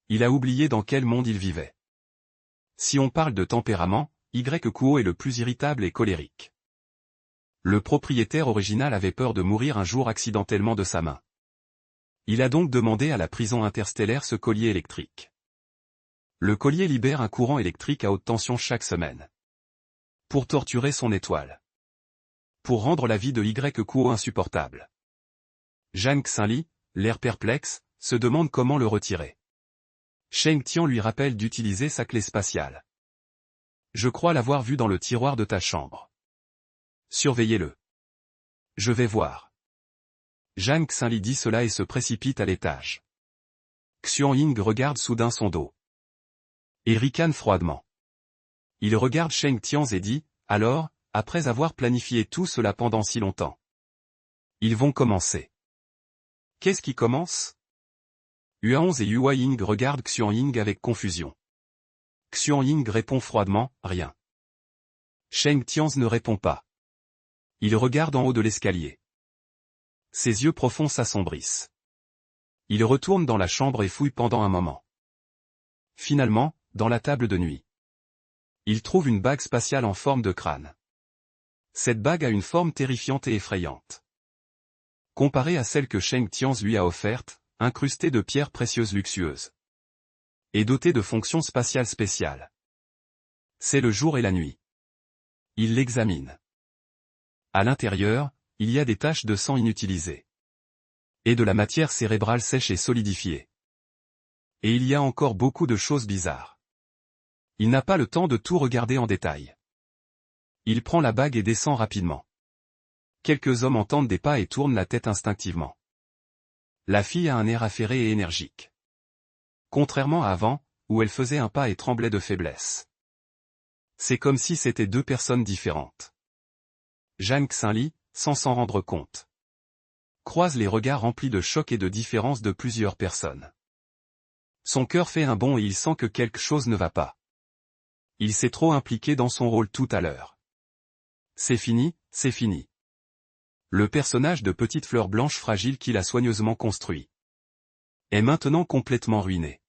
Il a oublié dans quel monde il vivait. Si on parle de tempérament, Kuo est le plus irritable et colérique. Le propriétaire original avait peur de mourir un jour accidentellement de sa main. Il a donc demandé à la prison interstellaire ce collier électrique. Le collier libère un courant électrique à haute tension chaque semaine. Pour torturer son étoile. Pour rendre la vie de Kuo insupportable. Zhang Xinli, l'air perplexe, se demande comment le retirer. Sheng Tian lui rappelle d'utiliser sa clé spatiale. Je crois l'avoir vu dans le tiroir de ta chambre. Surveillez-le. Je vais voir. Zhang Xinli dit cela et se précipite à l'étage. Xianying regarde soudain son dos. Et ricane froidement. Il regarde Sheng Tianz et dit, « Alors, après avoir planifié tout cela pendant si longtemps. Ils vont commencer. » Qu'est-ce qui commence? Ua11 et Yuaing regardent Xianying avec confusion. Xuan Ying répond froidement, rien. Sheng Tianze ne répond pas. Il regarde en haut de l'escalier. Ses yeux profonds s'assombrissent. Il retourne dans la chambre et fouille pendant un moment. Finalement, dans la table de nuit, il trouve une bague spatiale en forme de crâne. Cette bague a une forme terrifiante et effrayante. Comparée à celle que Sheng Tianze lui a offerte, incrustée de pierres précieuses luxueuses. Et dotée de fonctions spatiales spéciales. C'est le jour et la nuit. Il l'examine. À l'intérieur, il y a des taches de sang inutilisées. Et de la matière cérébrale sèche et solidifiée. Et il y a encore beaucoup de choses bizarres. Il n'a pas le temps de tout regarder en détail. Il prend la bague et descend rapidement. Quelques hommes entendent des pas et tournent la tête instinctivement. La fille a un air affairé et énergique. Contrairement à avant, où elle faisait un pas et tremblait de faiblesse. C'est comme si c'était deux personnes différentes. Zhang Xinli, sans s'en rendre compte, croise les regards remplis de choc et de différence de plusieurs personnes. Son cœur fait un bond et il sent que quelque chose ne va pas. Il s'est trop impliqué dans son rôle tout à l'heure. C'est fini, c'est fini. Le personnage de petite fleur blanche fragile qu'il a soigneusement construit est maintenant complètement ruiné.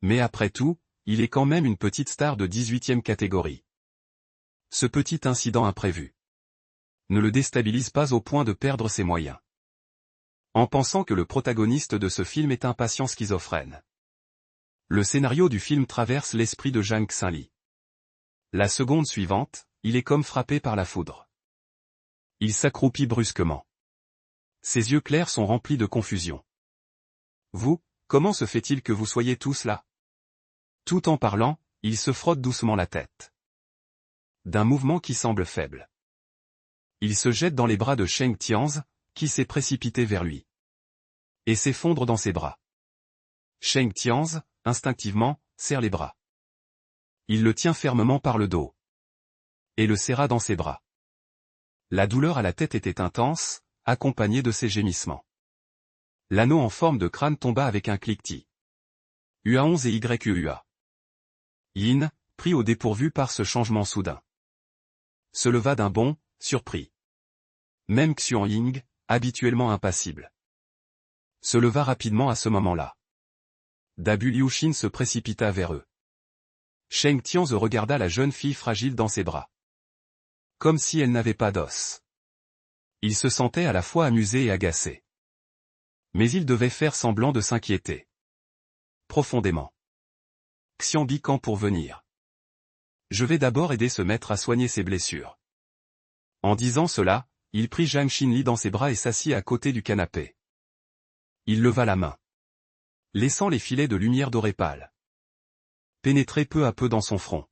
Mais après tout, il est quand même une petite star de 18e catégorie. Ce petit incident imprévu ne le déstabilise pas au point de perdre ses moyens. En pensant que le protagoniste de ce film est un patient schizophrène. Le scénario du film traverse l'esprit de Zhang Xinli. La seconde suivante, il est comme frappé par la foudre. Il s'accroupit brusquement. Ses yeux clairs sont remplis de confusion. Vous, comment se fait-il que vous soyez tous là? Tout en parlant, il se frotte doucement la tête. D'un mouvement qui semble faible. Il se jette dans les bras de Sheng Tianze, qui s'est précipité vers lui. Et s'effondre dans ses bras. Sheng Tianze, instinctivement, serre les bras. Il le tient fermement par le dos. Et le serra dans ses bras. La douleur à la tête était intense, accompagnée de ses gémissements. L'anneau en forme de crâne tomba avec un cliquetis. UA11 et YUA. Yin, pris au dépourvu par ce changement soudain, se leva d'un bond, surpris. Même Xuan Ying, habituellement impassible, se leva rapidement à ce moment-là. Dabu Liuxin se précipita vers eux. Sheng Tianze regarda la jeune fille fragile dans ses bras. Comme si elle n'avait pas d'os. Il se sentait à la fois amusé et agacé. Mais il devait faire semblant de s'inquiéter. Profondément. Xianbi quand pour venir. Je vais d'abord aider ce maître à soigner ses blessures. En disant cela, il prit Zhang Xinli dans ses bras et s'assit à côté du canapé. Il leva la main. Laissant les filets de lumière dorée pâle pénétrer peu à peu dans son front.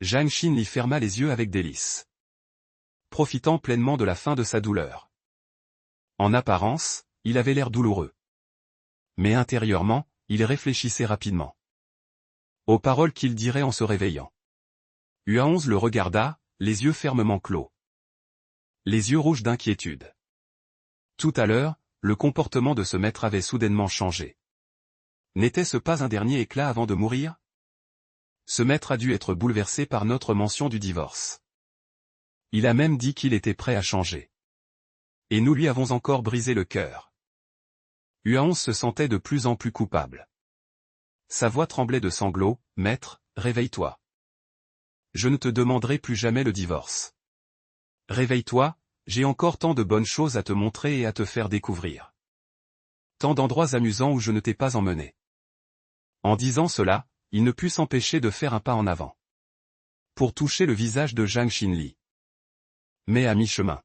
Zhang Xinli ferma les yeux avec délice. Profitant pleinement de la fin de sa douleur. En apparence, il avait l'air douloureux. Mais intérieurement, il réfléchissait rapidement aux paroles qu'il dirait en se réveillant. UA11 le regarda, les yeux fermement clos. Les yeux rouges d'inquiétude. Tout à l'heure, le comportement de ce maître avait soudainement changé. N'était-ce pas un dernier éclat avant de mourir? Ce maître a dû être bouleversé par notre mention du divorce. Il a même dit qu'il était prêt à changer. Et nous lui avons encore brisé le cœur. UA11 se sentait de plus en plus coupable. Sa voix tremblait de sanglots. Maître, réveille-toi. Je ne te demanderai plus jamais le divorce. Réveille-toi, j'ai encore tant de bonnes choses à te montrer et à te faire découvrir. Tant d'endroits amusants où je ne t'ai pas emmené. En disant cela, il ne put s'empêcher de faire un pas en avant. Pour toucher le visage de Zhang Xinli. Mais à mi-chemin.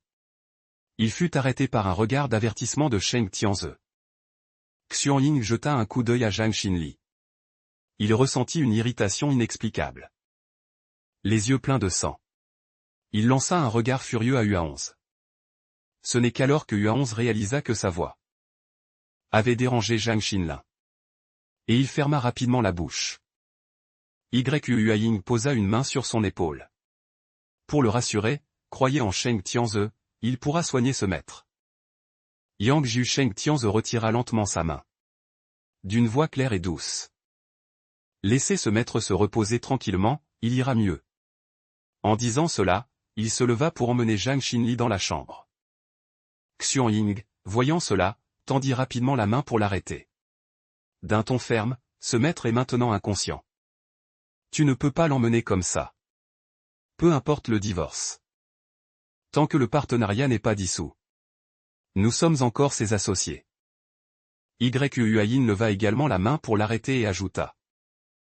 Il fut arrêté par un regard d'avertissement de Sheng Tianze. Xuan Ying jeta un coup d'œil à Zhang Xinli. Il ressentit une irritation inexplicable. Les yeux pleins de sang. Il lança un regard furieux à UA11. Ce n'est qu'alors que UA11 réalisa que sa voix avait dérangé Zhang Xinli. Et il ferma rapidement la bouche. Yua Ying posa une main sur son épaule. Pour le rassurer, croyez en Sheng Tianze, il pourra soigner ce maître. Yang Jiu Sheng Tianze retira lentement sa main. D'une voix claire et douce. Laissez ce maître se reposer tranquillement, il ira mieux. En disant cela, il se leva pour emmener Zhang Xinli dans la chambre. Xuan Ying, voyant cela, tendit rapidement la main pour l'arrêter. D'un ton ferme, ce maître est maintenant inconscient. Tu ne peux pas l'emmener comme ça. Peu importe le divorce. Tant que le partenariat n'est pas dissous. Nous sommes encore ses associés. Yuan leva également la main pour l'arrêter et ajouta.